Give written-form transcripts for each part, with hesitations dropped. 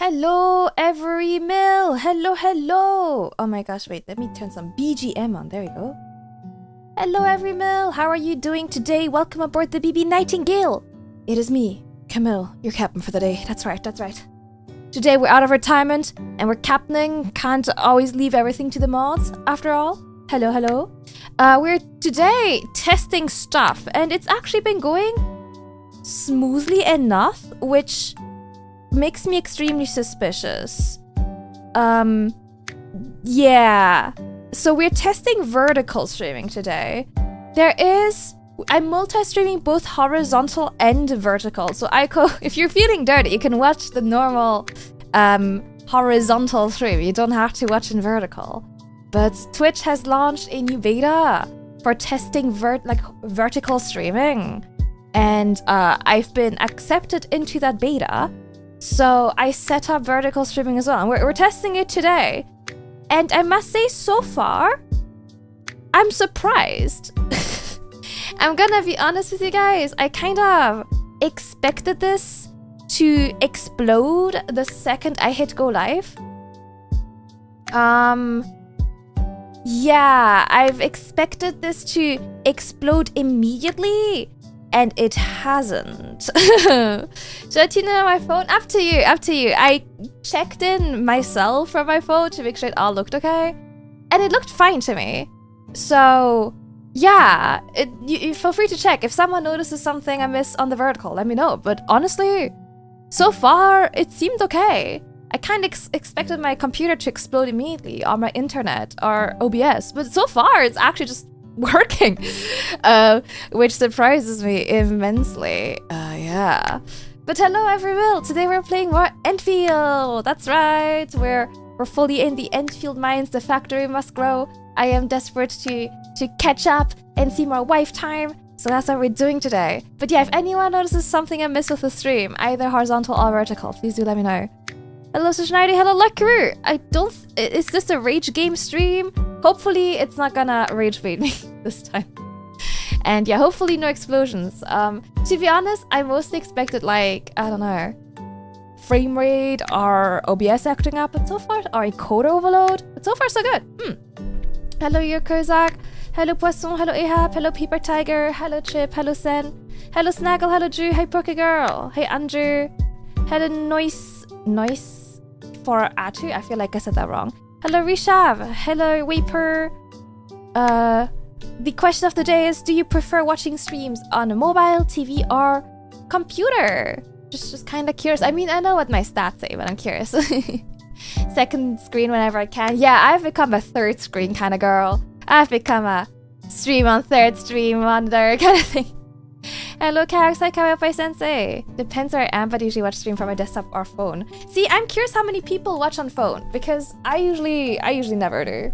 Hello, every mill. Hello. Oh my gosh, wait, let me turn some BGM on. There we go. Hello, every mill. How are you doing today? Welcome aboard the BB Nightingale. It is me, Camille, your captain for the day. That's right. Today we're out of retirement and we're captaining. Can't always leave everything to the mods, after all. Hello. We're today testing stuff and it's actually been going smoothly enough, which makes me extremely suspicious. Yeah. So we're testing vertical streaming today. I'm multi-streaming both horizontal and vertical. So if you're feeling dirty, you can watch the normal horizontal stream. You don't have to watch in vertical. But Twitch has launched a new beta for testing vertical streaming. And I've been accepted into that beta. So I set up vertical streaming as well. And we're testing it today. And I must say, so far, I'm surprised. I'm gonna be honest with you guys. I kind of expected this to explode the second I hit go live. Yeah, I've expected this to explode immediately. And it hasn't. Should I tune in on my phone? Up to you. I checked in myself from my phone to make sure it all looked okay. And it looked fine to me. So, yeah. You feel free to check. If someone notices something I miss on the vertical, let me know. But honestly, so far, it seemed okay. I kind of expected my computer to explode immediately, or my internet, or OBS. But so far, it's actually just working, which surprises me immensely. Yeah. But hello, everyone. Today we're playing more Endfield. That's right. We're fully in the Endfield mines. The factory must grow. I am desperate to catch up and see more wife time. So that's what we're doing today. But yeah, if anyone notices something I missed with the stream, either horizontal or vertical, please do let me know. Hello, Sushnardi. Hello, Luckru. Is this a rage game stream? Hopefully, it's not gonna rage bait me this time. And yeah, hopefully no explosions. To be honest, I mostly expected I don't know, frame rate or OBS acting up, but so far, or encoder overload. But so far, so good. Hello, your Kozak. Hello, Poisson. Hello, Ahab. Hello, Paper Tiger. Hello, Chip. Hello, Sen. Hello, Snaggle. Hello, Drew. Hey, Poke Girl. Hey, Andrew. Hello, Noise florAtelier. I feel like I said that wrong. Hello, Rishav. Hello, Waper. The question of the day is, do you prefer watching streams on a mobile, TV, or computer? Just kind of curious. I mean, I know what my stats say, but I'm curious. Second screen whenever I can. Yeah, I've become a third screen kind of girl. I've become a stream on third stream monitor kind of thing. Hello, Karaksai Kawaii Sensei. Depends where I am, but I usually watch stream from my desktop or phone. See, I'm curious how many people watch on phone, because I usually never do.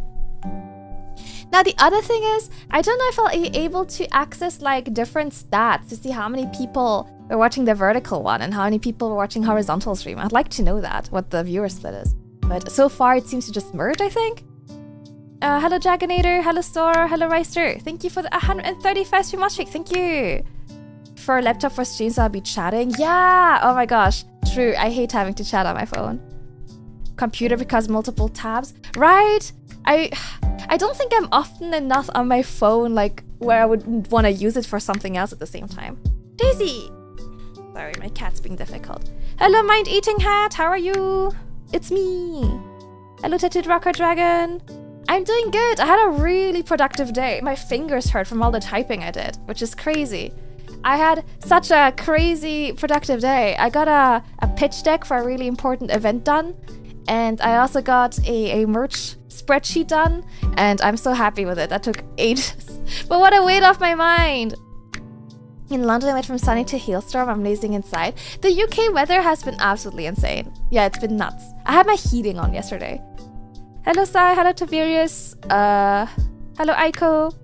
Now, the other thing is, I don't know if I'll be able to access different stats to see how many people are watching the vertical one and how many people are watching horizontal stream. I'd like to know that, what the viewer split is. But so far, it seems to just merge, I think. Hello, Jaganator. Hello, Store. Hello, Reister. Thank you for the 135 stream watch streak. Thank you. For a laptop for streams, I'll be chatting. Yeah! Oh my gosh. True. I hate having to chat on my phone. Computer because multiple tabs. Right? I don't think I'm often enough on my phone, where I would want to use it for something else at the same time. Daisy! Sorry, my cat's being difficult. Hello, Mind Eating Hat. How are you? It's me. Hello, Tattooed Rocker Dragon. I'm doing good. I had a really productive day. My fingers hurt from all the typing I did, which is crazy. I had such a crazy productive day. I got a pitch deck for a really important event done. And I also got a merch spreadsheet done. And I'm so happy with it. That took ages. But what a weight off my mind. In London, I went from sunny to hailstorm. I'm lazing inside. The UK weather has been absolutely insane. Yeah, it's been nuts. I had my heating on yesterday. Hello, Sai. Hello, Tavirius. Hello, Aiko.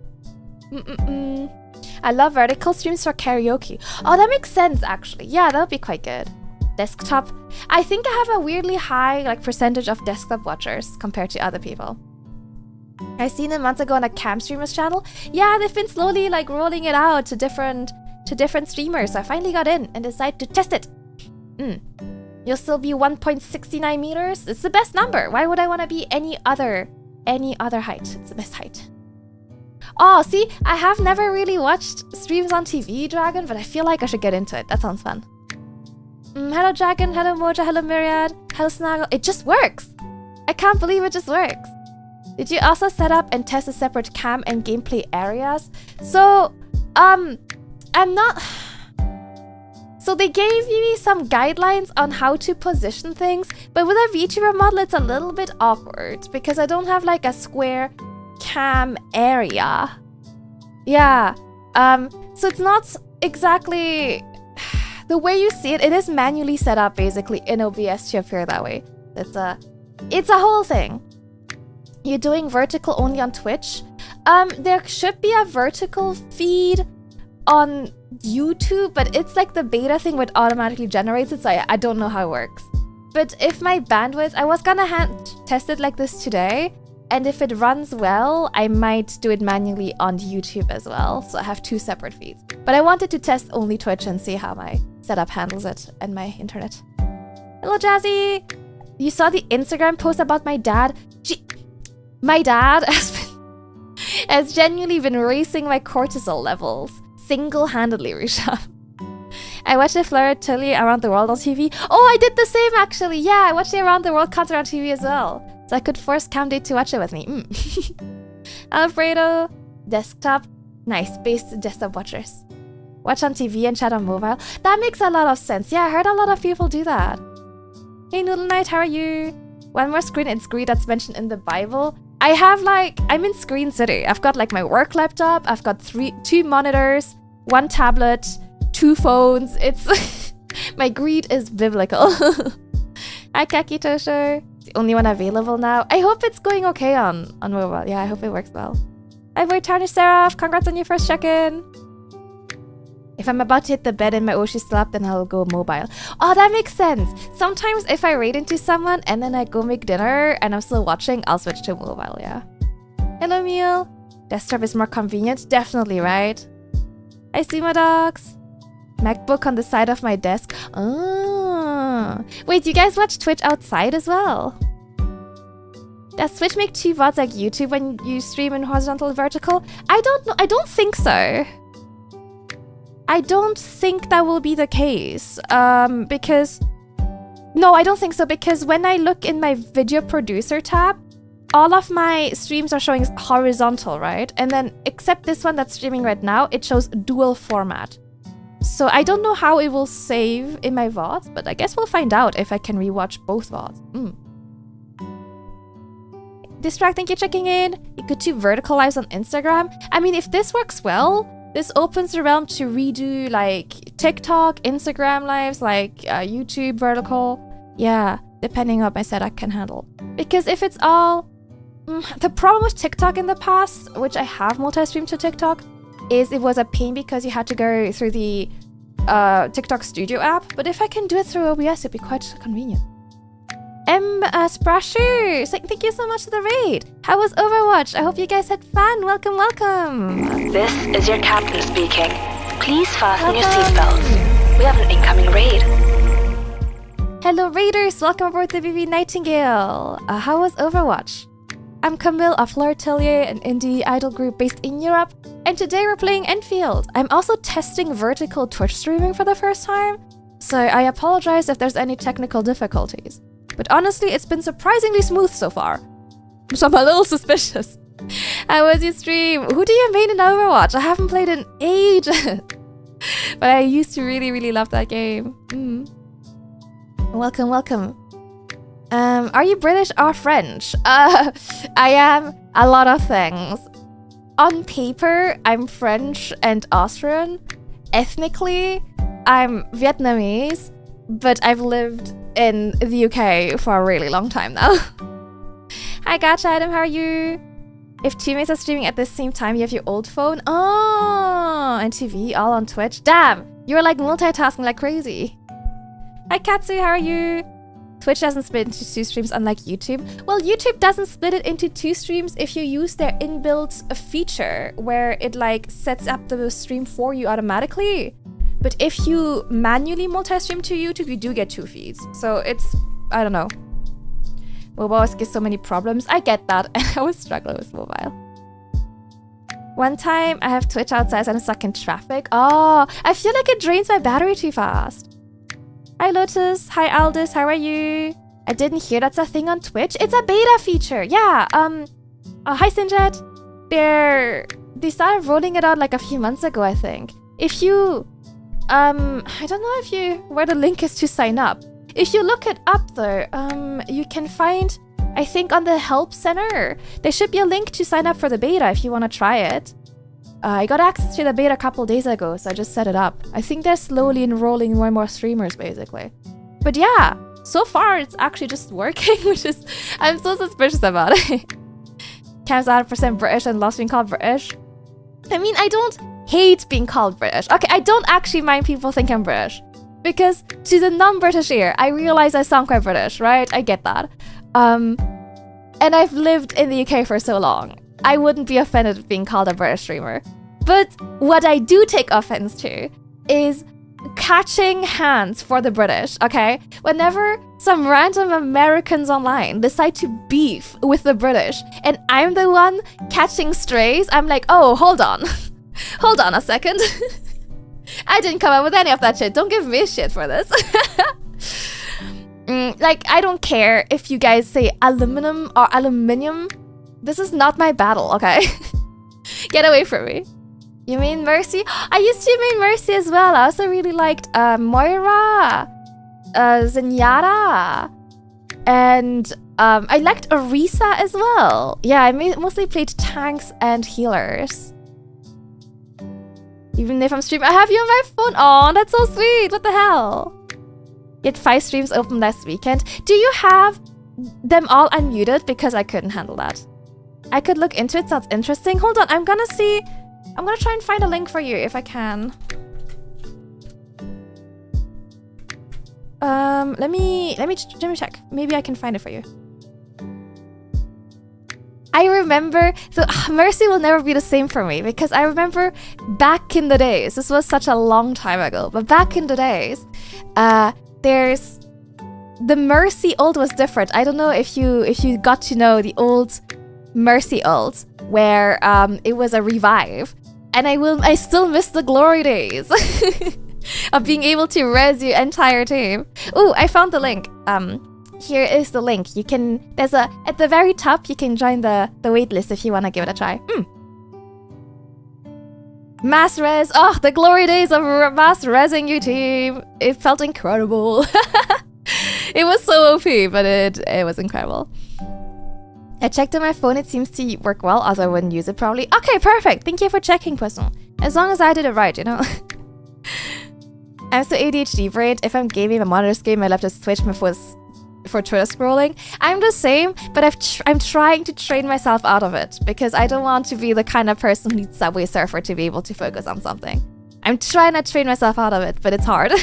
I love vertical streams for karaoke. Oh, that makes sense, actually. Yeah, that would be quite good. Desktop. I think I have a weirdly high percentage of desktop watchers compared to other people. I seen it months ago on a cam streamer's channel. Yeah, they've been slowly rolling it out to different streamers. So I finally got in and decided to test it. You'll still be 1.69 meters. It's the best number. Why would I want to be any other height? It's the best height. Oh, see, I have never really watched streams on TV, Dragon, but I feel like I should get into it. That sounds fun. Hello, Dragon. Hello, Moja. Hello, Myriad. Hello, Snaggle. It just works. I can't believe it just works. Did you also set up and test a separate cam and gameplay areas? So, I'm not... So they gave me some guidelines on how to position things, but with a VTuber model, it's a little bit awkward because I don't have like a square cam area. Yeah. So it's not exactly the way you see it. It is manually set up basically in OBS to appear that way. It's a whole thing. You're doing vertical only on Twitch. There should be a vertical feed on YouTube, but it's like the beta thing which automatically generates it, so I don't know how it works. But if my bandwidth, I was gonna test it like this today, and if it runs well, I might do it manually on YouTube as well, so I have 2 separate feeds. But I wanted to test only Twitch and see how my setup handles it and my internet. Hello, Jazzy! You saw the Instagram post about my dad? My dad has genuinely been raising my cortisol levels. Single-handedly, Risha. I watched the florAtelier Around the World on TV. Oh, I did the same actually. Yeah, I watched the Around the World concert on TV as well. So I could force Camille to watch it with me. Alfredo. Desktop. Nice. Based desktop watchers. Watch on TV and chat on mobile. That makes a lot of sense. Yeah, I heard a lot of people do that. Hey, Noodle Knight, how are you? One more screen and screen that's mentioned in the Bible. I have I'm in Screen City. I've got like my work laptop. I've got 2 monitors, 1 tablet, 2 phones. It's my greed is biblical. Hi, Kakitosho. It's the only one available now. I hope it's going okay on mobile. Yeah, I hope it works well. Hi, boy, Tarnish Seraph. Congrats on your first check-in. If I'm about to hit the bed and my Oshi slap, then I'll go mobile. Oh, that makes sense. Sometimes if I raid into someone and then I go make dinner and I'm still watching, I'll switch to mobile, yeah. Hello, Meal. Desktop is more convenient. Definitely, right? I see my dogs. MacBook on the side of my desk. Oh. Wait, you guys watch Twitch outside as well? Does Twitch make 2 VODs like YouTube when you stream in horizontal or vertical? I don't know. I don't think so. I don't think that will be the case, because... No, I don't think so, because when I look in my video producer tab, all of my streams are showing horizontal, right? And then, except this one that's streaming right now, it shows dual format. So I don't know how it will save in my VODs, but I guess we'll find out if I can rewatch both VODs. Distract, thank you for checking in. You could do vertical lives on Instagram. I mean, if this works well, this opens the realm to redo like TikTok, Instagram lives, like YouTube vertical. Yeah, depending on what my setup can handle. Because if it's all... the problem with TikTok in the past, which I have multi-streamed to TikTok, is it was a pain because you had to go through the TikTok Studio app. But if I can do it through OBS, it'd be quite convenient. Sprasher, thank you so much for the raid. How was Overwatch? I hope you guys had fun. Welcome, welcome. This is your captain speaking. Please fasten your seatbelts. We have an incoming raid. Hello, raiders. Welcome aboard the BB Nightingale. How was Overwatch? I'm Camille of florAtelier, an indie idol group based in Europe, and today we're playing Endfield. I'm also testing vertical Twitch streaming for the first time, so I apologize if there's any technical difficulties. But honestly, it's been surprisingly smooth so far. So I'm a little suspicious. How was your stream? Who do you main in Overwatch? I haven't played in ages. But I used to really, really love that game. Welcome, welcome. Are you British or French? I am a lot of things. On paper, I'm French and Austrian. Ethnically, I'm Vietnamese. But I've lived in the UK for a really long time now. Hi, Gacha Adam, how are you? If teammates are streaming at the same time, you have your old phone. Oh, and TV, all on Twitch. Damn, you're like multitasking like crazy. Hi, Katsu, how are you? Twitch doesn't split into 2 streams unlike YouTube. Well, YouTube doesn't split it into 2 streams if you use their inbuilt feature where it like sets up the stream for you automatically. But if you manually multi-stream to YouTube, you do get 2 feeds. So it's, I don't know. Mobile always gives so many problems. I get that. And I was struggling with mobile. One time, I have Twitch outside and I'm stuck in traffic. Oh, I feel like it drains my battery too fast. Hi, Lotus. Hi, Aldous. How are you? I didn't hear that's a thing on Twitch. It's a beta feature. Yeah. Hi, Sinjet. They started rolling it out like a few months ago, I think. If you... I don't know where the link is to sign up. If you look it up, though, you can find... I think on the help center, there should be a link to sign up for the beta if you want to try it. I got access to the beta a couple days ago, so I just set it up. I think they're slowly enrolling more and more streamers, basically. But yeah, so far it's actually just working, which is... I'm so suspicious about it. Cam's 100% British and loves being called British. I mean, I don't hate being called British. Okay, I don't actually mind people think I'm British. Because to the non-British ear, I realize I sound quite British, right? I get that. And I've lived in the UK for so long. I wouldn't be offended at being called a British streamer. But what I do take offense to is catching hands for the British, okay? Whenever some random Americans online decide to beef with the British and I'm the one catching strays, I'm like, oh, hold on. Hold on a second. I didn't come up with any of that shit. Don't give me shit for this. Like, I don't care if you guys say aluminum or aluminium. This is not my battle, okay? Get away from me. You mean Mercy? I used to mean Mercy as well. I also really liked Moira, Zenyatta, and I liked Orisa as well. Yeah, I mostly played tanks and healers. Even if I'm streaming, I have you on my phone. Oh, that's so sweet. What the hell? You had 5 streams open last weekend. Do you have them all unmuted? Because I couldn't handle that. I could look into it. Sounds interesting. Hold on. I'm gonna try and find a link for you if I can. Let me check. Maybe I can find it for you. I remember, so Mercy will never be the same for me because I remember back in the days, this was such a long time ago, but back in the days, there's the Mercy ult was different. I don't know if you got to know the old Mercy ult where it was a revive, and I still miss the glory days of being able to res your entire team. Ooh, I found the link. Here is the link. You can, at the very top, you can join the waitlist if you want to give it a try. Mass res. Oh, the glory days of mass resing your team. It felt incredible. It was so OP, but it was incredible. I checked on my phone. It seems to work well, although I wouldn't use it probably. Okay, perfect. Thank you for checking, Poisson. As long as I did it right, you know. I'm so ADHD brained. If I'm gaming, my monitor's game, my left is Twitch, my foot is for Twitter scrolling. I'm the same, but I'm trying to train myself out of it because I don't want to be the kind of person who needs Subway Surfer to be able to focus on something. I'm trying to train myself out of it, but it's hard.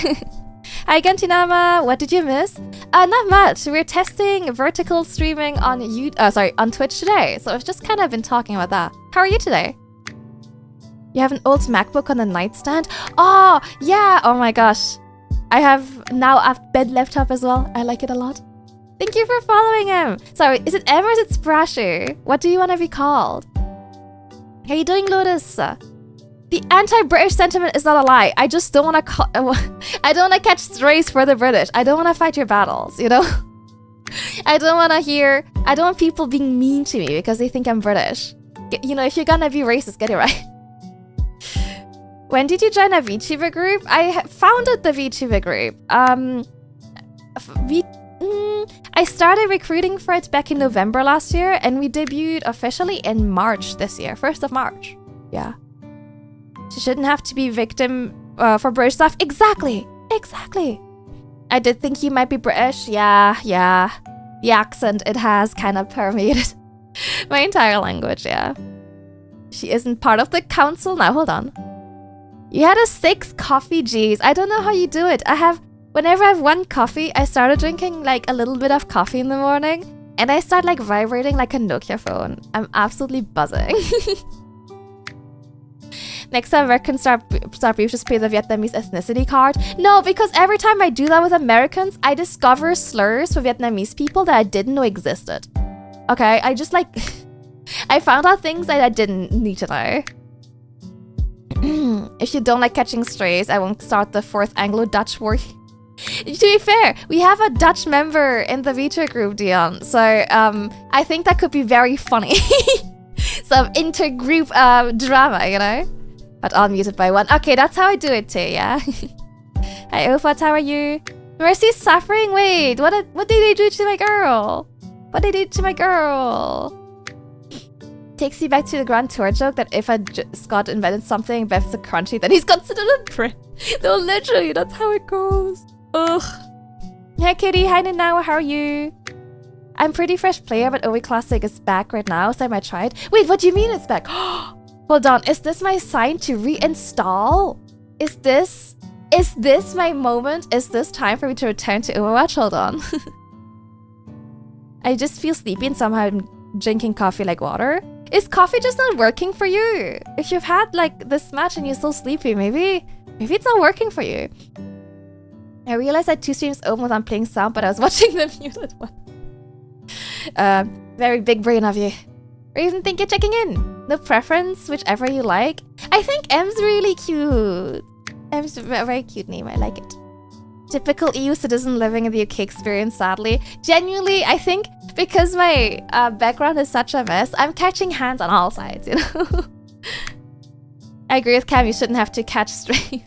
Hi Gentinama, what did you miss? Not much. We're testing vertical streaming on on Twitch today, so I've just kind of been talking about that. How are you today? You have an old MacBook on the nightstand? Oh, yeah. Oh my gosh. I have now a bed laptop as well. I like it a lot. Thank you for following him. Sorry, is it M or is it Sprasher? What do you want to be called? How are you doing, Lotus? The anti-British sentiment is not a lie. I just don't want to I don't want to catch strays for the British. I don't want to fight your battles, you know? I don't want people being mean to me because they think I'm British. You know, if you're gonna be racist, get it right. When did you join a VTuber group? I founded the VTuber group. I started recruiting for it back in November last year, and we debuted officially in March this year, 1st of March. Yeah. She shouldn't have to be victim for British stuff. Exactly. I did think you might be British. Yeah. The accent, it has kind of permeated my entire language, yeah. She isn't part of the council. Now, hold on. You had a 6 coffee, geez. I don't know how you do it. Whenever I have 1 coffee, I started drinking like a little bit of coffee in the morning, and I start like vibrating like a Nokia phone. I'm absolutely buzzing. Next time I can start brief, just play the Vietnamese ethnicity card. No, because every time I do that with Americans, I discover slurs for Vietnamese people that I didn't know existed. Okay, I just like... I found out things that I didn't need to know. If you don't like catching strays, I won't start the 4th Anglo-Dutch war. To be fair, we have a Dutch member in the Vita group, Dion. So I think that could be very funny. Some intergroup drama, you know? But all muted by one. Okay, that's how I do it too, yeah? Hi, Ophat, how are you? Mercy's suffering. Wait, what did they do to my girl? What did they do to my girl? Takes you back to the Grand Tour joke that if Scott invented something, Beth's a crunchy, then he's considered a prick. No, literally, that's how it goes. Ugh. Hey, Kitty. Hi, Nanawa. How are you? I'm pretty fresh player, but OE Classic is back right now, so I might try it. Wait, what do you mean it's back? Hold on. Is this my sign to reinstall? Is this my moment? Is this time for me to return to Overwatch? Hold on. I just feel sleepy and somehow I'm drinking coffee like water. Is coffee just not working for you? If you've had like this match and you're still sleepy, maybe it's not working for you. I realized I had 2 streams open without playing sound, but I was watching the muted one. Very big brain of you. Or even think you're checking in. No preference, whichever you like. I think M's really cute. M's a very cute name, I like it. Typical EU citizen living in the UK experience, sadly. Genuinely, I think because my background is such a mess, I'm catching hands on all sides, you know? I agree with Cam, you shouldn't have to catch strays.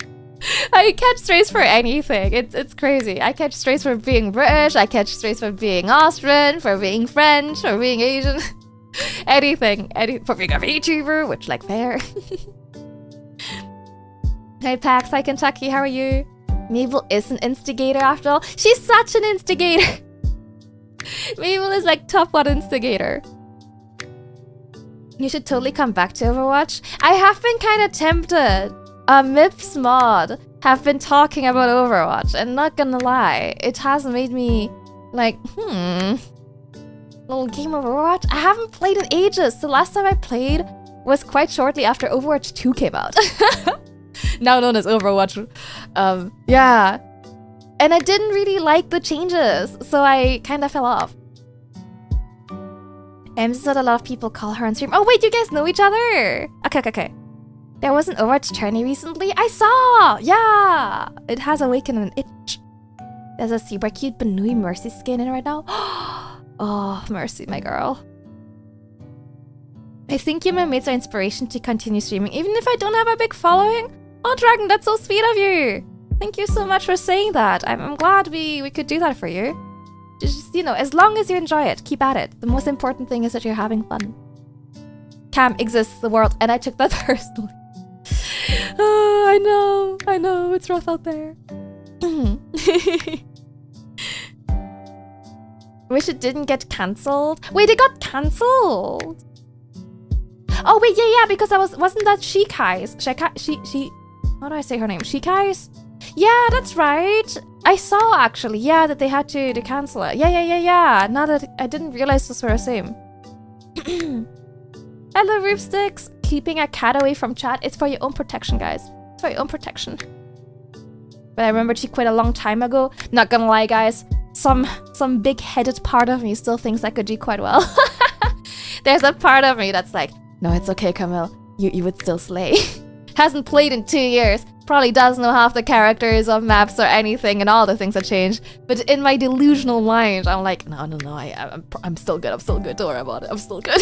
I catch strays for anything. It's crazy. I catch strays for being British, I catch strays for being Austrian, for being French, for being Asian. Anything. For being a VTuber, which, like, fair. Hey, Pax. Hi, Kentucky. How are you? Mabel is an instigator after all. She's such an instigator. Mabel is like top 1 instigator. You should totally come back to Overwatch. I have been kind of tempted. Mips Mod have been talking about Overwatch, and not gonna lie, it has made me like, little game of Overwatch? I haven't played in ages. The last time I played was quite shortly after Overwatch 2 came out. Now known as Overwatch. Yeah. And I didn't really like the changes, so I kind of fell off. Ems is what a lot of people call her on stream. Oh wait, you guys know each other? Okay. There was an Overwatch tourney recently. I saw! Yeah! It has awakened an itch. There's a super cute Benui Mercy skin in right now. Oh, Mercy, my girl. I think you and my mates are inspiration to continue streaming, even if I don't have a big following. Oh, Dragon, that's so sweet of you. Thank you so much for saying that. I'm glad we could do that for you. Just, you know, as long as you enjoy it, keep at it. The most important thing is that you're having fun. Cam exists the world, and I took that personally. Oh, I know, it's rough out there. Wish it didn't get cancelled. Wait, it got cancelled. Oh wait, yeah, because wasn't that Shikai's? She how do I say her name? Shikai's? Yeah, that's right. I saw actually, yeah, that they had to cancel it. Yeah. Now that I didn't realize those were the same. Hello, Roofsticks. Keeping a cat away from chat. It's for your own protection, guys. It's for your own protection. But I remember she quit a long time ago. Not gonna lie, guys. Some big-headed part of me still thinks I could do quite well. There's a part of me that's like, no, it's okay, Camille. You would still slay. Hasn't played in 2 years. Probably doesn't know half the characters or maps or anything and all the things that changed. But in my delusional mind, I'm like, no, I'm still good. Don't worry about it. I'm still good.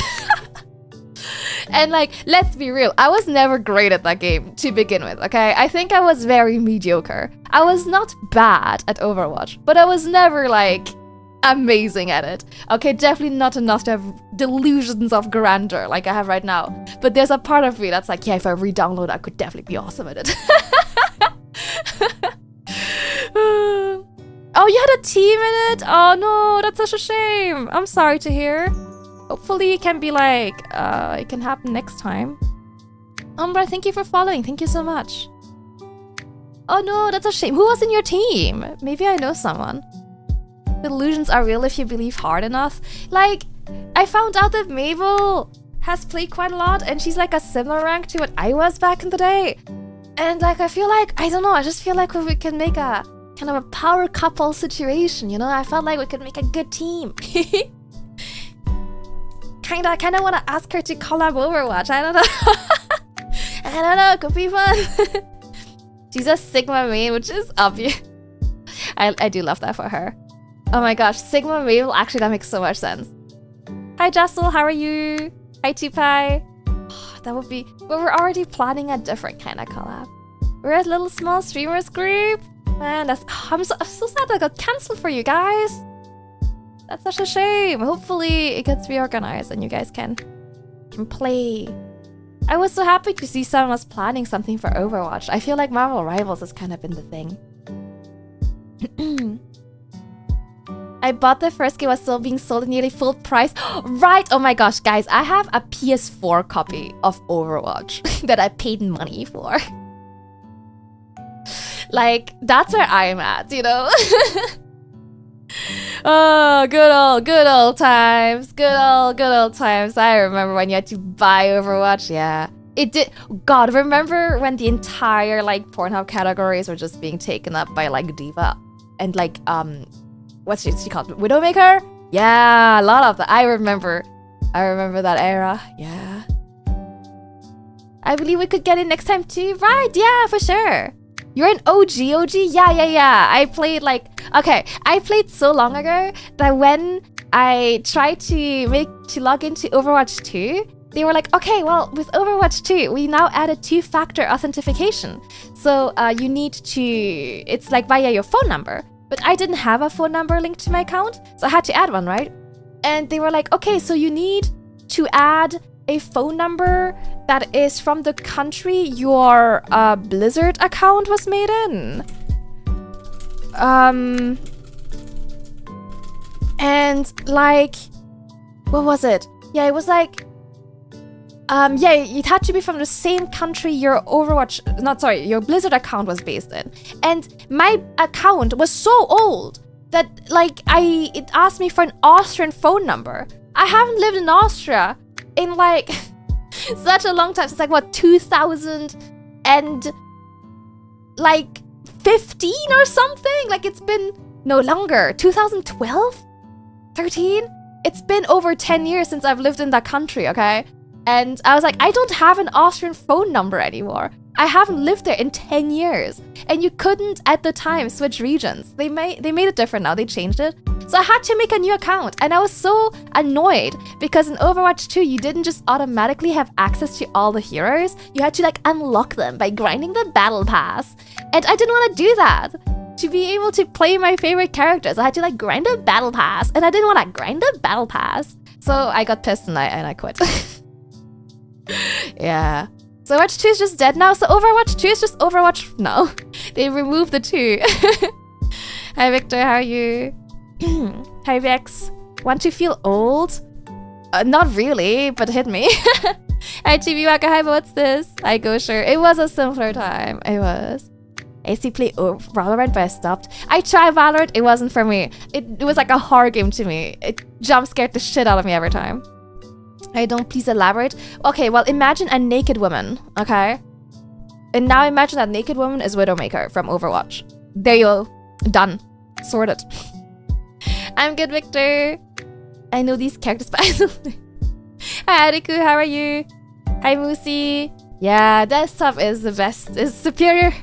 And like, let's be real. I was never great at that game to begin with, okay? I think I was very mediocre. I was not bad at Overwatch, but I was never like amazing at it. Okay, definitely not enough to have delusions of grandeur like I have right now. But there's a part of me that's like, yeah, if I re-download, I could definitely be awesome at it. Oh, you had a team in it? Oh no, that's such a shame. I'm sorry to hear. Hopefully it can be like, it can happen next time. Umbra, thank you for following. Thank you so much. Oh no, that's a shame. Who was in your team? Maybe I know someone. Delusions are real if you believe hard enough. Like, I found out that Mabel has played quite a lot, and she's like a similar rank to what I was back in the day. And like, I feel like, I don't know, I just feel like we can make a kind of a power couple situation, you know? I felt like we could make a good team. Kinda want to ask her to collab Overwatch. I don't know. I don't know, it could be fun. She's a Sigma main, which is obvious. I do love that for her. Oh my gosh, Sigma main, actually that makes so much sense. Hi Jassel, how are you? Hi Tupai. Oh, that would be, but we're already planning a different kind of collab. We're a little small streamers group. Man, that's, I'm so sad that got cancelled for you guys. That's such a shame. Hopefully it gets reorganized and you guys can play. I was so happy to see someone was planning something for Overwatch. I feel like Marvel Rivals has kind of been the thing. I bought the first game was still being sold at nearly full price. Right! Oh my gosh, guys, I have a PS4 copy of Overwatch that I paid money for. Like, that's where I'm at, you know? Oh, good old times. Good old times. I remember when you had to buy Overwatch. Yeah. It did. God, remember when the entire, like, Pornhub categories were just being taken up by, like, Diva? And, like, what's she called? Widowmaker? Yeah, a lot of that. I remember that era. Yeah. I believe we could get it next time, too. Right, yeah, for sure. You're an OG? Yeah. I played like... Okay, I played so long ago that when I tried to log into Overwatch 2, they were like, okay, well, with Overwatch 2, we now added 2-factor authentication. So you need to... It's like via your phone number. But I didn't have a phone number linked to my account, so I had to add one, right? And they were like, okay, so you need to add a phone number that is from the country your Blizzard account was made in. And like, what was it? Yeah, it was like, yeah, it had to be from the same country your your Blizzard account was based in. And my account was so old that like it asked me for an Austrian phone number. I haven't lived in Austria in like such a long time. It's like what, 2000 and like 15 or something? Like it's been no longer. 2012? 13? It's been over 10 years since I've lived in that country, okay? And I was like, I don't have an Austrian phone number anymore. I haven't lived there in 10 years. And you couldn't at the time switch regions. They made it different now. They changed it. So I had to make a new account. And I was so annoyed because in Overwatch 2, you didn't just automatically have access to all the heroes. You had to like unlock them by grinding the battle pass. And I didn't want to do that. To be able to play my favorite characters, I had to like grind a battle pass. And I didn't want to grind a battle pass. So I got pissed and I quit. Yeah. So Overwatch 2 is just dead now. So Overwatch 2 is just Overwatch now. They removed the 2. Hi Victor, how are you? Hi Vex. Want to feel old? Not really, but hit me. Hi TV Waka, hi, what's this? Hi Gosher. It was a simpler time. It was. I used to play Valorant, but I stopped. I tried Valorant, it wasn't for me. It was like a horror game to me. It jump scared the shit out of me every time. I don't, please elaborate. Okay, well, imagine a naked woman, okay? And now imagine that naked woman is Widowmaker from Overwatch. There you go. Done. Sorted. I'm good, Victor. I know these characters, but I don't. Hi, Ariku, how are you? Hi, Moosey. Yeah, desktop is the best. It's superior.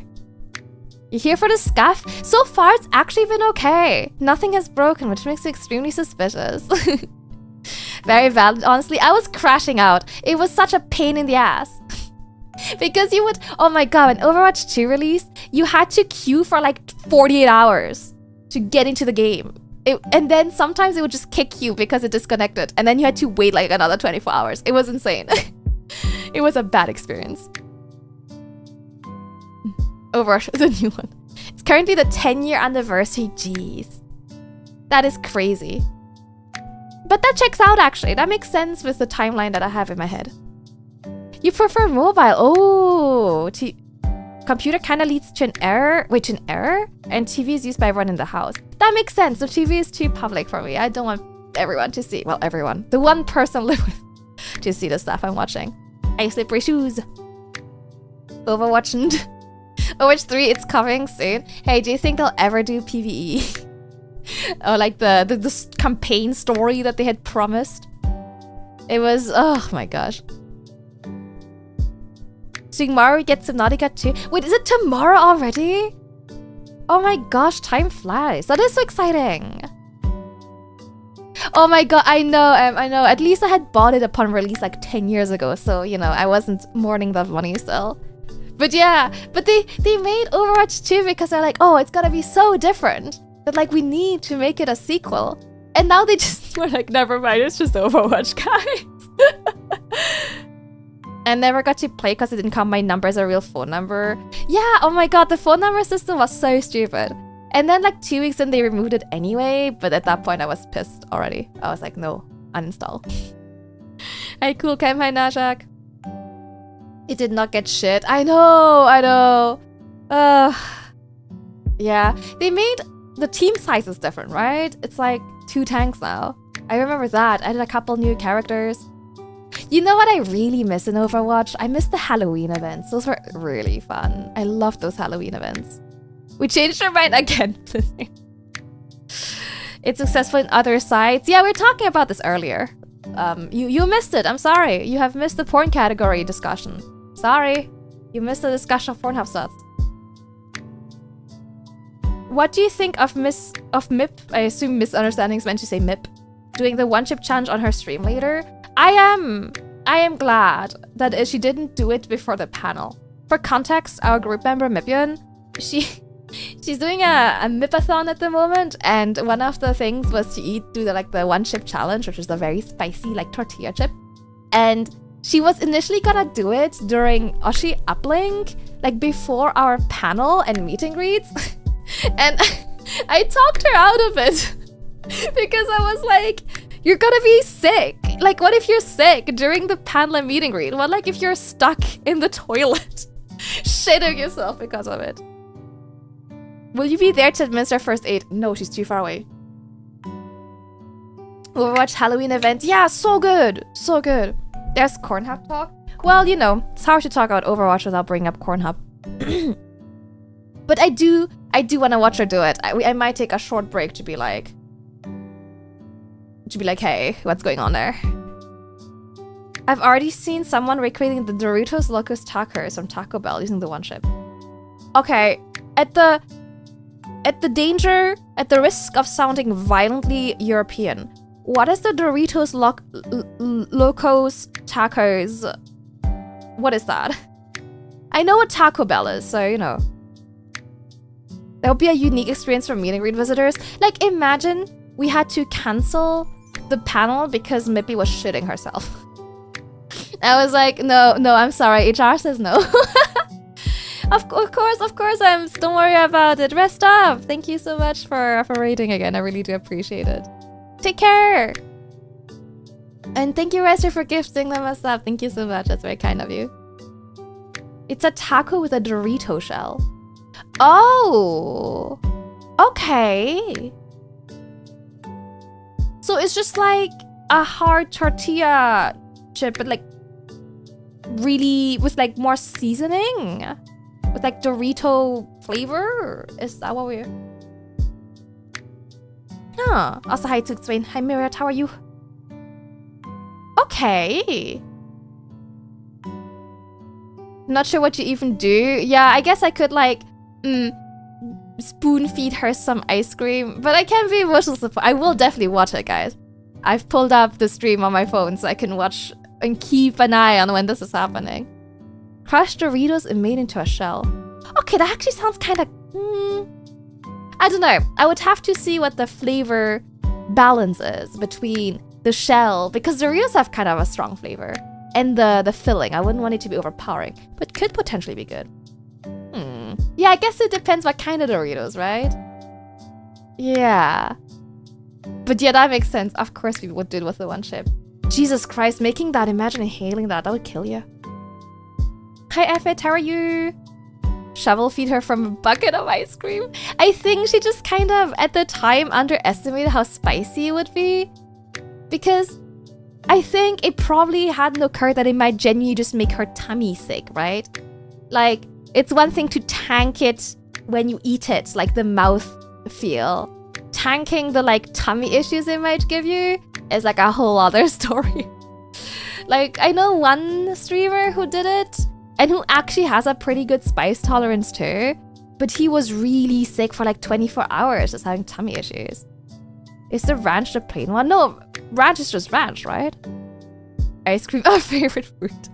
You here for the scuff? So far, it's actually been okay. Nothing has broken, which makes me extremely suspicious. Very valid, honestly. I was crashing out. It was such a pain in the ass. Because you would... Oh my god, when Overwatch 2 released, you had to queue for like 48 hours to get into the game. And then sometimes it would just kick you because it disconnected. And then you had to wait like another 24 hours. It was insane. It was a bad experience. Overwatch, the new one. It's currently the 10-year anniversary. Jeez. That is crazy. But that checks out, actually. That makes sense with the timeline that I have in my head. You prefer mobile? Oh, computer kind of leads to an error. Wait, to an error? And TV is used by everyone in the house. That makes sense. The TV is too public for me. I don't want everyone to see. Well, everyone. The one person I live with to see the stuff I'm watching. Hey, slippery shoes. Overwatch and Overwatch 3, it's coming soon. Hey, do you think they'll ever do PvE? Or like the campaign story that they had promised? It was, oh my gosh. So tomorrow gets Subnautica 2. Wait, is it tomorrow already? Oh my gosh, time flies. That is so exciting. Oh my god, I know. At least I had bought it upon release like 10 years ago, so you know, I wasn't mourning that money still. But yeah, but they made Overwatch 2 because they're like, oh, it's gotta be so different that like we need to make it a sequel. And now they just were like, never mind, it's just Overwatch, guys. I never got to play because it didn't count my number as a real phone number. Yeah, oh my god, the phone number system was so stupid. And then like 2 weeks in, they removed it anyway, but at that point I was pissed already. I was like, no, uninstall. Hey, cool cam, hi Najak. It did not get shit. I know. Yeah, they made the team sizes different, right? It's like 2 tanks now. I remember that. I did a couple new characters. You know what I really miss in Overwatch? I miss the Halloween events. Those were really fun. I love those Halloween events. We changed our mind again. It's successful in other sites. Yeah, we were talking about this earlier. You missed it. I'm sorry. You have missed the porn category discussion. Sorry. You missed the discussion of Pornhub sets. What do you think of MIP? I assume misunderstandings meant to say MIP. Doing the one-chip challenge on her stream later? I am glad that she didn't do it before the panel. For context, our group member Mipion, she's doing a Mipathon at the moment, and one of the things was to do the one chip challenge, which is a very spicy like tortilla chip. And she was initially gonna do it during Oshi Uplink, like before our panel and meet and greets. And I talked her out of it because I was like, you're gonna be sick. Like, what if you're sick during the panel and meet and greet? What like if you're stuck in the toilet, shitting yourself because of it? Will you be there to administer first aid? No, she's too far away. Overwatch Halloween event. Yeah, so good. So good. There's Cornhub talk. Well, you know, it's hard to talk about Overwatch without bringing up Cornhub. But I do want to watch her do it. I might take a short break to be like, hey, what's going on there? I've already seen someone recreating the Doritos Locos Tacos from Taco Bell using the one chip. Okay, at the risk of sounding violently European, what is the Doritos Locos Tacos? What is that? I know what Taco Bell is, so you know. That would be a unique experience for meet and greet visitors. Like, imagine we had to cancel the panel because Mippy was shitting herself. I was like, no, I'm sorry. HR says no. Of course, don't worry about it. Rest up. Thank you so much for rating again. I really do appreciate it. Take care. And thank you, Rester, for gifting them a sub. Thank you so much. That's very kind of you. It's a taco with a Dorito shell. Oh, okay. So it's just like a hard tortilla chip, but like really with like more seasoning, with like Dorito flavor. Is that what we're? Huh. Also, hi to Swain. Hi, Myriad. How are you? Okay. Not sure what you even do. Yeah, I guess I could like spoon feed her some ice cream, but I can't be emotional support. I will definitely watch it, guys. I've pulled up the stream on my phone so I can watch and keep an eye on when this is happening. Crushed Doritos and made into a shell. Okay, that actually sounds kind of... I don't know. I would have to see what the flavor balance is between the shell, because Doritos have kind of a strong flavor, and the filling. I wouldn't want it to be overpowering, but could potentially be good. Yeah, I guess it depends what kind of Doritos, right? Yeah. But yeah, that makes sense. Of course we would do it with the one chip. Jesus Christ, making that, imagine inhaling that. That would kill you. Hi, Effet, how are you? Shovel feed her from a bucket of ice cream. I think she just kind of, at the time, underestimated how spicy it would be. Because I think it probably hadn't occurred that it might genuinely just make her tummy sick, right? Like, it's one thing to tank it when you eat it, like the mouth feel. Tanking the like tummy issues it might give you is like a whole other story. Like, I know one streamer who did it and who actually has a pretty good spice tolerance too, but he was really sick for like 24 hours just having tummy issues. Is the ranch the plain one? No, ranch is just ranch, right? Ice cream, our favorite fruit.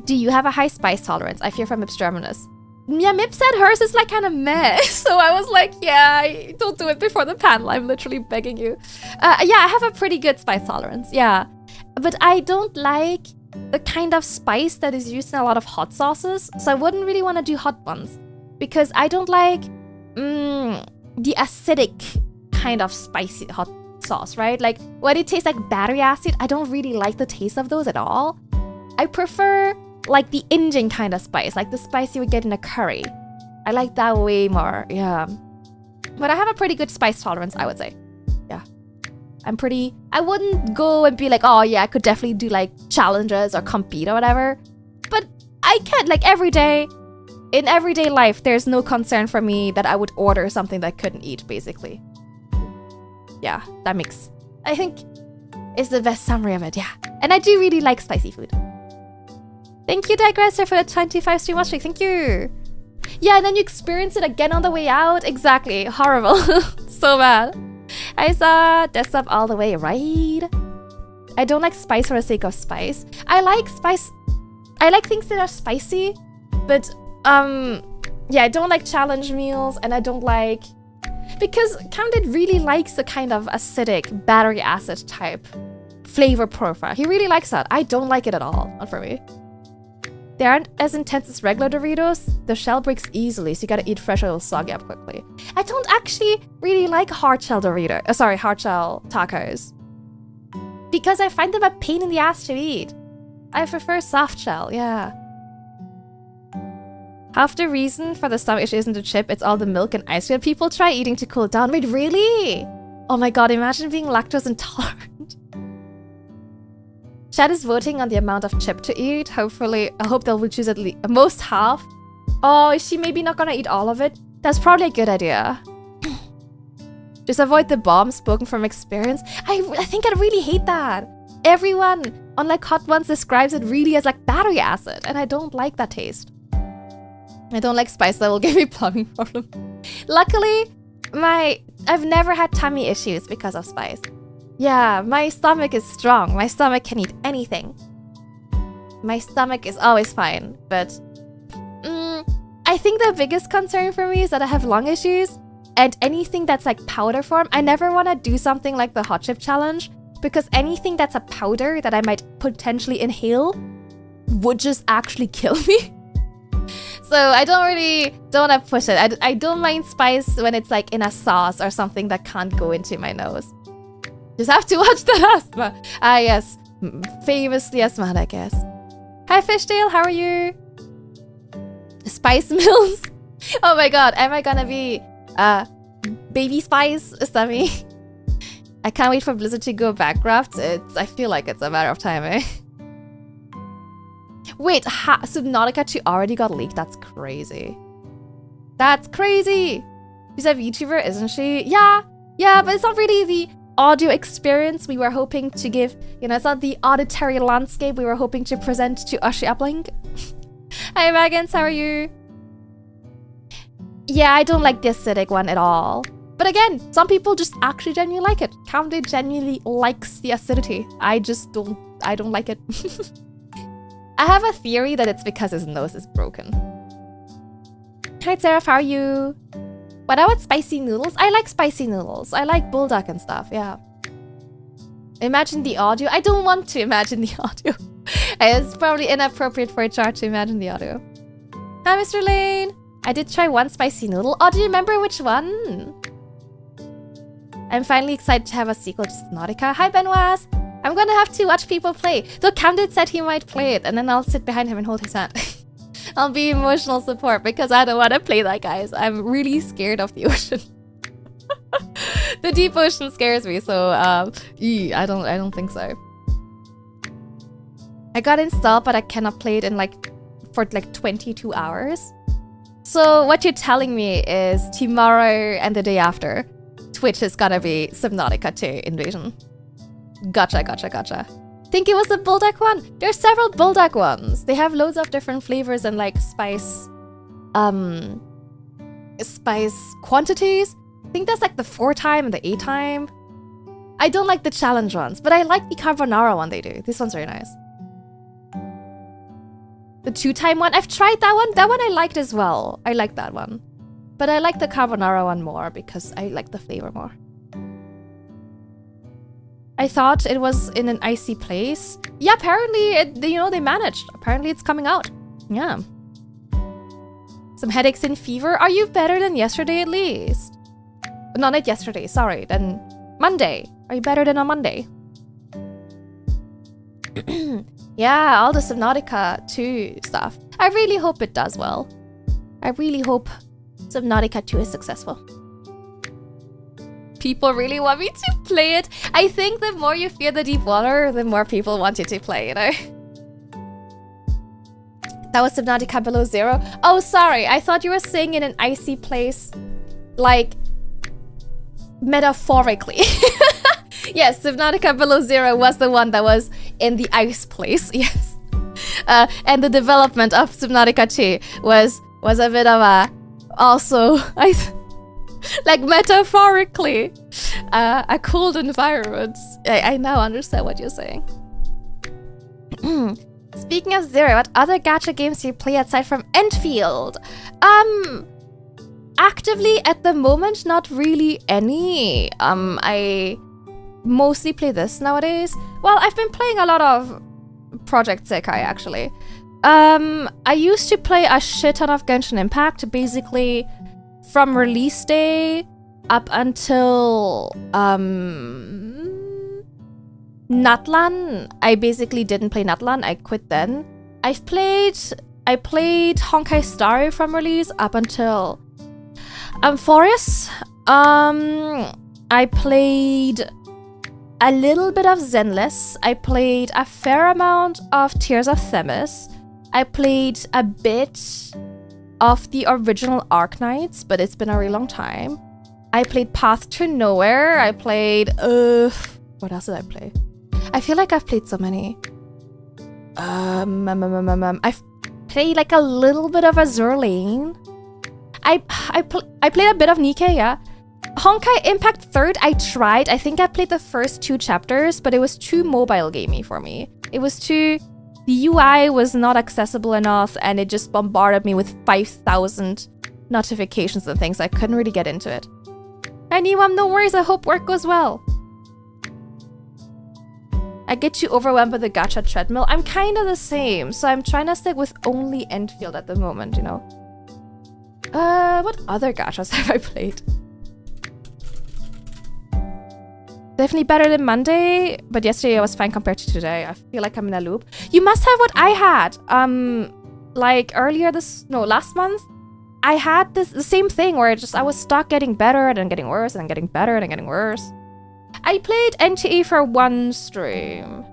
Do you have a high spice tolerance? I fear from Absterminus. Yeah, Mip said hers is like kind of meh. So I was like, yeah, don't do it before the panel. I'm literally begging you. Yeah, I have a pretty good spice tolerance. Yeah. But I don't like the kind of spice that is used in a lot of hot sauces. So I wouldn't really want to do hot ones. Because I don't like the acidic kind of spicy hot sauce, right? Like when it tastes like battery acid, I don't really like the taste of those at all. I prefer like the Indian kind of spice, like the spice you would get in a curry. I like that way more, yeah. But I have a pretty good spice tolerance, I would say. Yeah. I wouldn't go and be like, oh yeah, I could definitely do like challenges or compete or whatever. But I can, like in everyday life, there's no concern for me that I would order something that I couldn't eat, basically. Yeah, I think is the best summary of it, yeah. And I do really like spicy food. Thank you, Digressor, for the 25 stream watch streak. Thank you. Yeah, and then you experience it again on the way out. Exactly. Horrible. So bad. I saw Death Up all the way, right? I don't like spice for the sake of spice. I like spice. I like things that are spicy, but yeah, I don't like challenge meals, and I don't like... Because Candid really likes the kind of acidic, battery acid type flavor profile. He really likes that. I don't like it at all. Not for me. They aren't as intense as regular Doritos. The shell breaks easily, so you gotta eat fresh or it'll sog up quickly. I don't actually really like hard shell Doritos. Hard shell tacos. Because I find them a pain in the ass to eat. I prefer soft shell, yeah. Half the reason for the stomach issue isn't the chip, it's all the milk and ice cream people try eating to cool it down. Wait, really? Oh my god, imagine being lactose intolerant. Chad is voting on the amount of chip to eat. Hopefully, I hope they will choose at least most half. Oh, is she maybe not gonna eat all of it? That's probably a good idea. Just avoid the bomb, spoken from experience. I think I really hate that. Everyone on like Hot Ones describes it really as like battery acid, and I don't like that taste. I don't like spice that will give me plumbing problem. Luckily, I've never had tummy issues because of spice. Yeah, my stomach is strong. My stomach can eat anything. My stomach is always fine, but I think the biggest concern for me is that I have lung issues, and anything that's like powder form, I never want to do something like the hot chip challenge, because anything that's a powder that I might potentially inhale would just actually kill me. So I don't want to push it. I don't mind spice when it's like in a sauce or something that can't go into my nose. Just have to watch that asthma. Ah, yes. Famously asthmatic, guess. Hi, Fishtail. How are you? Spice Mills. Oh my god. Am I gonna be baby spice? Is that me? I can't wait for Blizzard to go bankrupt. I feel like it's a matter of time, eh? Wait, Subnautica 2 already got leaked? That's crazy. That's crazy! She's a VTuber, isn't she? Yeah, but it's not really the audio experience we were hoping to give. You know, it's not the auditory landscape we were hoping to present to Ushi Uplink. Hi, Megans, how are you? Yeah, I don't like the acidic one at all. But again, some people just actually genuinely like it. Camille genuinely likes the acidity. I don't like it. I have a theory that it's because his nose is broken. Hi, Seraph, how are you? What about spicy noodles? I like spicy noodles. I like bulldog and stuff, yeah. Imagine the audio. I don't want to imagine the audio. It's probably inappropriate for a chart to imagine the audio. Hi, Mr. Lane. I did try one spicy noodle. Oh, do you remember which one? I'm finally excited to have a sequel to Subnautica. Hi, Benoit. I'm gonna have to watch people play. Though Camden said he might play it, and then I'll sit behind him and hold his hand. I'll be emotional support because I don't want to play that, guys. I'm really scared of the ocean. The deep ocean scares me, so I don't think so. I got installed, but I cannot play it for 22 hours. So what you're telling me is tomorrow and the day after, Twitch is gonna be Subnautica 2 Invasion. Gotcha. Think it was the Bulldog one? There's several Bulldog ones. They have loads of different flavors and spice quantities. I think that's the 4 time and the 8 time. I don't like the challenge ones, but I like the carbonara one they do. This one's very nice. The 2 time one, I've tried that one. That one I liked as well. I like that one. But I like the carbonara one more because I like the flavor more. I thought it was in an icy place. Yeah, apparently, they managed. Apparently, it's coming out. Yeah. Some headaches and fever. Are you better than yesterday at least? No, not yesterday. Sorry. Then Monday. Are you better than on Monday? Yeah, all the Subnautica 2 stuff. I really hope it does well. I really hope Subnautica 2 is successful. People really want me to play it. I think the more you fear the deep water, the more people want you to play, you know? That was Subnautica Below Zero. Oh, sorry. I thought you were saying in an icy place, metaphorically. Yes, Subnautica Below Zero was the one that was in the ice place, yes. And the development of Subnautica 2 was a bit of a... Also, metaphorically, a cold environment. I now understand what you're saying. Speaking of Zero, what other gacha games do you play aside from Endfield? Actively at the moment, not really any. I mostly play this nowadays. Well, I've been playing a lot of Project Sekai, actually. I used to play a shit ton of Genshin Impact, basically from release day up until Natlan. I basically didn't play Natlan. I quit then. I played Honkai Star from release up until Forest. I played a little bit of Zenless. I played a fair amount of Tears of Themis. I played a bit of the original Arknights, but it's been a really long time. I played Path to Nowhere. I played... what else did I play? I feel like I've played so many. I've played a little bit of Azure Lane. I played a bit of Nikke, yeah. Honkai Impact 3rd, I tried. I think I played the first 2 chapters, but it was too mobile gamey for me. It was too... The UI was not accessible enough, and it just bombarded me with 5,000 notifications and things. I couldn't really get into it. Anyway, no worries. I hope work goes well. I get too overwhelmed by the gacha treadmill. I'm kind of the same, so I'm trying to stick with only Endfield at the moment, you know. What other gachas have I played? Definitely better than Monday, but yesterday I was fine compared to today. I feel like I'm in a loop. You must have what I had. Last month, I had the same thing where I was stuck getting better and then getting worse and then getting better and then getting worse. I played NTE for 1 stream.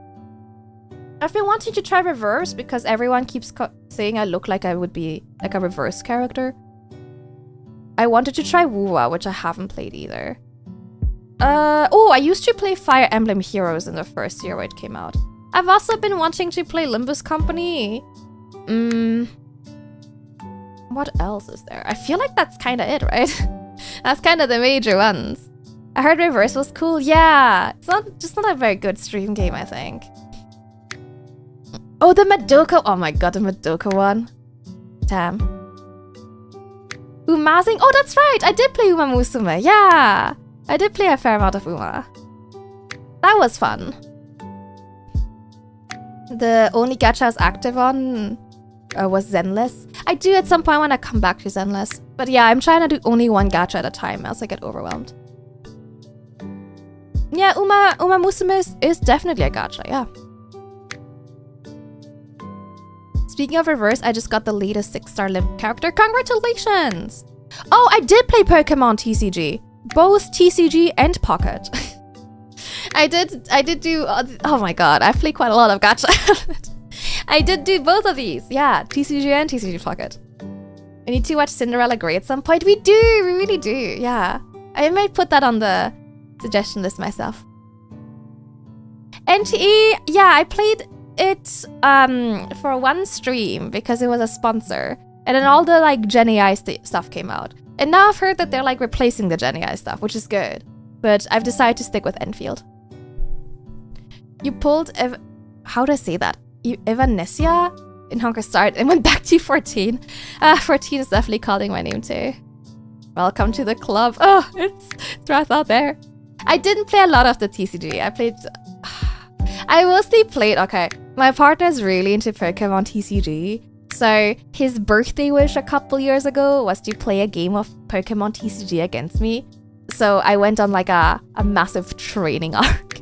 I've been wanting to try reverse because everyone keeps saying I look like I would be like a reverse character. I wanted to try Wuwa, which I haven't played either. I used to play Fire Emblem Heroes in the first year when it came out. I've also been wanting to play Limbus Company. What else is there? I feel like that's kind of it, right? That's kind of the major ones. I heard Reverse was cool. Yeah, it's not a very good stream game, I think. Oh, the Madoka. Oh my god, the Madoka one. Damn. Umazing. Oh, that's right. I did play Uma Musume. Yeah. I did play a fair amount of Uma. That was fun. The only gacha I was active on was Zenless. I do at some point want to come back to Zenless. But yeah, I'm trying to do only one gacha at a time else I get overwhelmed. Yeah, Uma Musume is definitely a gacha, yeah. Speaking of Reverse, I just got the latest 6-star limp character. Congratulations! Oh, I did play Pokemon TCG. both TCG and Pocket. I did do, oh my god, I've played quite a lot of gacha. I did do both of these. Yeah, TCG and TCG Pocket. We need to watch Cinderella Grey at some point. We really do, yeah. I might put that on the suggestion list myself. NTE, yeah, I played it for one stream because it was a sponsor. And then all the like Gen AI stuff came out. And now I've heard that they're like replacing the Gen AI stuff, which is good. But I've decided to stick with Endfield. You pulled, how do I say that? Evanesia in Honker Start and went back to 14. 14 is definitely calling my name too. Welcome to the club. Oh, it's rough out there. I didn't play a lot of the TCG. I mostly played, okay, my partner's really into Pokemon TCG. So his birthday wish a couple years ago was to play a game of Pokemon TCG against me. So I went on like a massive training arc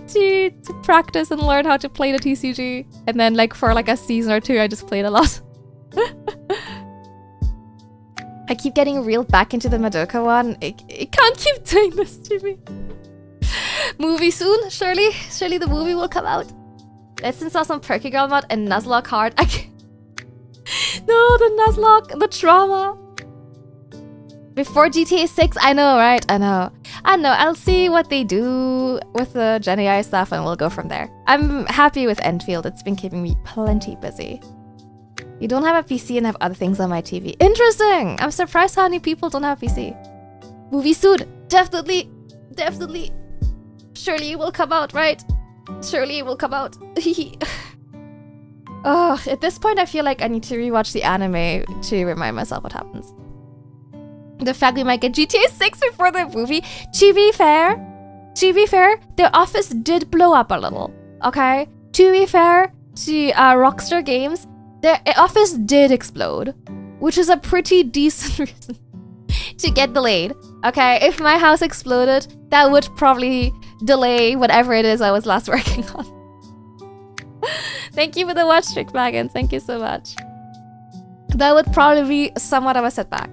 to practice and learn how to play the TCG. And then like for like a season or two, I just played a lot. I keep getting reeled back into the Madoka one. It can't keep doing this to me. Movie soon, surely the movie will come out. Let's install some Pokegirl mod and Nuzlocke hard. No, the Nuzlocke, the trauma. Before GTA 6, I know, right? I know. I'll see what they do with the Gen AI stuff and we'll go from there. I'm happy with Endfield. It's been keeping me plenty busy. You don't have a PC and have other things on my TV. Interesting! I'm surprised how many people don't have a PC. Movie soon. Definitely. Surely it will come out, right? Surely it will come out. Oh, at this point, I feel like I need to rewatch the anime to remind myself what happens. The fact we might get GTA 6 before the movie. To be fair, the office did blow up a little, okay? To be fair to Rockstar Games, the office did explode, which is a pretty decent reason to get delayed, okay? If my house exploded, that would probably delay whatever it is I was last working on. Thank you for the watch, Trick Dragons. Thank you so much. That would probably be somewhat of a setback.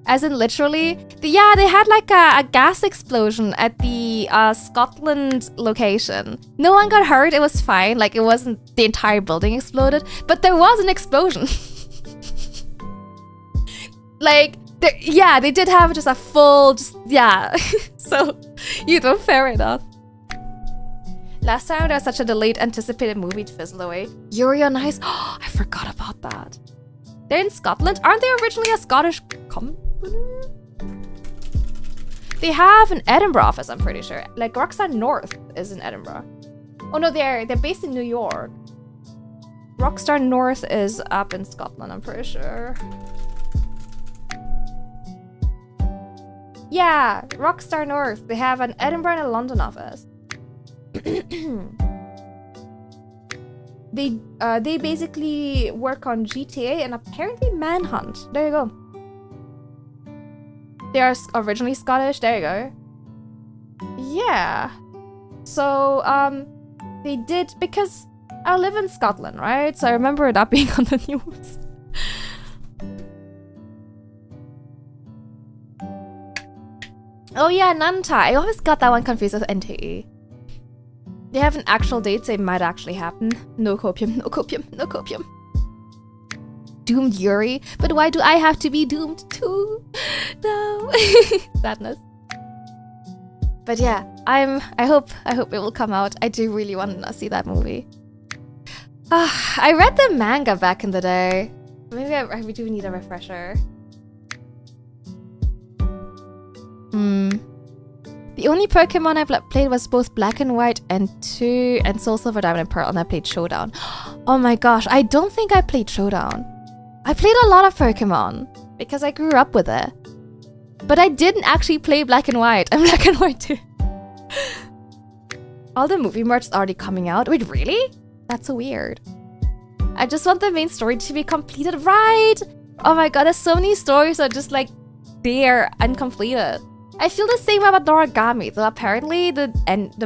As in literally, they had like a gas explosion at the Scotland location. No one got hurt, it was fine. Like it wasn't the entire building exploded, but there was an explosion. Like, they did have just a full, so, fair enough. Last time there was such a delayed anticipated movie to fizzle away. Yuri on Ice, I forgot about that. They're in Scotland? Aren't they originally a Scottish company? They have an Edinburgh office, I'm pretty sure. Like Rockstar North is in Edinburgh. Oh no, they're based in New York. Rockstar North is up in Scotland, I'm pretty sure. Yeah, Rockstar North. They have an Edinburgh and a London office. They basically work on GTA and apparently Manhunt. There you go. They are originally Scottish. There you go. Yeah. So they did, because I live in Scotland, right? So I remember that being on the news. Oh yeah, Nanta. I always got that one confused with NTE. They have an actual date, so it might actually happen. No copium, no copium, no copium. Doomed Yuri? But why do I have to be doomed too? No. Sadness. But yeah, I hope it will come out. I do really want to see that movie. I read the manga back in the day. Maybe I do need a refresher. The only Pokemon I played was both Black and White and Soul Silver, Diamond and Pearl, and I played Showdown. Oh my gosh, I don't think I played Showdown. I played a lot of Pokemon because I grew up with it. But I didn't actually play Black and White. I'm Black and White too. All the movie merch is already coming out. Wait, really? That's so weird. I just want the main story to be completed, right? Oh my god, there's so many stories that are just like there, uncompleted. I feel the same about Noragami, though apparently the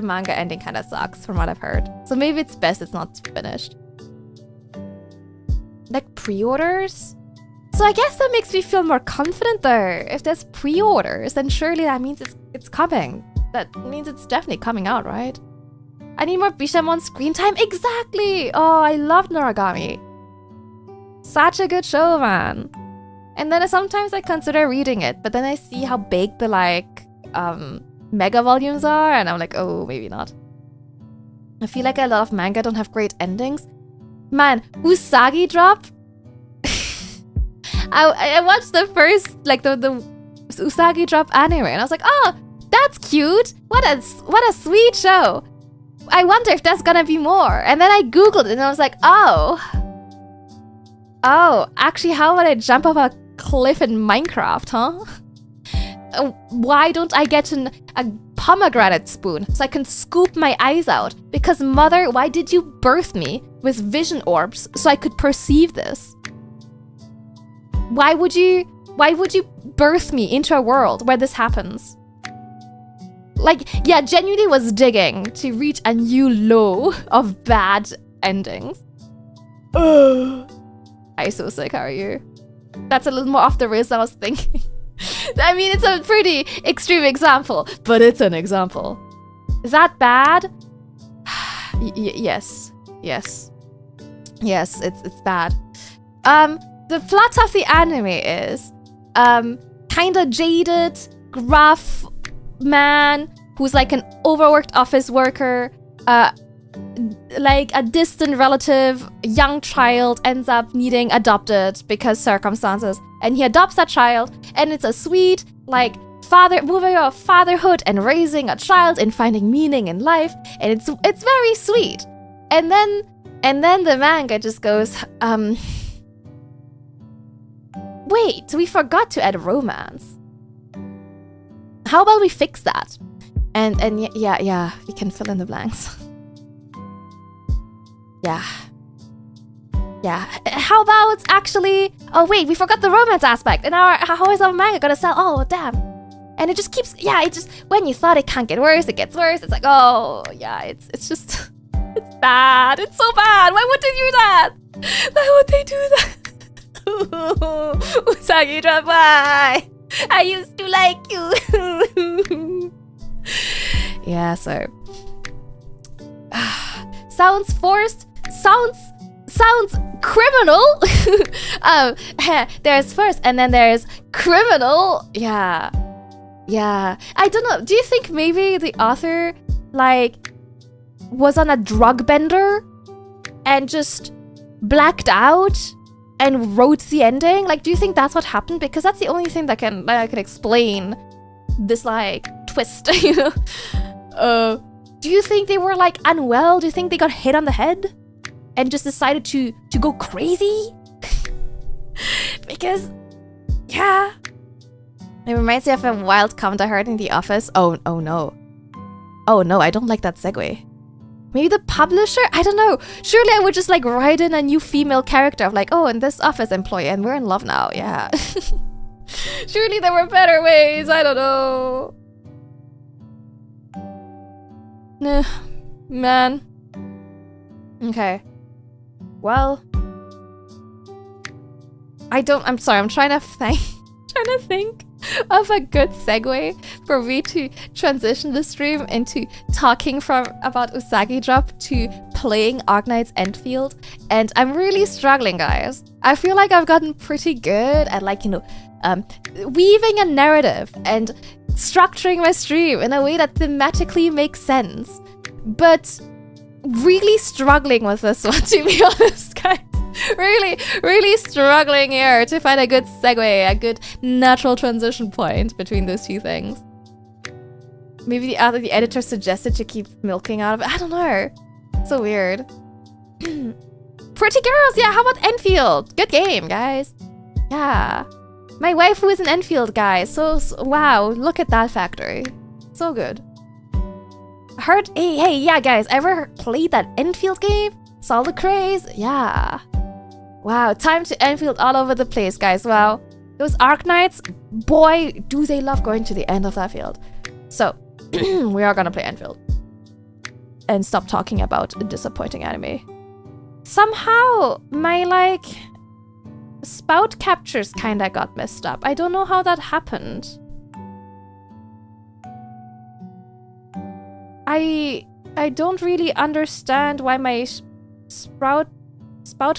manga ending kind of sucks from what I've heard. So maybe it's best it's not finished. Like pre-orders? So So I guess that makes me feel more confident though. If there's pre-orders, then surely that means it's coming. That means it's definitely coming out, right? I need more Bishamon screen time. Exactly! Oh, I loved Noragami. Such a good show, man. And then sometimes I consider reading it, but then I see how big the mega volumes are, and I'm like, oh, maybe not. I feel like a lot of manga don't have great endings. Man, Usagi Drop? I watched the first, the Usagi Drop anime, and I was like, oh, that's cute. What a sweet show. I wonder if there's gonna be more. And then I googled it, and I was like, oh, actually, how would I jump off a cliff in Minecraft, huh? Why don't I get a pomegranate spoon so I can scoop my eyes out? Because mother, why did you birth me with vision orbs so I could perceive this? Why would you birth me into a world where this happens? Genuinely was digging to reach a new low of bad endings. I'm so sick, how are you? That's a little more off the rails than I was thinking. I mean, it's a pretty extreme example, but it's an example. Is that bad? Yes, it's bad. The plot of the anime is kinda jaded, gruff man who's like an overworked office worker, like a distant relative, young child ends up needing adopted because circumstances, and he adopts that child, and it's a sweet movie of fatherhood and raising a child and finding meaning in life, and it's very sweet. And then the manga just goes, wait, we forgot to add romance. How about we fix that? And yeah, we can fill in the blanks. Yeah. How about actually... Oh, wait, we forgot the romance aspect. And how is our manga gonna sell? Oh, damn. And it just keeps... Yeah, it just... When you thought it can't get worse, it gets worse. It's like, oh, yeah, it's just... It's bad. It's so bad. Why would they do that? Why would they do that? Usagi Drop, why? I used to like you. Yeah, so... sounds forced. Sounds criminal. There's first, and then there's criminal. Yeah. I don't know. Do you think maybe the author was on a drug bender and just blacked out and wrote the ending? Do you think that's what happened? Because that's the only thing that I can explain this twist. You know. Do you think they were unwell? Do you think they got hit on the head and just decided to go crazy? Because, yeah. It reminds me of a wild comment I heard in the office. Oh no, I don't like that segue. Maybe the publisher? I don't know. Surely I would just write in a new female character of and this office employee, and we're in love now. Yeah. Surely there were better ways. I don't know. Nah, man. Okay. Well, I'm sorry, I'm trying to think of a good segue for me to transition the stream into talking about Usagi Drop to playing Arknights Endfield, and I'm really struggling, guys. I feel like I've gotten pretty good at weaving a narrative and structuring my stream in a way that thematically makes sense, but really struggling with this one, to be honest, guys. Really struggling here to find a good segue, a good natural transition point between those two things. Maybe the editor suggested to keep milking out of it. I don't know. So weird. Pretty Girls, yeah, how about Endfield? Good game, guys. Yeah. My waifu is an Endfield guy, so wow, look at that factory. So good. Heard, hey, yeah, guys, ever played that Endfield game? Saw the craze? Yeah. Wow, time to Endfield all over the place, guys. Wow. Those Arknights, boy, do they love going to the end of that field. So, we are gonna play Endfield. And stop talking about a disappointing anime. Somehow, my, spout captures kinda got messed up. I don't know how that happened. I don't really understand why my spout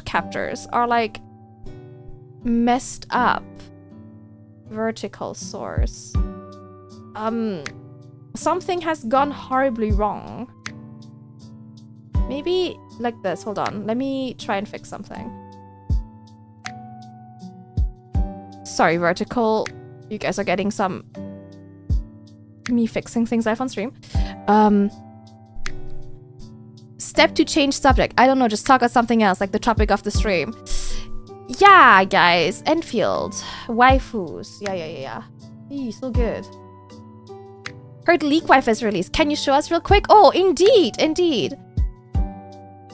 captures are like messed up. Vertical source. Something has gone horribly wrong. Maybe like this. Hold on. Let me try and fix something. Sorry, vertical. You guys are getting some me fixing things live on stream. Step to change subject. I don't know, just talk about something else, like the topic of the stream. Yeah, guys. Endfield. Waifus. Yeah. Eee, so good. Heard Leak Wife is released. Can you show us real quick? Oh, indeed.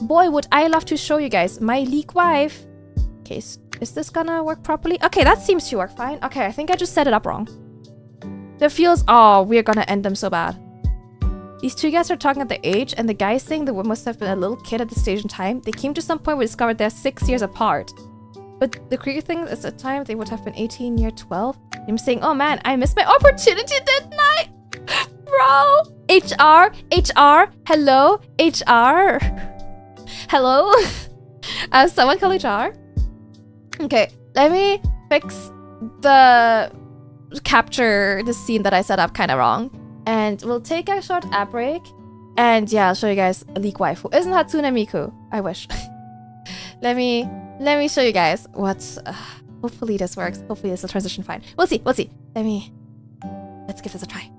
Boy, would I love to show you guys my Leak Wife. Okay, is this gonna work properly? Okay, that seems to work fine. Okay, I think I just set it up wrong. The feels, oh, we're gonna end them so bad. These two guys are talking at the age, and the guy saying the woman must have been a little kid at the stage in time. They came to some point where we discovered they're 6 years apart. But the creepy thing is, at the time, they would have been 18, year 12. I'm saying, oh man, I missed my opportunity, didn't I? Bro! HR? Hello? HR? Hello? Someone call HR? Okay, let me fix the capture the scene that I set up kind of wrong. And we'll take a short ad break. And yeah, I'll show you guys a Leak Waifu. Isn't Hatsune Miku? I wish. Let me show you guys what... hopefully this works. Hopefully this will transition fine. We'll see. Let's give this a try.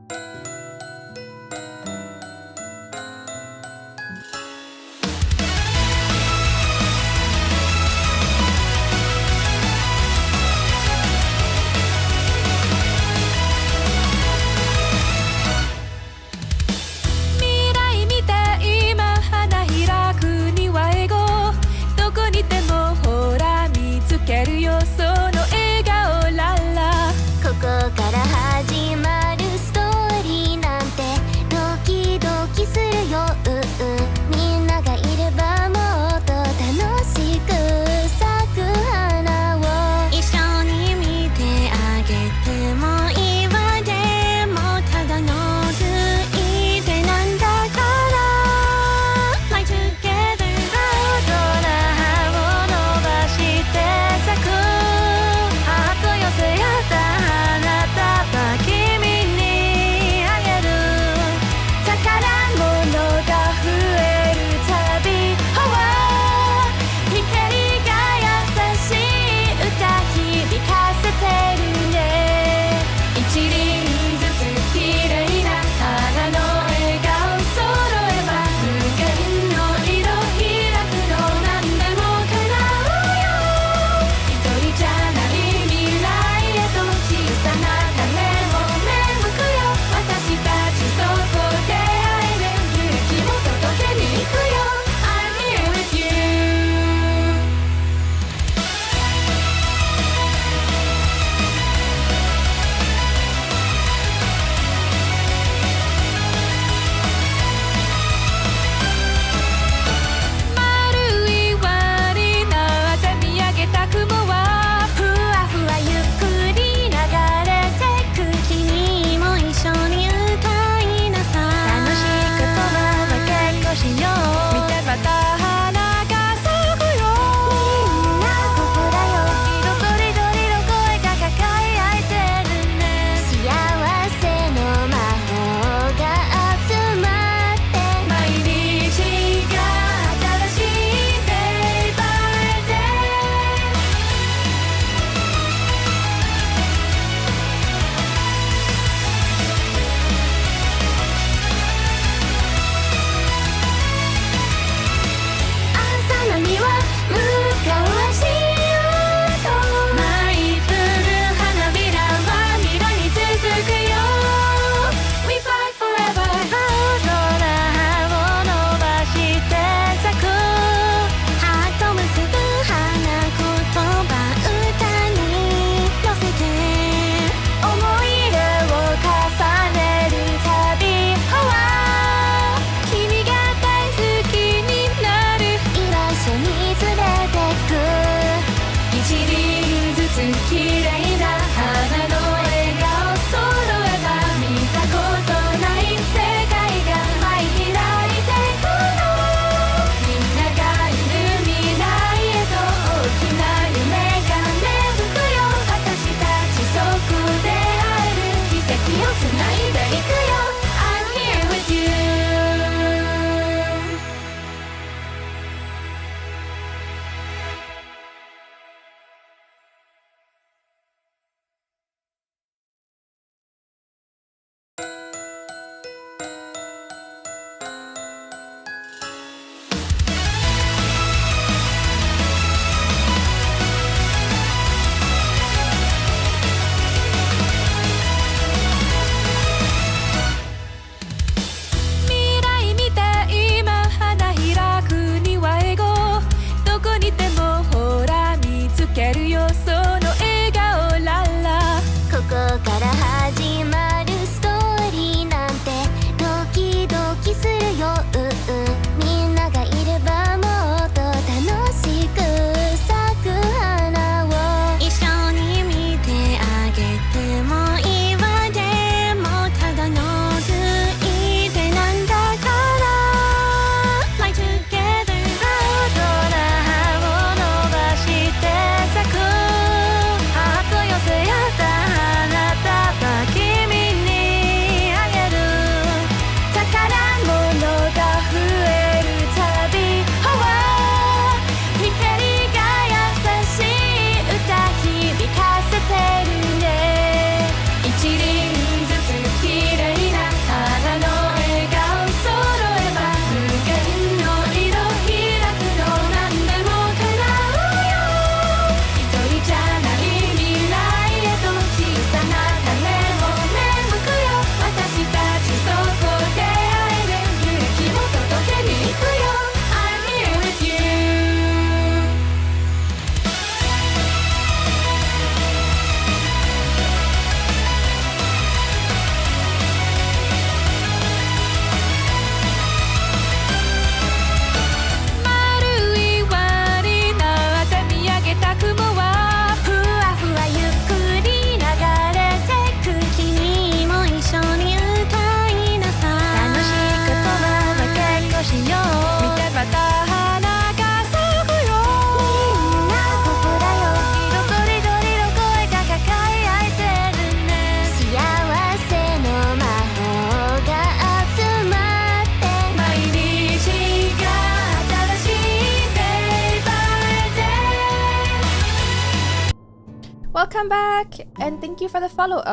welcome back. And thank you for the follow.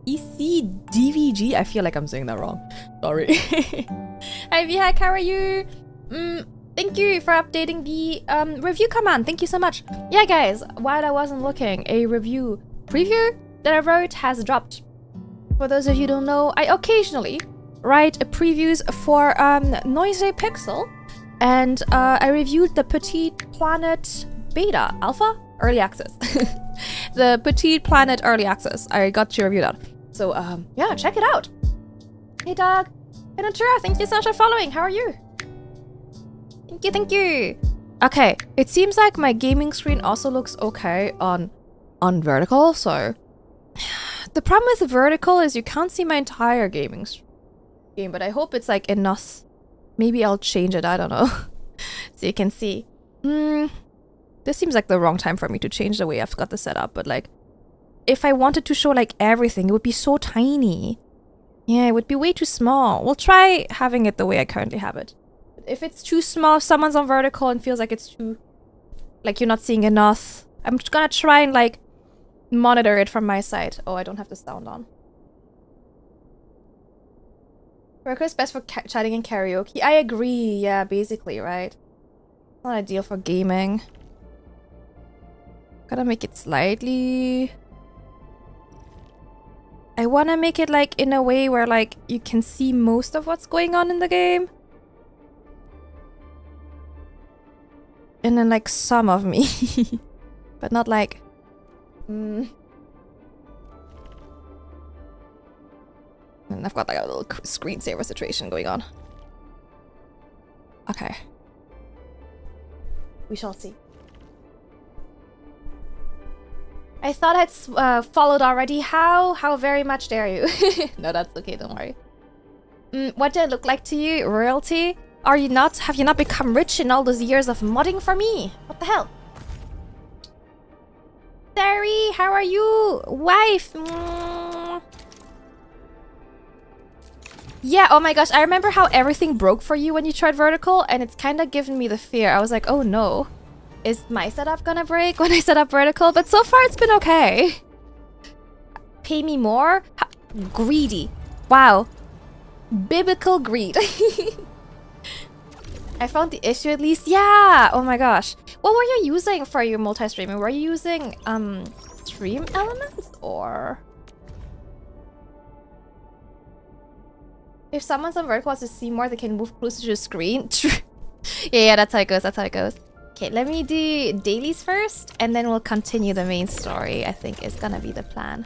ECDVG. I feel like I'm saying that wrong. Sorry. Hi Vihak, how are you? Thank you for updating the review command. Thank you so much. Yeah, guys, while I wasn't looking, a review preview that I wrote has dropped. For those of you who don't know, I occasionally write previews for Noisy Pixel, and I reviewed the Petite Planet Beta Alpha Early Access. The Petite Planet Early Access. I got to review that. So yeah, check it out. Hey dog. Hey Natura, thank you so much for following. How are you? Thank you, thank you. Okay, it seems like my gaming screen also looks okay on vertical, so the problem with vertical is you can't see my entire game, but I hope it's like enough. Maybe I'll change it, I don't know. So you can see. This seems like the wrong time for me to change the way I've got this set up, but like if I wanted to show like everything, it would be so tiny. Yeah, it would be way too small. We'll try having it the way I currently have it. If it's too small, if someone's on vertical and feels like it's too, like you're not seeing enough, I'm just gonna try and like monitor it from my side. Oh, I don't have the sound on. Vertical is best for chatting and karaoke. I agree, yeah, basically, right? Not ideal for gaming. Gotta make it slightly... I wanna make it like in a way where like you can see most of what's going on in the game. And then like some of me. But not like... And I've got like a little screensaver situation going on. Okay. We shall see. I thought I'd followed already. How very much dare you? No, that's okay, don't worry. What did it look like to you? Royalty? Are you not? Have you not become rich in all those years of modding for me? What the hell? Sari, how are you? Wife! Yeah, oh my gosh, I remember how everything broke for you when you tried vertical, and it's kind of given me the fear. I was like, oh no. Is my setup gonna break when I set up vertical? But so far it's been okay. Pay me more? Greedy. Wow. Biblical greed. I found the issue at least. Yeah! Oh my gosh. What were you using for your multi-streaming? Were you using stream elements or... If someone's on vertical wants to see more, they can move closer to the screen. Yeah, that's how it goes. That's how it goes. Okay, let me do dailies first, and then we'll continue the main story, I think is gonna be the plan.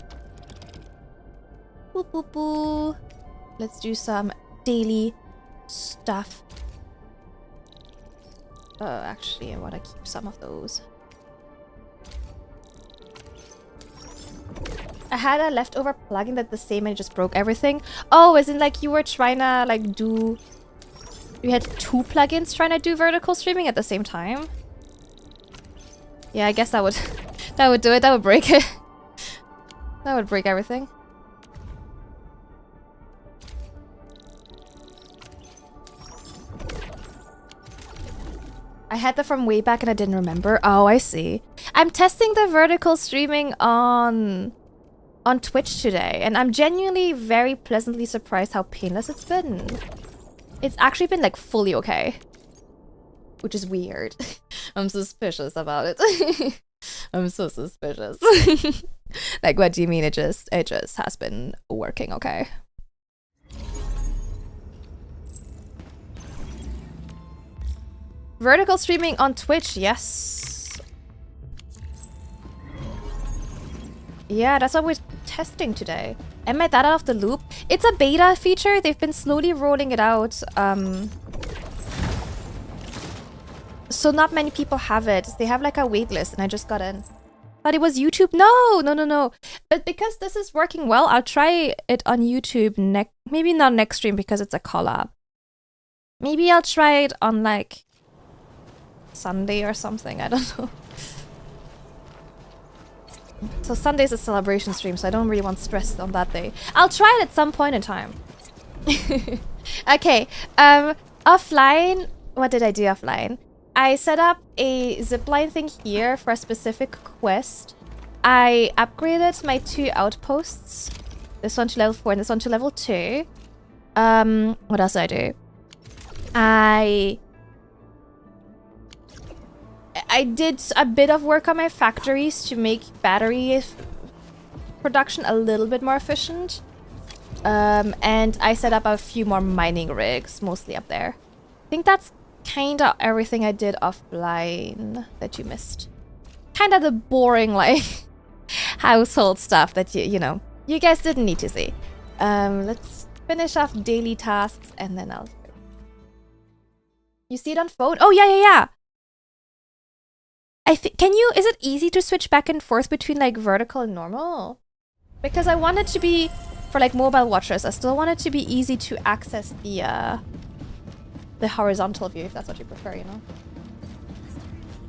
Boop, boop, boop. Let's do some daily stuff. Actually, I want to keep some of those. I had a leftover plugin that the same and it just broke everything. Oh, isn't like you were trying to like do... You had two plugins trying to do vertical streaming at the same time? Yeah, I guess that would that would do it. That would break it. That would break everything. I had that from way back and I didn't remember. Oh, I see. I'm testing the vertical streaming on Twitch today, and I'm genuinely very pleasantly surprised how painless it's been. It's actually been like fully okay. Which is weird. I'm suspicious about it. I'm so suspicious. Like, what do you mean it just has been working okay? Vertical streaming on Twitch, yes. Yeah, that's what we're testing today. Am I that out of the loop? It's a beta feature. They've been slowly rolling it out. So not many people have it. They have like a wait list and I just got in. But it was YouTube? No. But because this is working well, I'll try it on YouTube maybe not next stream because it's a collab. Maybe I'll try it on like Sunday or something. I don't know. So Sunday's a celebration stream, so I don't really want stress on that day. I'll try it at some point in time. Okay. Offline, what did I do offline? I set up a zipline thing here for a specific quest. I upgraded my 2 outposts. This one to level 4 and this one to level 2. What else did I do? I did a bit of work on my factories to make battery production a little bit more efficient. And I set up a few more mining rigs, mostly up there. I think that's kind of everything I did offline that you missed. Kind of the boring, like, household stuff that you know, you guys didn't need to see. Let's finish off daily tasks and then I'll... You see it on phone? Oh, yeah. Can you... Is it easy to switch back and forth between, like, vertical and normal? Because I want it to be... For, like, mobile watchers, I still want it to be easy to access the horizontal view, if that's what you prefer, you know?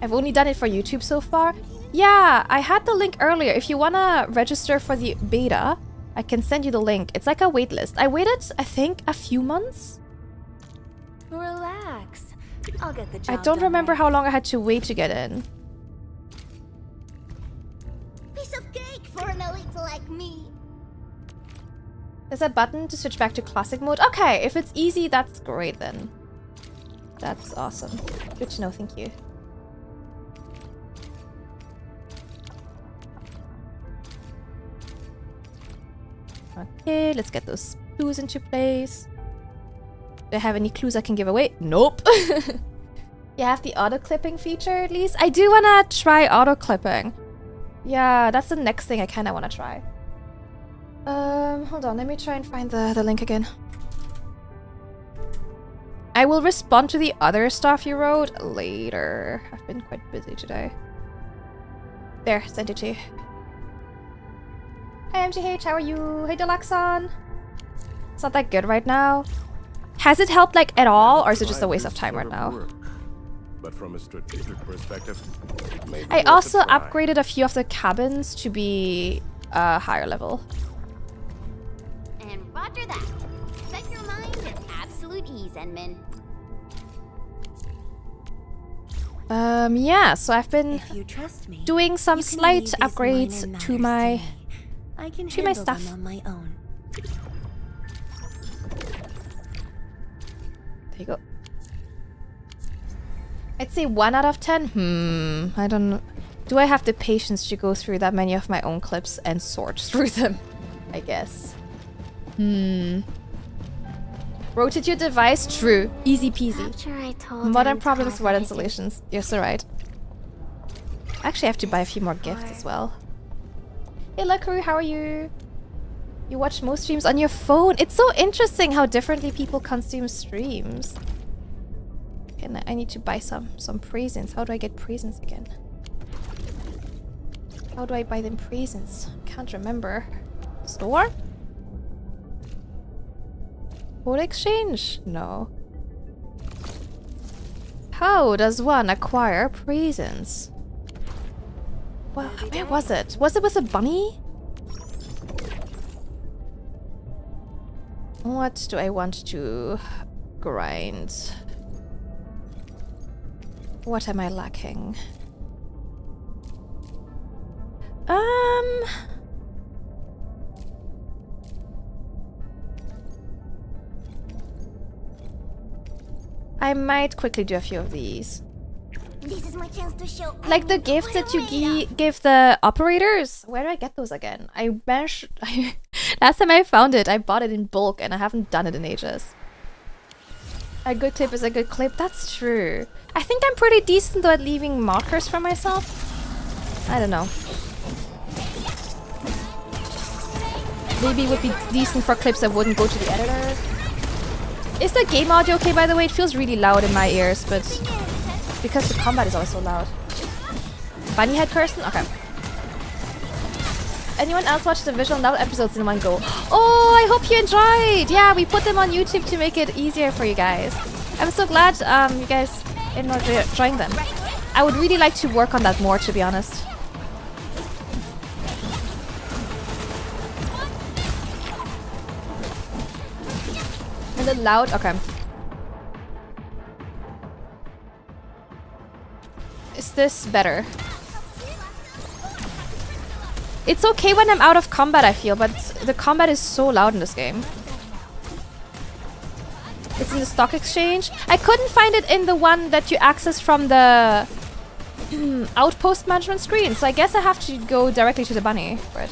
I've only done it for YouTube so far. Yeah, I had the link earlier. If you want to register for the beta, I can send you the link. It's like a wait list. I waited, I think, a few months. Relax. I'll get the job I don't remember right. how long I had to wait to get in. Piece of cake for an elite like me. There's a button to switch back to classic mode. Okay, if it's easy, that's great then. That's awesome. Good to know, thank you. Okay, let's get those clues into place. Do I have any clues I can give away? Nope. You have the auto clipping feature at least? I do want to try auto clipping. Yeah, that's the next thing I kind of want to try. Hold on, let me try and find the link again. I will respond to the other stuff you wrote later. I've been quite busy today. There, sent it to you. Hi MGH, how are you? Hey Deluxon. It's not that good right now. Has it helped like at all, or is it just a waste of time right now? But from a strategic perspective, it may be I worth a also try. upgraded a few of the cabins to be higher level. And roger that. Set your mind at absolute ease, Enman. Yeah, so I've been If you trust me, doing some you can slight leave these minor upgrades to matters my me. I can to my handle them stuff. on my own. There you go. I'd say 1 out of 10. I don't know. Do I have the patience to go through that many of my own clips and sort through them? I guess. Rotate your device? True. Easy peasy. After I told Modern him problems, to word have installations. You're so right. Actually, I have to buy a few more gifts as well. Hey, Lakaru, how are you? You watch most streams on your phone. It's so interesting how differently people consume streams. And I need to buy some presents. How do I get presents again? How do I buy them presents? Can't remember. Store? Code exchange? No. How does one acquire presents? Well, where was it? Was it with a bunny? What do I want to grind? What am I lacking? I might quickly do a few of these. This is my chance to show. Like the gifts that you give the operators. Where do I get those again? I managed... Last time I found it, I bought it in bulk and I haven't done it in ages. A good clip is a good clip. That's true. I think I'm pretty decent though at leaving markers for myself. I don't know. Maybe it would be decent for clips that wouldn't go to the editor. Is the game audio okay, by the way? It feels really loud in my ears, but because the combat is always so loud. Bunny head person? Okay. Anyone else watch the visual novel episodes in one go? Oh, I hope you enjoyed! Yeah, we put them on YouTube to make it easier for you guys. I'm so glad you guys enjoying them. I would really like to work on that more, to be honest. Is it loud? Okay. Is this better? It's okay when I'm out of combat, I feel, but the combat is so loud in this game. It's in the stock exchange. I couldn't find it in the one that you access from the outpost management screen, so I guess I have to go directly to the bunny for it.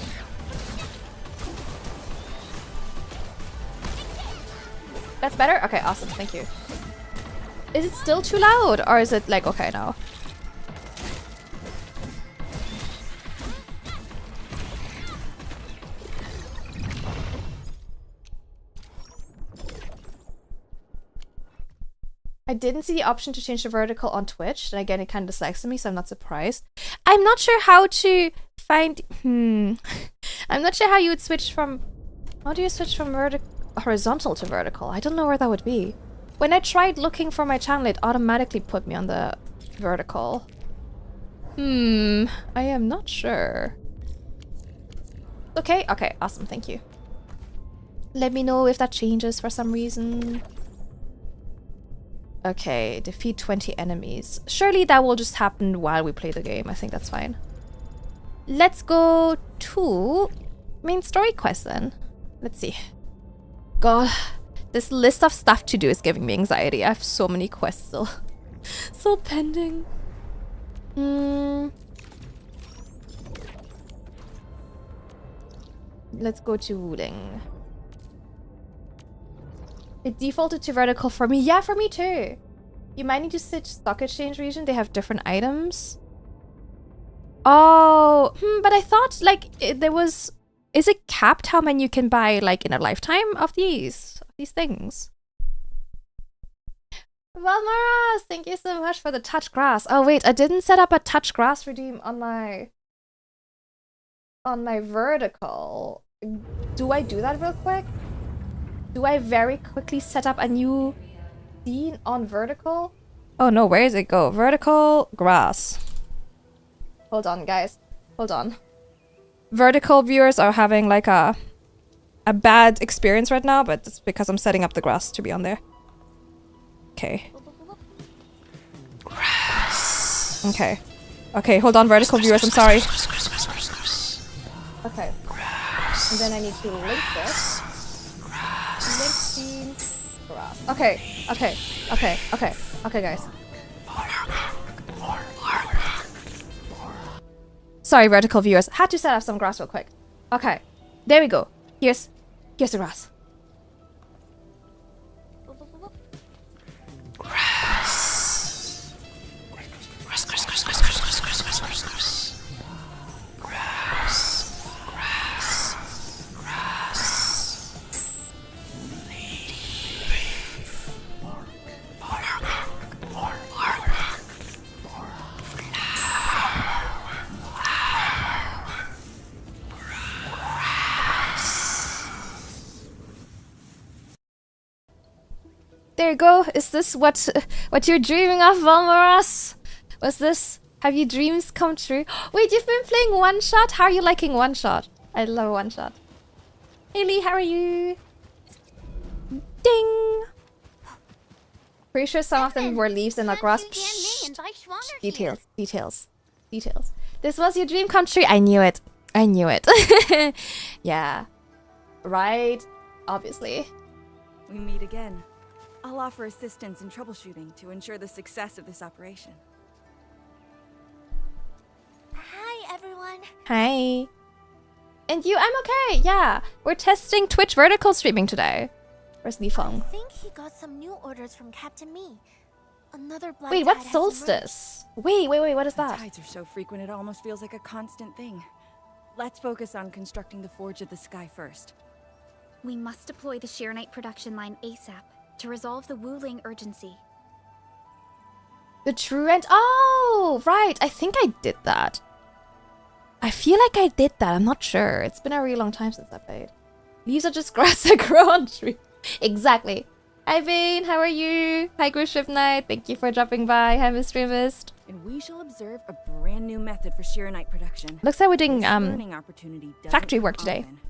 That's better? Okay, awesome, thank you. Is it still too loud, or is it like okay now? I didn't see the option to change the vertical on Twitch. And again, it kind of dislikes me, so I'm not surprised. I'm not sure how to find... I'm not sure how you would switch from... How do you switch from horizontal to vertical? I don't know where that would be. When I tried looking for my channel, it automatically put me on the vertical. I am not sure. Okay, okay, awesome, thank you. Let me know if that changes for some reason. Okay, defeat 20 enemies. Surely that will just happen while we play the game. I think that's fine. Let's go to main story quest then. Let's see. God, this list of stuff to do is giving me anxiety. I have so many quests still pending. Let's go to Wuling. It defaulted to vertical for me. Yeah, for me too. You might need to switch stock exchange region. They have different items. Oh, but I thought like there was... Is it capped how many you can buy like in a lifetime of these things? Valmaras, thank you so much for the touch grass. Oh wait, I didn't set up a touch grass redeem on my vertical. Do I do that real quick? Do I very quickly set up a new scene on vertical? Oh no, where does it go? Vertical grass. Hold on, guys. Hold on. Vertical viewers are having like a bad experience right now, but it's because I'm setting up the grass to be on there. Okay. Grass. Okay. Okay, hold on, vertical viewers, I'm sorry. Okay. And then I need to link this. Link scene. Grass. Okay, okay, okay, okay, okay, guys. Sorry, vertical viewers. Had to set up some grass real quick. Okay, there we go. Here's the grass. Grass. Grass, grass, grass, grass, grass, grass, grass, grass, grass, grass. Grass. Grass. Grass. Lady. There you go. Is this what you're dreaming of, Valmaras? Was this... Have your dreams come true? Wait, you've been playing One Shot? How are you liking One Shot? I love One Shot. Haley, how are you? Ding! Pretty sure some of them were leaves and not grass. Details, details, details. This was your dream come true. I knew it. I knew it. Yeah. Right? Obviously. We meet again. I'll offer assistance in troubleshooting to ensure the success of this operation. Hi, everyone. Hi. And you? I'm okay. Yeah. We're testing Twitch vertical streaming today. Where's Li Feng? I think he got some new orders from Captain Me. Another black Wait, tide what's has solstice? Wait, what is The that? tides are so frequent it almost feels like a constant thing. Let's focus on constructing the Forge of the Sky first. We must deploy the Sheernite production line ASAP to resolve the Wuling urgency. The truant. Oh, right. I think I did that. I feel like I did that. I'm not sure. It's been a really long time since I played. Leaves are just grass that grow on trees. Exactly. Hi, Vane. How are you? Hi, Griship Knight. Thank you for dropping by. Hi, Mist. And we shall observe a brand new method for Sheernite production. Looks like we're doing This learning opportunity doesn't factory come work today. often.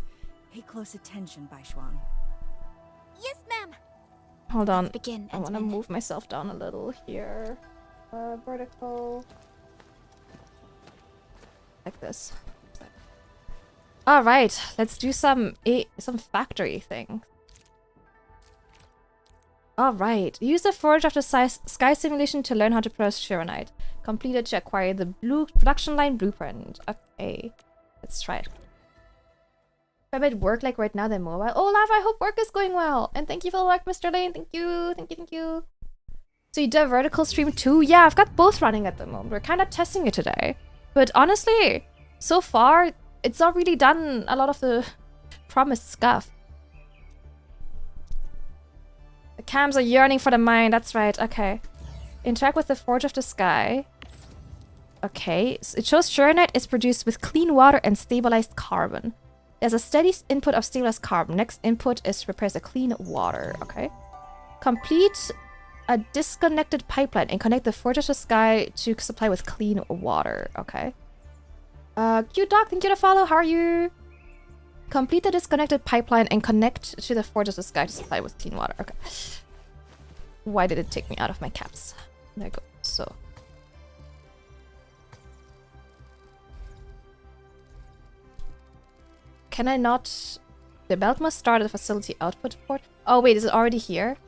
Pay close attention, Bai Shuang. Yes, ma'am. Hold on. Begin. I want to move myself down a little here. Vertical. Like this. All right, let's do some factory things. All right, use the Forge of the Sky simulation to learn how to produce Sharonite. Completed to acquire the production line blueprint. Okay, let's try it. If I made work like right now, then mobile. Oh, Lava, I hope work is going well. And thank you for the work, Mr. Lane. Thank you, thank you, thank you. So you do a vertical stream too? Yeah, I've got both running at the moment. We're kind of testing it today. But honestly, so far, it's not really done a lot of the promised stuff. The cams are yearning for the mine. That's right. Okay. Interact with the Forge of the Sky. Okay. So it shows Sharonite is produced with clean water and stabilized carbon. There's a steady input of stabilized carbon. Next input is prepares the clean water. Okay. Complete a disconnected pipeline and connect the Forge of the Sky to supply with clean water. Okay. Cute dog, thank you to follow. How are you? Complete the disconnected pipeline and connect to the Forge of the Sky to supply with clean water. Okay. Why did it take me out of my caps? There you go. So. Can I not... The belt must start at the facility output port. Oh wait, is it already here?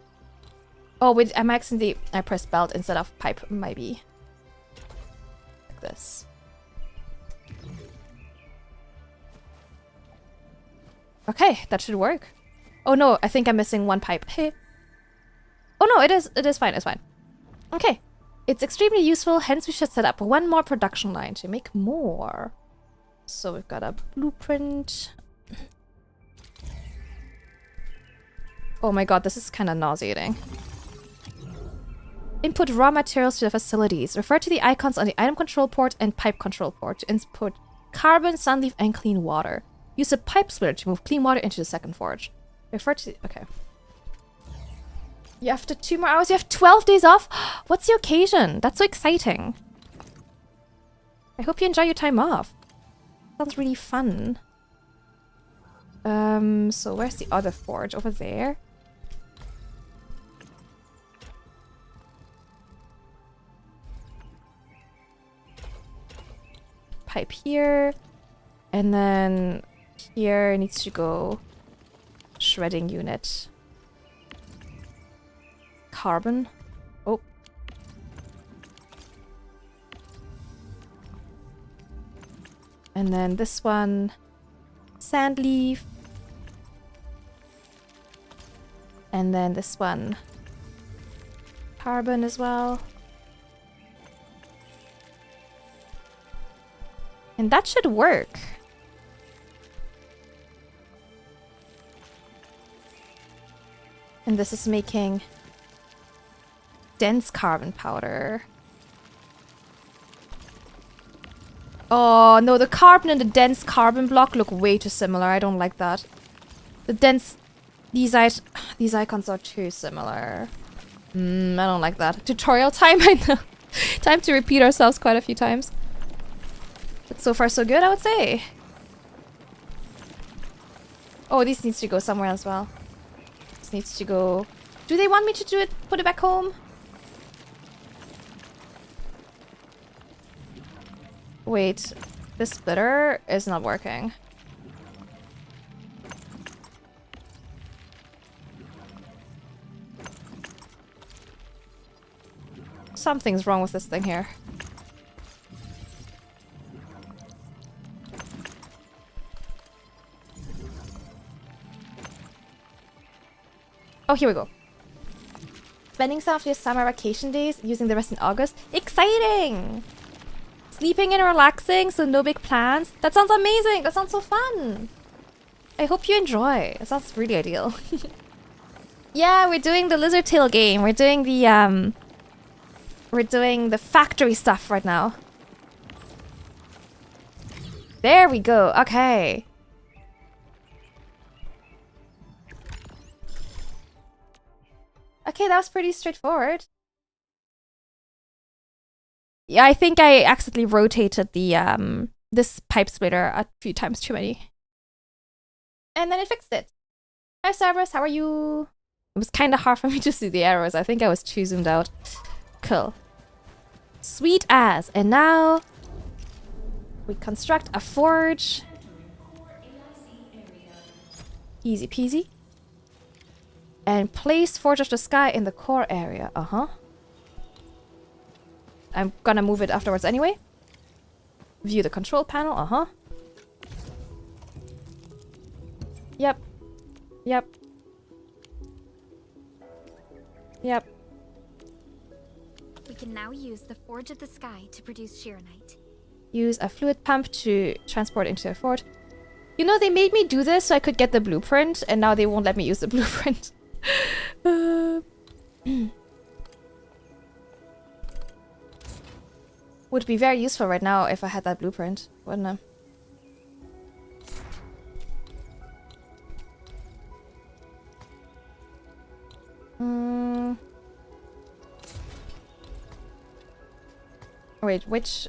Oh wait, I'm accidentally... I pressed belt instead of pipe, maybe. Like this. Okay, that should work. Oh no, I think I'm missing one pipe. Hey. Oh no, it is fine, it's fine. Okay. It's extremely useful, hence we should set up one more production line to make more. So we've got a blueprint. Oh my god, this is kind of nauseating. Input raw materials to the facilities. Refer to the icons on the item control port and pipe control port to input carbon, sunleaf, and clean water. Use a pipe splitter to move clean water into the second forge. Refer to... Okay. You have 2 more hours. You have 12 days off. What's the occasion? That's so exciting. I hope you enjoy your time off. Sounds really fun. So where's the other forge? Over there? Pipe here. And then here needs to go shredding unit. Carbon. Oh. And then this one, sand leaf. And then this one, carbon as well. And that should work. And this is making dense carbon powder. Oh no, the carbon and the dense carbon block look way too similar. I don't like that. The dense... These icons are too similar. I don't like that. Tutorial time, I know. Time to repeat ourselves quite a few times. But so far so good, I would say. Oh, this needs to go somewhere as well. This needs to go... Do they want me to do it? Put it back home? Wait, this splitter is not working. Something's wrong with this thing here. Oh, here we go. Spending some of your summer vacation days, using the rest in August. Exciting! Sleeping and relaxing, so no big plans. That sounds amazing! That sounds so fun! I hope you enjoy. It sounds really ideal. Yeah, we're doing the lizard tail game. We're doing the factory stuff right now. There we go. Okay. Okay, that was pretty straightforward. Yeah, I think I accidentally rotated the this pipe splitter a few times too many. And then it fixed it. Hi Cerberus, how are you? It was kind of hard for me to see the arrows. I think I was too zoomed out. Cool. Sweet as. And now we construct a forge. Easy peasy. And place Forge of the Sky in the core area. I'm gonna move it afterwards anyway. View the control panel. Yep. Yep. Yep. We can now use the Forge of the Sky to produce Sheeranite. Use a fluid pump to transport into a fort. You know, they made me do this so I could get the blueprint, and now they won't let me use the blueprint. Would be very useful right now if I had that blueprint, wouldn't it? Wait, which...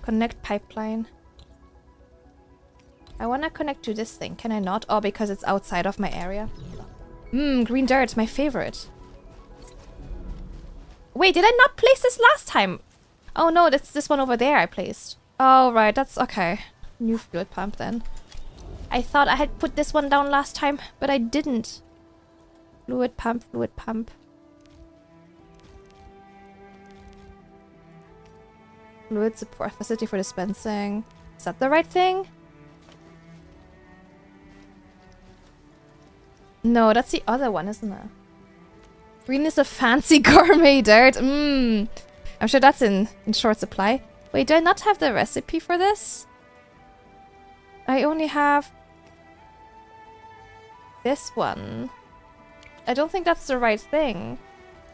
Connect pipeline. I wanna connect to this thing. Can I not? Oh, because it's outside of my area. Green dirt, my favorite. Wait, did I not place this last time? Oh no, that's this one over there I placed. Oh, right, that's okay. New fluid pump then. I thought I had put this one down last time, but I didn't. Fluid pump, fluid pump. Fluid support facility for dispensing. Is that the right thing? No, that's the other one, isn't it? Green is a fancy gourmet dirt. I'm sure that's in short supply. Wait, do I not have the recipe for this? I only have this one. I don't think that's the right thing.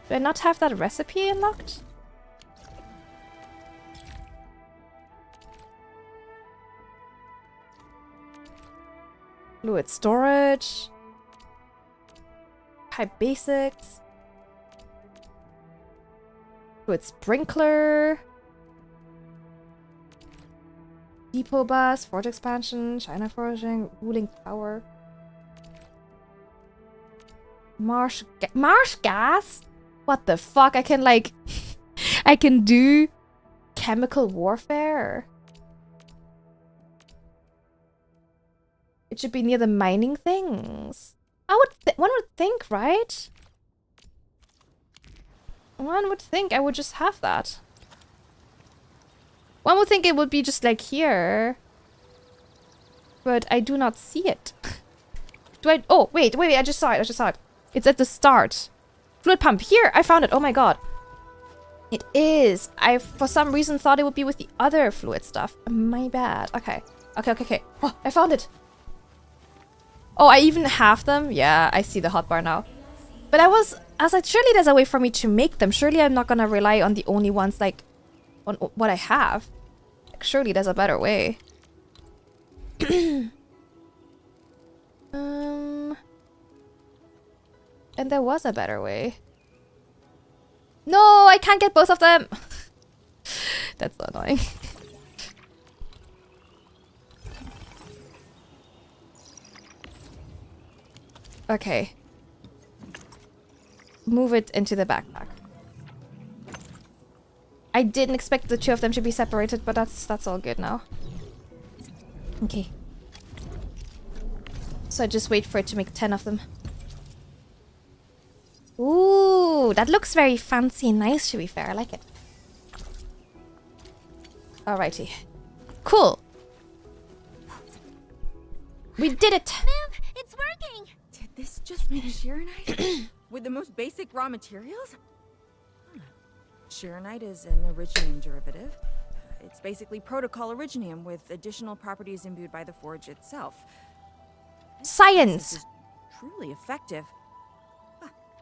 Do I not have that recipe unlocked? Fluid storage. Pipe basics. Fluid sprinkler. Depot bus, forge expansion, China foraging, ruling power. Marsh gas? What the fuck? I can like... I can do chemical warfare. It should be near the mining things. One would think, right? One would think I would just have that. One would think it would be just like here. But I do not see it. Do I? Oh, wait, I just saw it. It's at the start. Fluid pump. Here, I found it. Oh my god. It is. I, for some reason, thought it would be with the other fluid stuff. My bad. Okay. Oh, I found it. Oh, I even have them? Yeah, I see the hotbar now. But I was like, surely there's a way for me to make them. Surely I'm not gonna rely on the only ones, like, on what I have. Like, surely there's a better way. And there was a better way. No, I can't get both of them. That's so annoying. Okay. Move it into the backpack. I didn't expect the two of them to be separated, but that's all good now. Okay. So I just wait for it to make 10 of them. Ooh, that looks very fancy and nice, to be fair. I like it. Alrighty. Cool. We did it! Ma'am, it's working! Did this just make Sheeranite? With the most basic raw materials? Sheeranite is an originium derivative. It's basically protocol originium with additional properties imbued by the forge itself. Science! This is truly effective.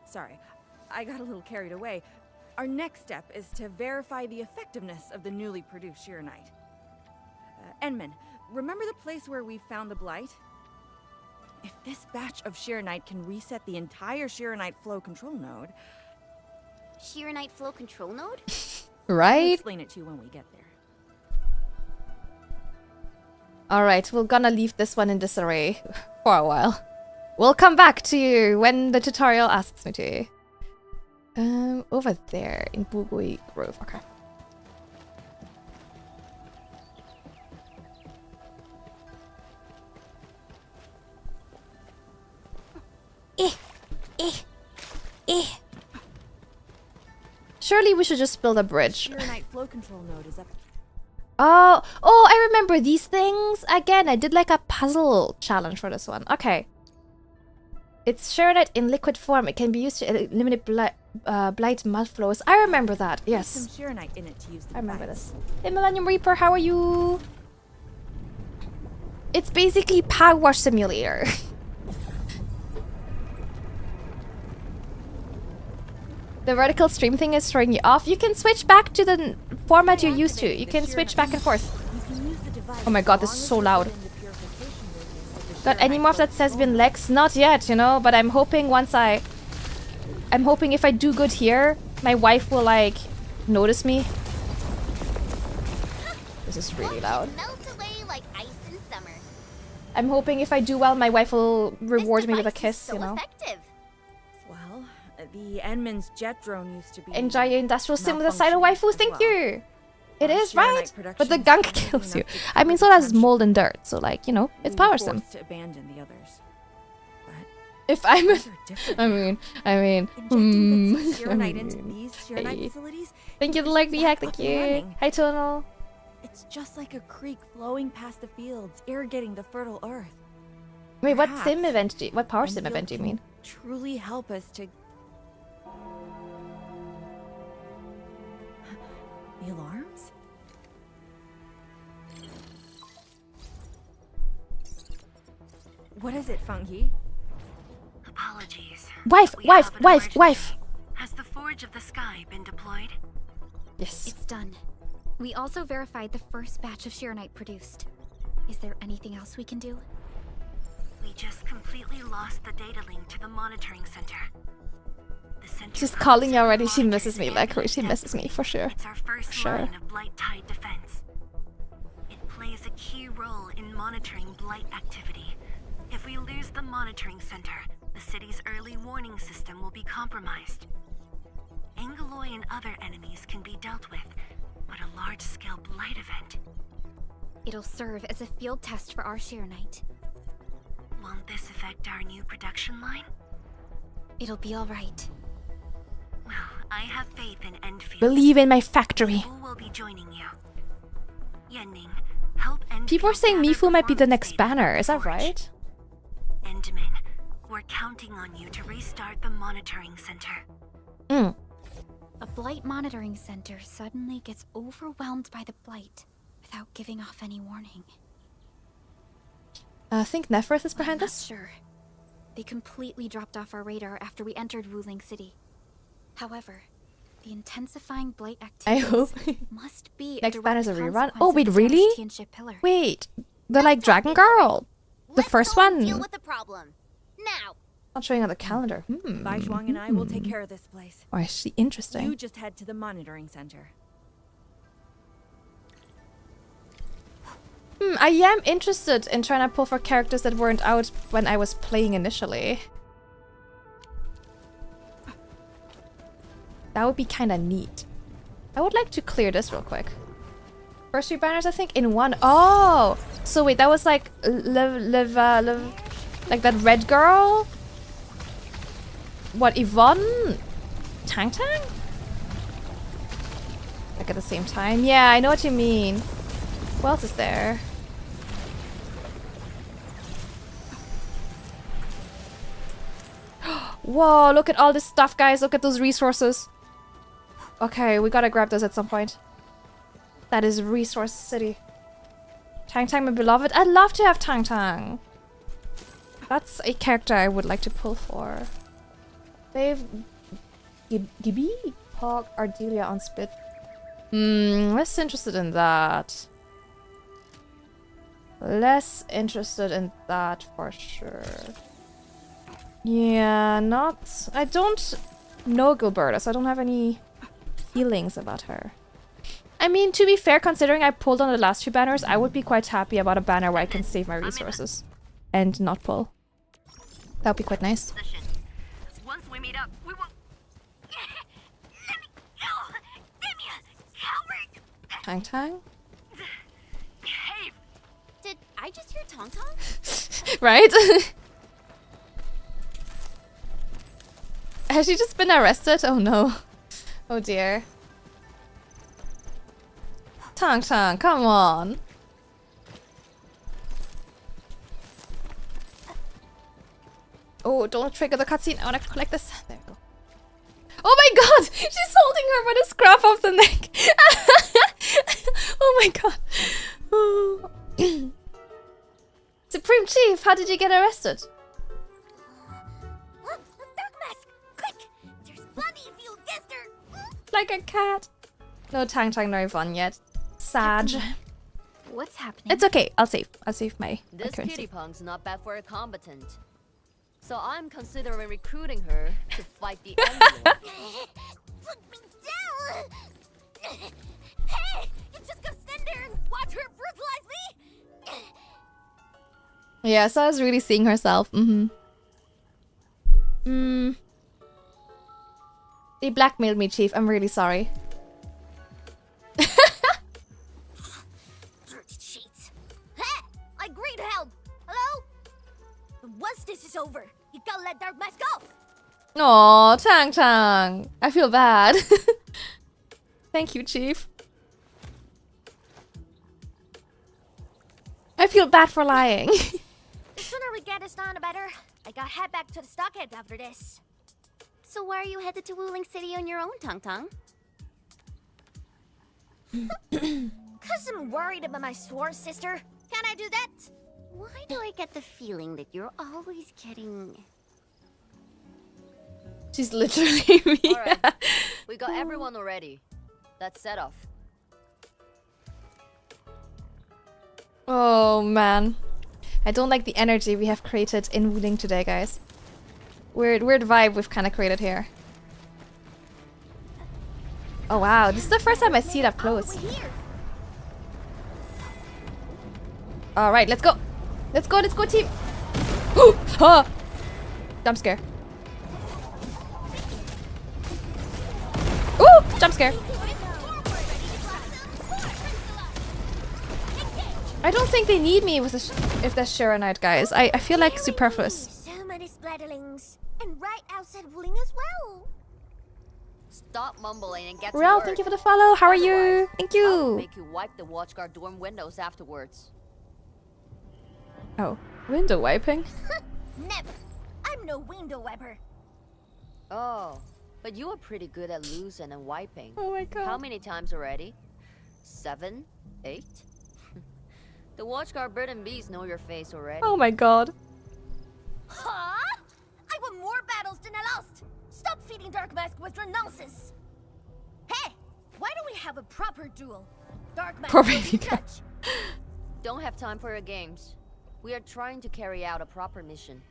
Sorry, I got a little carried away. Our next step is to verify the effectiveness of the newly produced Sheeranite. Enman, remember the place where we found the blight? If this batch of Sheeranite can reset the entire Sheeranite flow control node... Sheeranite flow control node? I'll Right? explain it to you when we get there. Alright, we're gonna leave this one in disarray for a while. We'll come back to you when the tutorial asks me to. Over there in Bugui Grove. Okay. Surely we should just build a bridge. Shearonite flow control node is up. Oh, I remember these things. Again, I did like a puzzle challenge for this one. Okay. It's Shearonite in liquid form. It can be used to eliminate blight mud flows. I remember that. Yes. Some Shearonite in it to use the I remember device. this. Hey, Millennium Reaper, how are you? It's basically Power Simulator. The vertical stream thing is throwing you off. You can switch back to the format you're used to. You can switch back and forth. You can use the device Oh my god, this is so loud. Got any more of that Sesbian Lex? Not yet, you know, but I'm hoping I'm hoping if I do good here, my wife will, like, notice me. This is really loud. Melt away like ice in summer. I'm hoping if I do well, my wife will reward me with a kiss, so you know. Effective. Well, the Enman's jet drone used to be. Enjoy your industrial sim with a side of waifus, thank you! It is, Shearonite right? But the production gunk is kills you. enough to I mean, so cover does the mold and dirt, so, like, you know, it's We were power sim. forced to abandon the others. But If I'm... these are different. I mean... Injecting bits of I Shearonite into mean, these Shearonite hey. facilities. Thank you, the like hack, thank up and you. running. Hi, Tonal. It's just like a creek flowing past the fields, irrigating the fertile earth. Wait, what Perhaps sim event do you... What power sim Endfield event do you can mean? Truly help us to. The alarms? What is it, Funky? Apologies. Wife! We Wife! have an Wife! emergency. Wife! Has the Forge of the Sky been deployed? Yes. It's done. We also verified the first batch of Shearonite produced. Is there anything else we can do? We just completely lost the data link to the monitoring center. The center She's pumps calling me out already. She monitors misses me. and Like, she data. misses me for sure. It's our first Sure. line of blight tide defense. It plays a key role in monitoring blight activity. If we lose the monitoring center, the city's early warning system will be compromised. Angeloy and other enemies can be dealt with, but a large-scale blight event. It'll serve as a field test for our Shearonite. Won't this affect our new production line? It'll be alright. Well, I have faith in Endfield. Believe in my factory. Who will be joining you? Yenning, help Endfield. People are saying gather Mifu might be the performance next data banner. from Is that the Forge. right? Endman, we're counting on you to restart the monitoring center. Mm. A blight monitoring center suddenly gets overwhelmed by the blight without giving off any warning. I think Neferth is behind I'm this. not sure. They completely dropped off our radar after we entered Wuling City. However, the intensifying blight I activities hope. must be Next direct banner's a rerun. consequence Oh, of wait, the really? damaged Tianxia pillar. Wait, the like Dragon Girl, the Let's first go and Deal one. with the problem. Now. Not showing on the calendar. Bai Zhuang and I will take care of this place. Oh, I see. Interesting. You just head to the monitoring center. I am interested in trying to pull for characters that weren't out when I was playing initially. That would be kind of neat. I would like to clear this real quick. First 3 banners, I think, in one. Oh! So wait, that was like like that red girl? What, Yvonne? Tang Tang? Like at the same time? Yeah, I know what you mean. Who else is there? Whoa, look at all this stuff, guys. Look at those resources. Okay, we gotta grab those at some point. That is Resource City. Tang Tang, my beloved. I'd love to have Tang Tang. That's a character I would like to pull for. They've... Gibby? Hawk, Ardelia on Spit. Less interested in that. Less interested in that for sure. Yeah, not... I don't know Gilberta, so I don't have any feelings about her. I mean, to be fair, considering I pulled on the last 2 banners, I would be quite happy about a banner where I can save my resources and not pull. That would be quite nice. Once we meet up, we will. Let me go! Give me a coward! Tang Tang? Hey, Did I just hear Tong Tong? Right? Has she just been arrested? Oh no. Oh dear. Tang Tang, come on. Oh, don't trigger the cutscene. I wanna collect this. There we go. Oh my god! She's holding her by the scruff of the neck. Oh my god. Oh. Supreme Chief, how did you get arrested? Dark mask! Quick! There's bloody if you guessed her! Like a cat. No Tang Tang, no Yvonne yet. Sag. What's happening? It's okay. I'll save my This currency. kitty punk's not bad for a combatant. So I'm considering recruiting her to fight the Endfield. Put me down! Hey! You just gonna stand there and watch her brutalize me? Yeah, so I was really seeing herself. They blackmailed me, Chief. I'm really sorry. Dirty cheats. Hey! I agree to help! Hello? Once this is over, you gotta let Dark Mask off! Aw, Tang Tang. I feel bad. Thank you, Chief. I feel bad for lying. The sooner we get this done, the better. I gotta head back to the stockade after this. So why are you headed to Wuling City on your own, Tang Tang? Cause I'm worried about my sworn sister. Can I do that? Why do I get the feeling that you're always getting... She's literally me. Alright, we got everyone already. Let's set off. Oh man. I don't like the energy we have created in Wuling today, guys. Weird vibe we've kind of created here. Oh wow, this is the first time I see it up close. Alright, let's go. Let's go, team. Ooh! Ah! Jump scare. Ooh! Jump scare. I don't think they need me with if there's Shiranite, guys. I feel like superfluous. So many splatterlings. And right outside Wuling as well. Stop mumbling and get to Rel, work. thank you for the follow. How are you? Otherwise, Thank I'll you. make you wipe the watchguard dorm windows afterwards. Oh, window wiping? Never. I'm no window wiper. Oh, but you are pretty good at losing and wiping. Oh my god. How many times already? 7? 8? The watchguard bird and bees know your face already. Oh my god. Huh? I won more battles than I lost. Stop feeding Dark Mask with your nonsense. Hey, why don't we have a proper duel? Dark Mask Poor will baby be girl. judge. Don't have time for your games. We are trying to carry out a proper mission.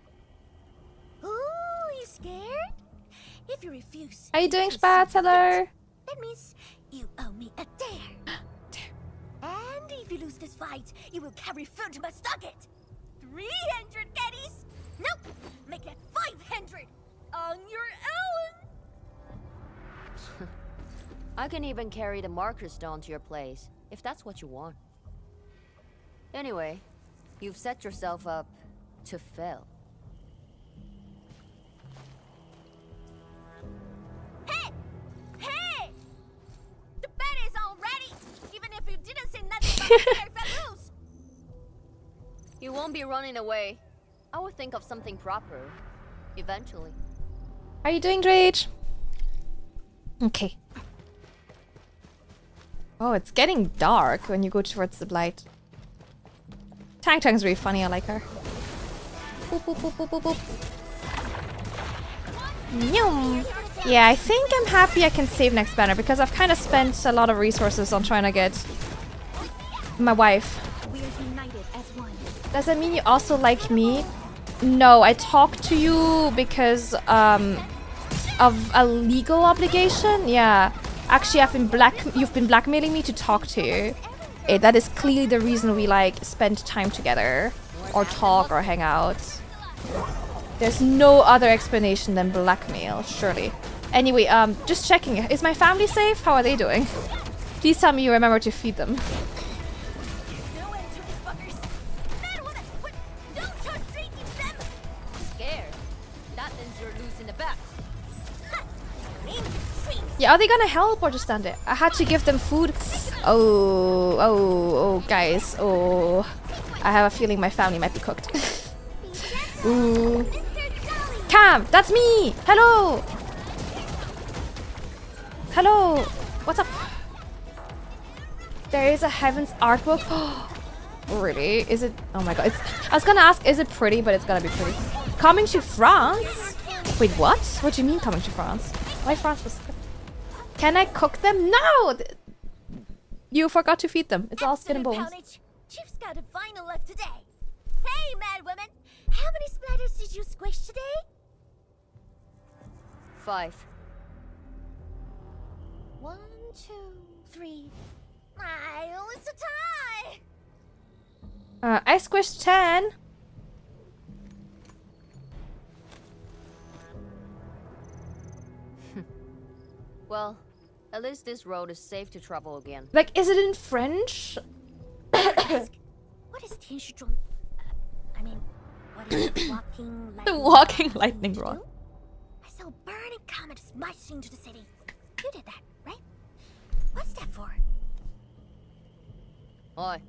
Ooh, you scared? If you refuse, How you doing, you'll Spats? see Hello. that means you owe me a dare. And if you lose this fight, you will carry food to my stockade. 300 caddies? Nope, make it 500 on your own. I can even carry the marker stone to your place, if that's what you want. Anyway, you've set yourself up to fail. Hey! Hey! The bet is all ready, even if you didn't say nothing about the if I lose. You won't be running away. I will think of something proper, eventually. How you doing, Drage? Okay. Oh, it's getting dark when you go towards the light. Tang Tang's really funny. I like her. Boop, boop, boop, boop, boop, boop. Nyum. Yeah, I think I'm happy I can save next banner because I've kind of spent a lot of resources on trying to get my wife. We're united as one. Does that mean you also like me? No, I talked to you because of a legal obligation. Yeah, actually, you've been blackmailing me to talk to you. That is clearly the reason we like spend time together, or talk, or hang out. There's no other explanation than blackmail, surely. Anyway, just checking. Is my family safe? How are they doing? Please tell me you remember to feed them. No end to these fuckers. Man, what? Don't you treat them. Scared? That means you're losing the bet. Yeah, are they gonna help or just stand there? I had to give them food. Oh, guys. Oh, I have a feeling my family might be cooked. Ooh. Cam, that's me. Hello. Hello. What's up? There is a Heaven's art book. Really? Is it? Oh my god. I was gonna ask, is it pretty? But it's gonna be pretty. Coming to France? Wait, what? What do you mean coming to France? Why France was... Can I cook them? No! You forgot to feed them. It's all skin and bones. Chief's got a final left today. Hey, mad woman! How many splatters did you squish today? 5. 1, 2, 3. It's a tie! I squished 10. Well, at least this road is safe to travel again. Like, is it in French? What is Tianshizhong? I mean, what is the walking lightning The walking lightning rod. do? I saw a burning comet smashing into the city. You did that, right? What's that for? Oi,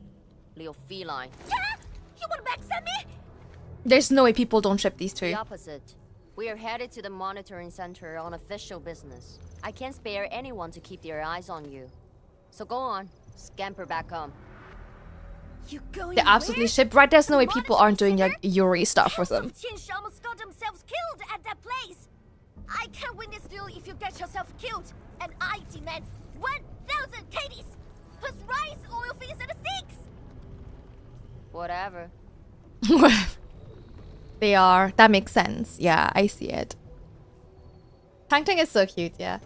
little feline. Yeah? You wanna backstab me? There's no way people don't ship these two. The opposite. We are headed to the monitoring center on official business. I can't spare anyone to keep their eyes on you. So go on, scamper back home. You going They absolutely ship, right? There's no way people aren't doing like Yuri stuff with them. Tianshi almost got themselves killed at that place. I can't win this duel if you get yourself killed. And I demand 1,000 KDs plus rice, oil fees, and a six. Whatever. They are. That makes sense. Yeah, I see it. Tang Tang is so cute, yeah.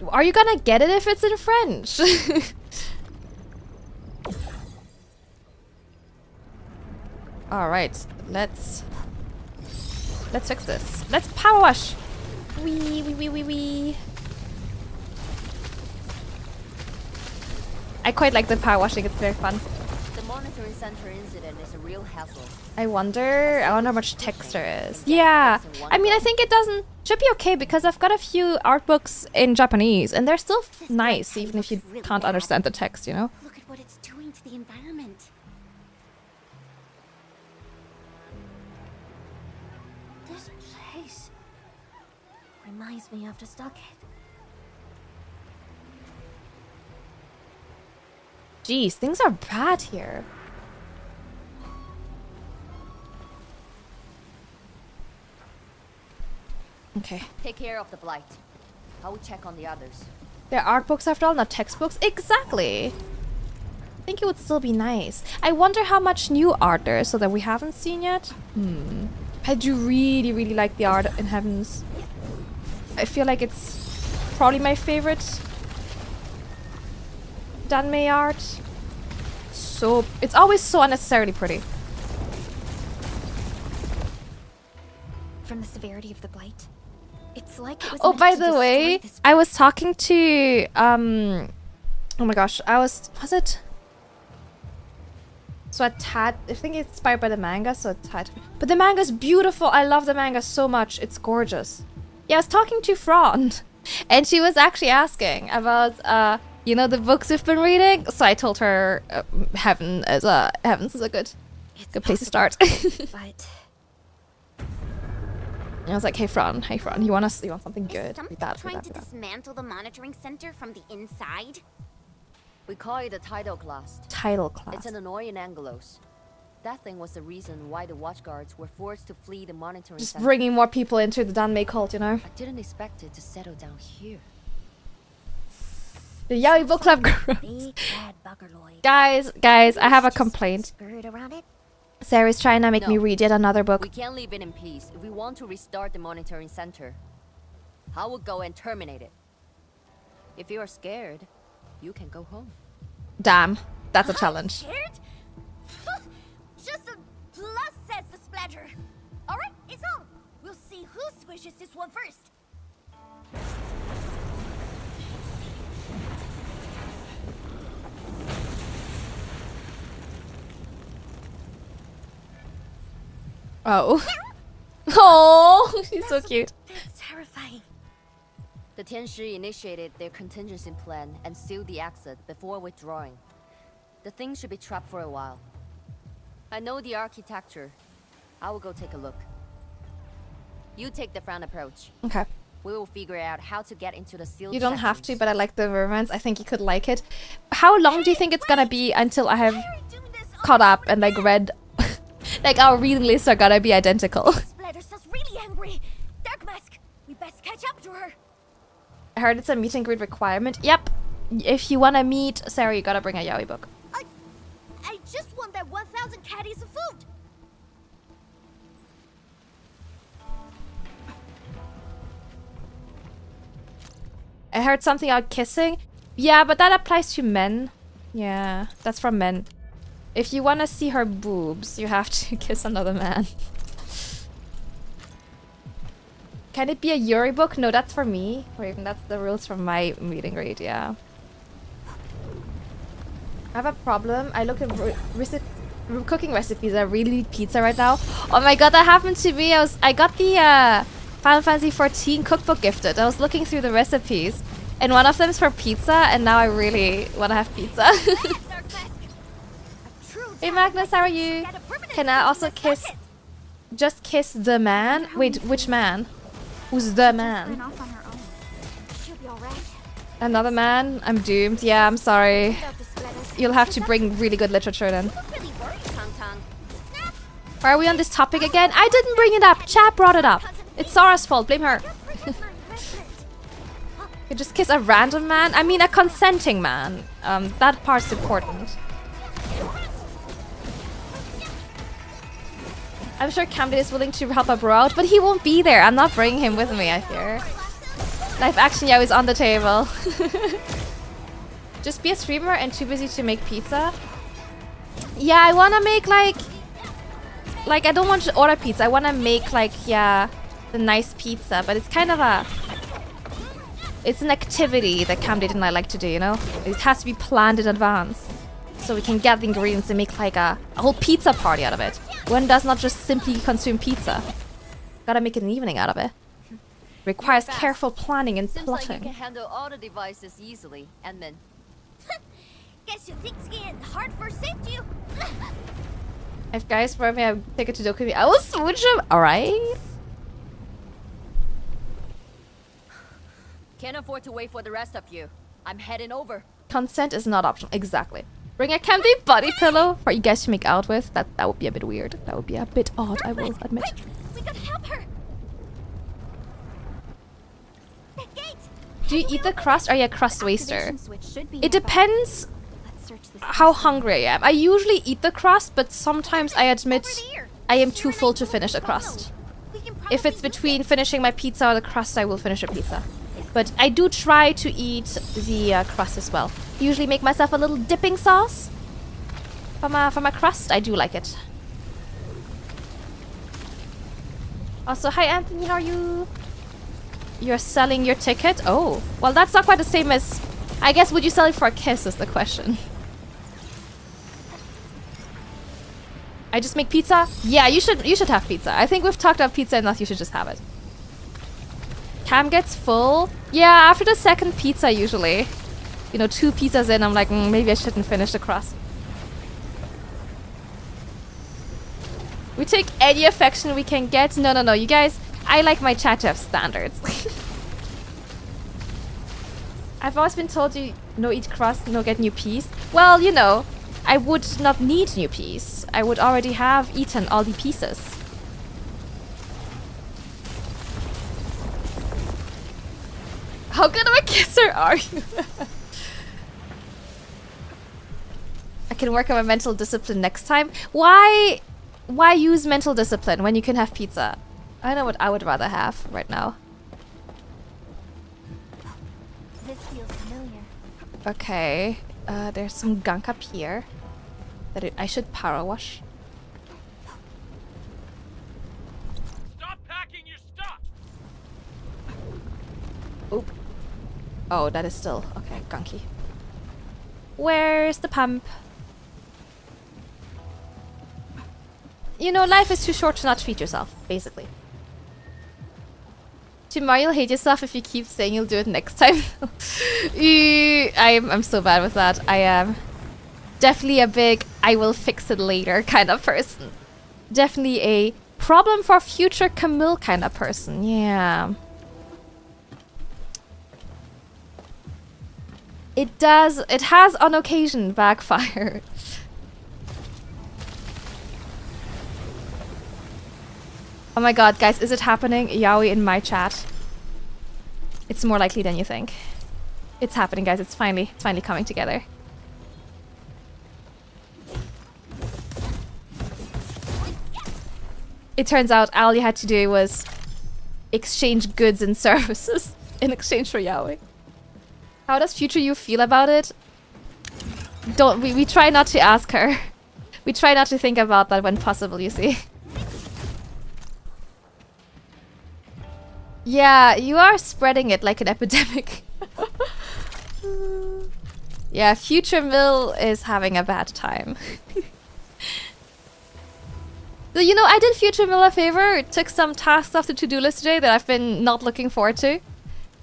Are you gonna get it if it's in French? Alright, let's fix this. Let's power wash! Wee. I quite like the power washing, it's very fun. The monitoring center incident is a real hassle. I wonder how much text there is. Yeah, I mean, I think it should be okay because I've got a few art books in Japanese and they're still nice even if you can't understand the text, you know? Look at what it's doing to the environment. This place reminds me of the stockade. Jeez, things are bad here. Okay. Take care of the blight. I will check on the others. They're art books after all, not textbooks. Exactly. I think it would still be nice. I wonder how much new art there is so that we haven't seen yet. I do really like the art in Heavens. I feel like it's probably my favorite Danmei art. So it's always so unnecessarily pretty. From the severity of the blight, it's like it was Oh, meant by to the destroy way, this I was talking to oh my gosh, was it? So a tad, I think it's inspired by the manga, so a tad. But the manga's beautiful. I love the manga so much. It's gorgeous. Yeah, I was talking to Fran, and she was actually asking about you know, the books we've been reading. So I told her Heavens is a good place to start. But And I was like, hey Fran, you want something good? Something trying to dismantle the monitoring center from the inside? We call it a tidal class. Title class. It's an annoying Angelos. That thing was the reason why the watchguards were forced to flee the monitoring Just center. bringing more people into the Danmei cult, you know? I didn't expect it to settle down here. The Yaoi Book Club group. Big bad buggerloid. Guys, I have a complaint. Skirt around it? Sarah's trying to make me No. read yet another book. We can't leave it in peace if we want to restart the monitoring center. I will go and terminate it. If you are scared, you can go home. Damn, that's a challenge. Scared? Just a plus, says the splatter. Alright, it's on. We'll see who squishes this one first. Oh. Oh, she's so cute. That's terrifying. The Tianshi initiated their contingency plan and sealed the exit before withdrawing. The thing should be trapped for a while. I know the architecture. I will go take a look. You take the front approach. Okay. We will figure out how to get into the sealed You don't have to, sections. but I like the romance. I think you could like it. How long do you think it's gonna be until I have caught up and like read like our reading lists are gonna be identical? Splatter's us really angry. Dark Mask, we best catch up to her. I heard it's a meet and greet requirement. Yep. If you wanna meet Sarah, you gotta bring a yaoi book. I just want that 1,000 caddies of food. I heard something about kissing. Yeah, but that applies to men. Yeah, that's from men. If you wanna see her boobs, you have to kiss another man. Can it be a Yuri book? No, that's for me. Or even that's the rules from my meet and greet, yeah. I have a problem. I look at cooking recipes. I really need pizza right now. Oh my god, that happened to me. I got the Final Fantasy 14 cookbook gifted. I was looking through the recipes, and one of them is for pizza, and now I really want to have pizza. Hey Magnus, how are you? Can I also kiss... Just kiss the man? Wait, which man? Who's the man? Off on her own. She'll be alright. Another man? I'm doomed. Yeah, I'm sorry. You'll have to bring really good literature then. Why are we on this topic again? I didn't bring it up. Chap brought it up. It's Sara's fault. Blame her. You just kiss a random man? I mean a consenting man. That part's important. I'm sure Camille is willing to help a bro out, but he won't be there. I'm not bringing him with me, I fear. Live action Yao is on the table. Just be a streamer and too busy to make pizza? Yeah, I wanna make like I don't want to order pizza. I wanna make like, yeah, the nice pizza, but it's kind of a... It's an activity that Camille and I like to do, you know? It has to be planned in advance. So we can get the ingredients and make like a whole pizza party out of it. One does not just simply consume pizza. Gotta make an evening out of it. Requires careful planning and Seems like you plotting. can handle all the devices easily, and then Guess you think skiing hard for saved you. If guys for me, I take it to Dokumi. I will switch him. Alright. can't afford to wait for the rest of you. I'm heading over. Consent is not optional. Exactly. Bring a candy body pillow for you guys to make out with. That would be a bit weird. That would be a bit odd, I will admit. Quick! We gotta help her! The gate! Do you eat the crust or are you a crust waster? Activation switch should be It nearby. depends Let's search this how place. hungry I am. I usually eat the crust, but sometimes I admit Over there. I am too full to finish the crust. We can If it's probably between use it. finishing my pizza or the crust, I will finish a pizza. But I do try to eat the crust as well. Usually make myself a little dipping sauce for my crust. I do like it. Also, hi Anthony, how are you? You're selling your ticket? Oh, well that's not quite the same as... I guess would you sell it for a kiss is the question. I just make pizza? Yeah, you should have pizza. I think we've talked about pizza enough, you should just have it. Cam gets full. Yeah, after the second pizza usually. You know, 2 pizzas in, I'm like, maybe I shouldn't finish the crust. We take any affection we can get. No, you guys, I like my chat to have standards. I've always been told you no eat crust, no get new peas. Well, you know, I would not need new peas. I would already have eaten all the pieces. How good of a kisser are you? I can work on my mental discipline next time. Why use mental discipline when you can have pizza? I know what I would rather have right now. This feels familiar. Okay, there's some gunk up here that I should power wash. Stop packing your stuff! Oop. Oh, that is still okay. Gunky. Where's the pump? You know, life is too short to not treat yourself, basically. Tomorrow you'll hate yourself if you keep saying you'll do it next time. I'm so bad with that. I am definitely a big I will fix it later kind of person. Definitely a problem for future Camille kind of person. Yeah. It has on occasion backfired. Oh my god, guys, is it happening? Yaoi in my chat. It's more likely than you think. It's happening, guys. It's finally coming together. It turns out all you had to do was exchange goods and services in exchange for Yaoi. How does future you feel about it? We try not to ask her. We try not to think about that when possible, you see. Yeah, you are spreading it like an epidemic. Yeah, future Mill is having a bad time. So, you know, I did future Mill a favor. It took some tasks off the to-do list today that I've been not looking forward to.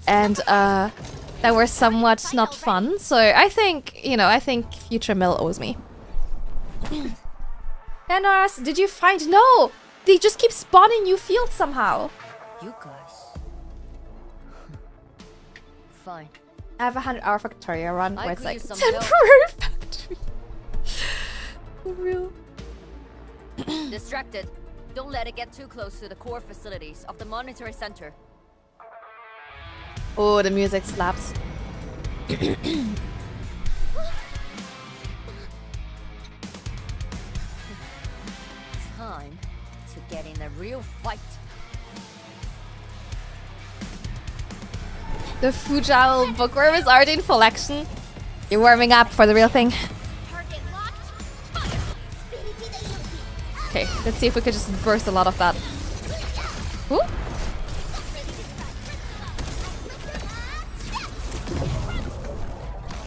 And, that were somewhat not fun. So I think, you know, I think future Mill owes me. Nanas, did you find... No! They just keep spawning new fields somehow. You guys. Fine. I have a 100-hour Victoria run where it's could like use some temporary factory. For real. Distracted. Don't let it get too close to the core facilities of the monitoring center. Oh, the music slaps. Time to get in a real fight. The Fujal bookworm is already in full action. You're warming up for the real thing. Okay, let's see if we could just burst a lot of that. Ooh.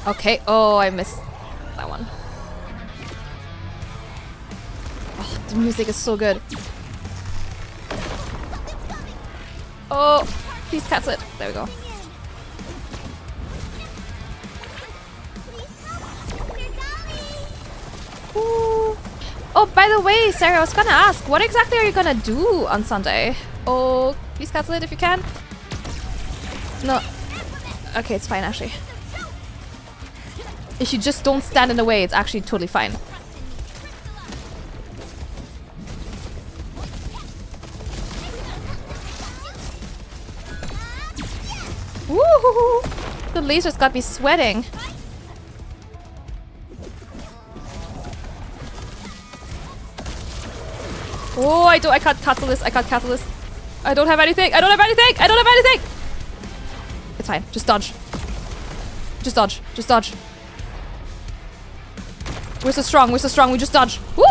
Okay, oh, I missed that one. Oh, the music is so good. Oh, please catch it. There we go. Ooh. Oh, by the way, Sarah, I was gonna ask, what exactly are you gonna do on Sunday? Oh, please cancel it if you can. No. Okay, it's fine, actually. If you just don't stand in the way, it's actually totally fine. Woo! The lasers got me sweating. Oh, I can't cancel this. I can't cancel this. I don't have anything. I don't have anything. I don't have anything. It's fine. Just dodge. Just dodge. Just dodge. We're so strong. We're so strong. We just dodge. Woo!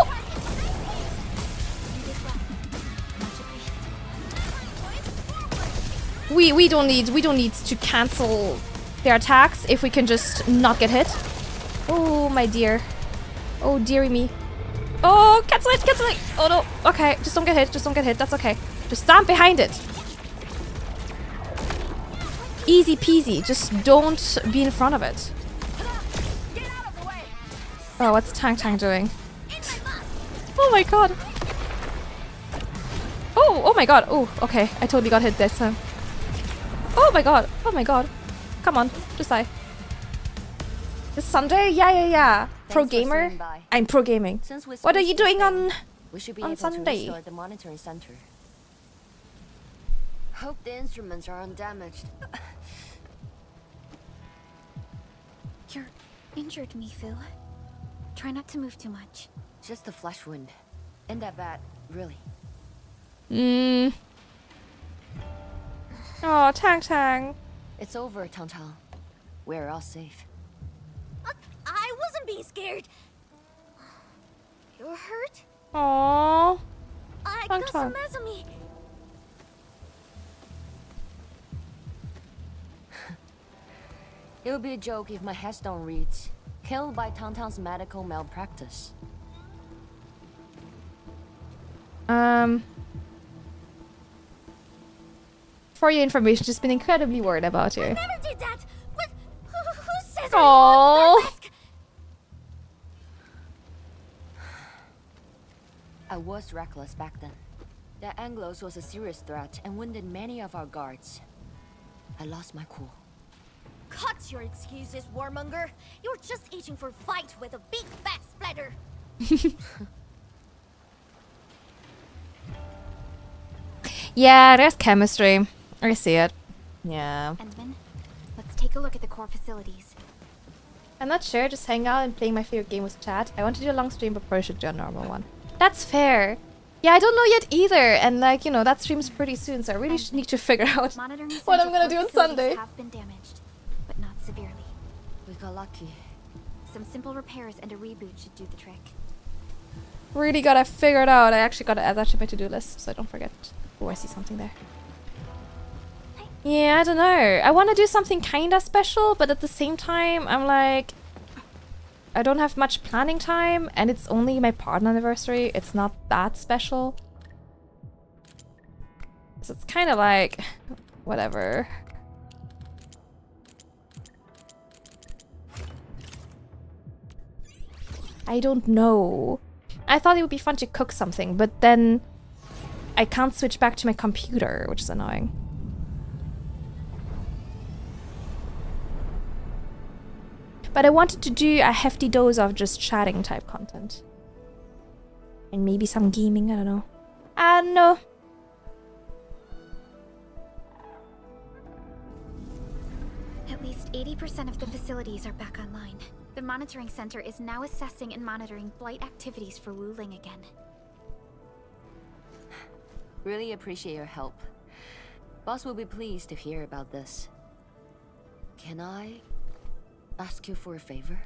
We don't need to cancel their attacks if we can just not get hit. Oh my dear. Oh dearie me. Oh, cancel it, cancel it. Oh no. Okay, just don't get hit. Just don't get hit. That's okay. Just stand behind it. Easy peasy. Just don't be in front of it. Oh, what's Tang Tang doing? Oh my god. Oh my god. Oh, okay. I totally got hit this time. Oh my god. Oh my god. Come on. Just die. This Sunday? Yeah. Pro gamer? I'm pro gaming. What are you doing on Sunday? To restore the monitoring center. Hope the instruments are undamaged. You're injured, Mifu. Try not to move too much. Just a flesh wound. Ain't that bad, really. Oh, Tang Tang. It's over, Tang Tang. We're all safe. I wasn't being scared. You were hurt? Aww. I Tang got Tang. some mesame. It would be a joke if my headstone reads, "Killed by Tang Tang's medical malpractice." for your information, she's been incredibly worried about you. Never did that. What? Who says Aww. I was reckless back then. The Anglos was a serious threat and wounded many of our guards. I lost my cool. Cut your excuses, warmonger. You're just itching for a fight with a big fat splatter. Yeah, there's chemistry. I see it. Yeah. Endman, let's take a look at the core facilities. I'm not sure, just hang out and playing my favorite game with chat. I want to do a long stream, but probably should do a normal one. That's fair. Yeah, I don't know yet either, and like, you know, that stream's pretty soon, so I really need to figure out what I'm gonna do on Sunday. Have been damaged, but not severely. We got lucky. Some simple repairs and a reboot should do the trick. Really gotta figure it out. I actually gotta add that to my to-do list, so I don't forget. Oh, I see something there. Yeah, I don't know. I want to do something kinda special, but at the same time, I'm like, I don't have much planning time, and it's only my partner anniversary. It's not that special. So it's kind of like, whatever. I don't know. I thought it would be fun to cook something, but then I can't switch back to my computer, which is annoying. But I wanted to do a hefty dose of just chatting type content. And maybe some gaming, I don't know. I don't know. At least 80% of the facilities are back online. The monitoring center is now assessing and monitoring blight activities for Wuling again. Really appreciate your help. Boss will be pleased to hear about this. Can I ask you for a favor?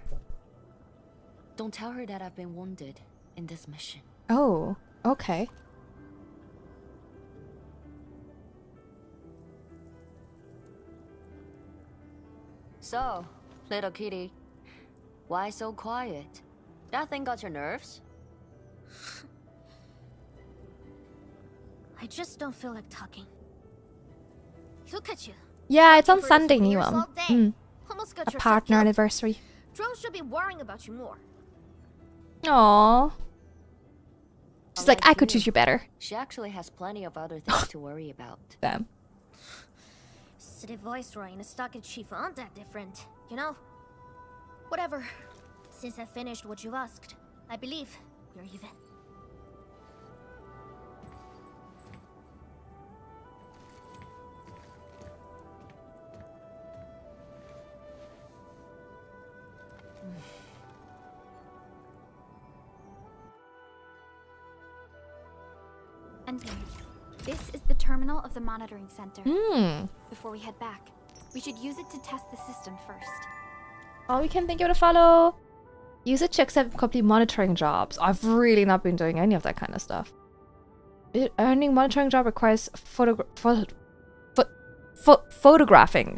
Don't tell her that I've been wounded in this mission. Oh, okay. So, little kitty, why so quiet? That thing got your nerves? I just don't feel like talking. Look at you. Yeah, it's on For Sunday, souvenirs Niwam. all day. Almost got A yourself partner killed. anniversary. Drones should be worrying about you more. Aww. She's like, I could choose you better. She actually has plenty of other things to worry about. Damn. City Viceroy and a stockade chief aren't that different, you know? Whatever. Since I finished what you asked, I believe we're even. And this is the terminal of the monitoring center. Before we head back, we should use it to test the system first. All we can thank you to follow. Use it to accept complete monitoring jobs. I've really not been doing any of that kind of stuff. Earning monitoring job requires photographing.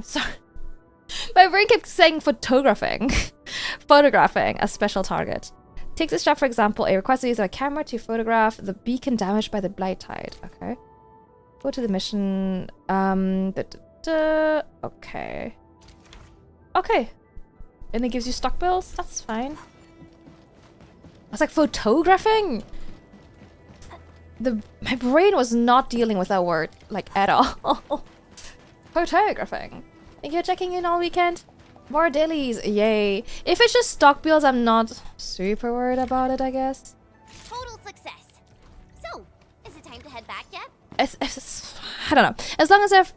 Sorry. My brain kept saying photographing. Photographing a special target. Take this job, for example. It requires the use of a camera to photograph the beacon damaged by the blight tide. Okay. Go to the mission. Okay. Okay. And it gives you stock bills? That's fine. I was like, photographing? My brain was not dealing with that word, like, at all. Photographing. Thank you for checking in all weekend. More dailies, yay. If it's just stock bills, I'm not super worried about it, I guess. Total success. So, is it time to head back yet? I don't know. As long as they're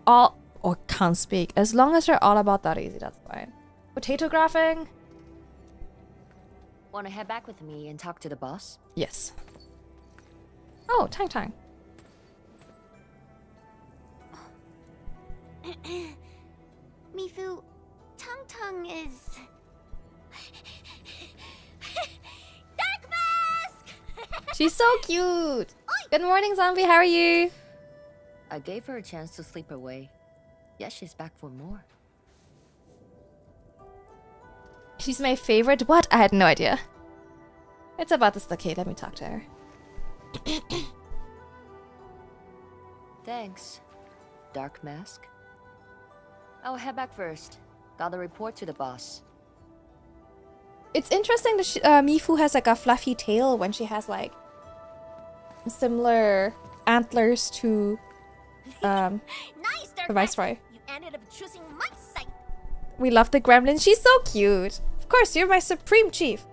all... Oh, can't speak. As long as they're all about that easy, that's fine. Potato graphing? Want to head back with me and talk to the boss? Yes. Oh, Tang Tang. Mifu, Tung Tung is... Dark Mask! She's so cute. Good morning, Zombie. How are you? I gave her a chance to sleep away. Yes, she's back for more. She's my favorite. What? I had no idea. It's about the stockade. Let me talk to her. Thanks. dark mask? I'll head back first. Gotta report to the boss. It's interesting that Mifu has like a fluffy tail when she has like similar antlers to Nice, the Dark Viceroy. You ended up choosing my side. We love the gremlin. She's so cute. Of course, you're my supreme chief.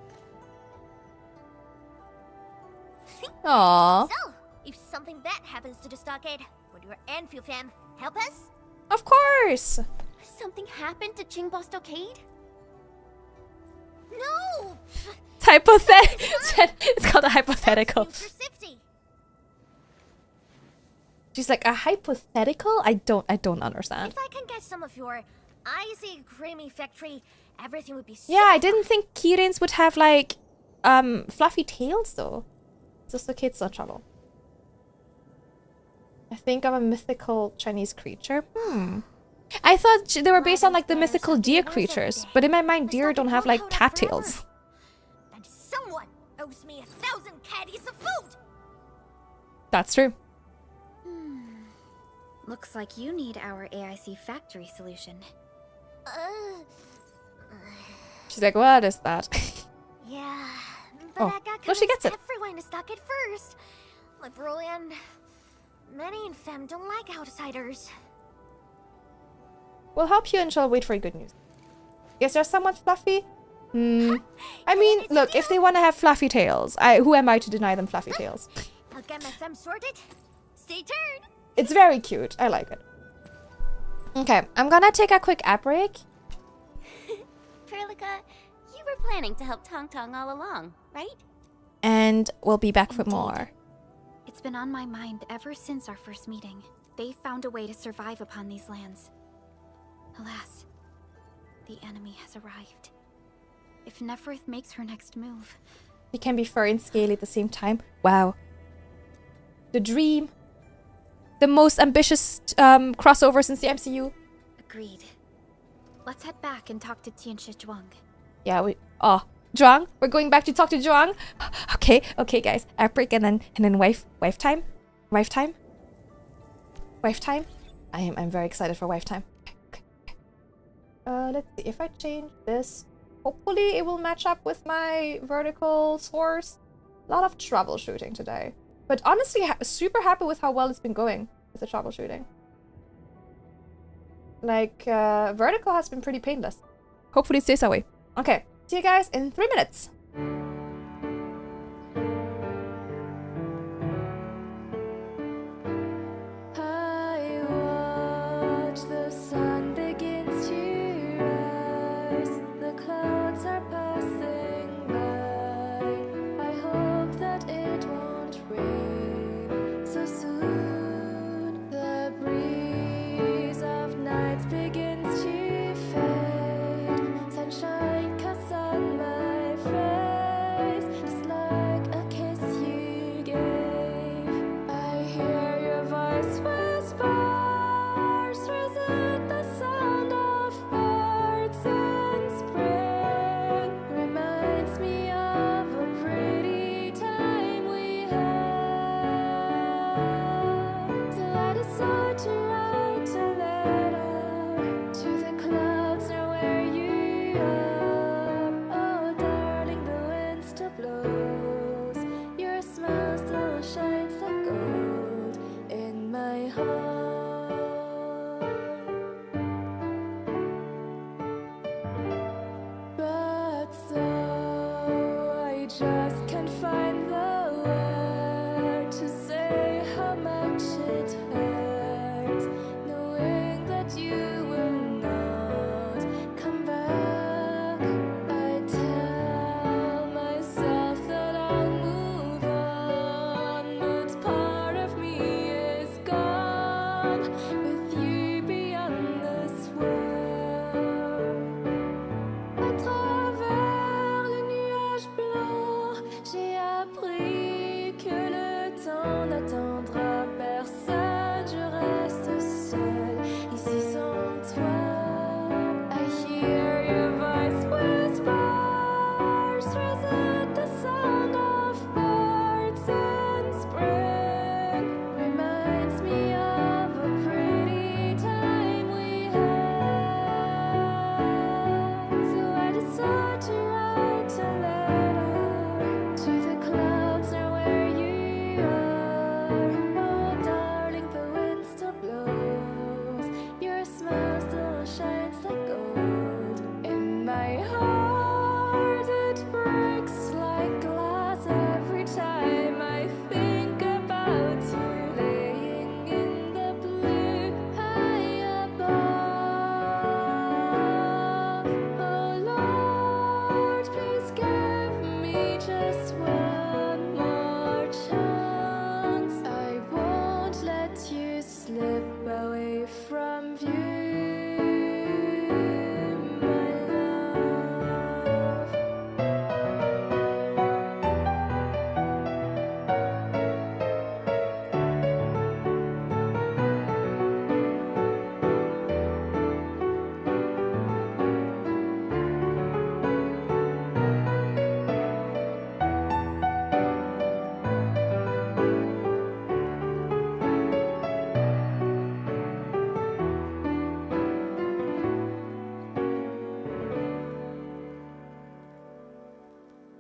Aww. So, if something bad happens to the stockade, would your Endfield fam help us? Of course. Something happened to Jingbo Stockade? No! It's hypothetical. It's called a hypothetical. Future safety. She's like, a hypothetical? I don't understand. If I can get some of your icy creamy factory, everything would be so Yeah, I didn't think Kirins would have like fluffy tails though. Just the kids no trouble. I think I'm a mythical Chinese creature. I thought they were based on like the mythical deer creatures, but in my mind deer don't have like cattails. And someone owes me 1,000 caddies of food! That's true. Looks like you need our AIC factory solution. She's like, what is that? Yeah, but Oh, I got well, she gets it. everyone to stock it first. Like Broly and many in fam don't like outsiders. We'll help you and shall wait for good news. Yes, they're somewhat fluffy. I mean, look, if they want to have fluffy tails, who am I to deny them fluffy tails? I'll get my fam sorted. Stay tuned. It's very cute. I like it. Okay, I'm gonna take a quick app break. Perlica, you were planning to help Tong Tong all along, right? And we'll be back for more. It's been on my mind ever since our first meeting. They found a way to survive upon these lands. Alas, the enemy has arrived. If Neferth makes her next move... They can be furry and scaly at the same time. Wow. The dream. The most ambitious crossover since the MCU. Agreed. Let's head back and talk to Tianshi Zhuang. Yeah, Zhuang? We're going back to talk to Zhuang? Okay, guys. App break and then wife time? Wife time? I'm very excited for wife time. Okay. Let's see. If I change this, hopefully it will match up with my vertical source. A lot of troubleshooting today. But honestly, super happy with how well it's been going with the troubleshooting. Like, vertical has been pretty painless. Hopefully it stays that way. Okay, see you guys in 3 minutes. I watch the sun begins to rise. The clouds are passing by. I hope that it won't rain so soon. The breeze of night begins to fade. Sunshine cuts on my face.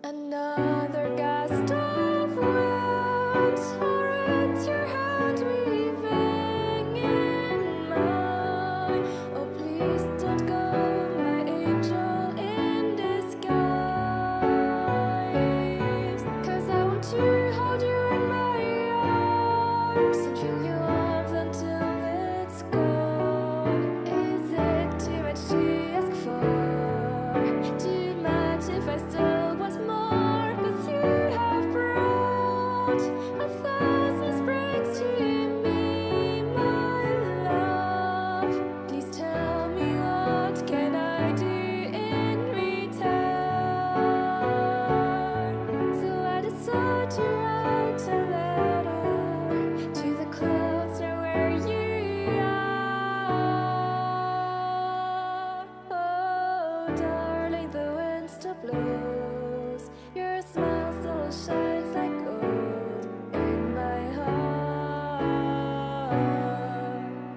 Another gust of wind, it's your hand weaving in mine. Oh, please don't go, my angel in disguise. 'Cause I want to hold you in my arms and keep your arms until it's gone. Is it too much to ask for? Too much if I still want more? 'Cause you have brought 1,000 springs to me, my love. Please tell me, what can I do in return? So I decide to write a letter to the clouds near where you are. Oh, darling, the wind still blows. Your smile still shines like gold in my heart.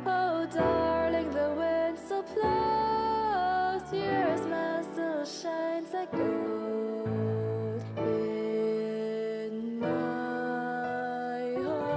Oh, darling, the wind still blows. Your smile still shines like gold in my heart.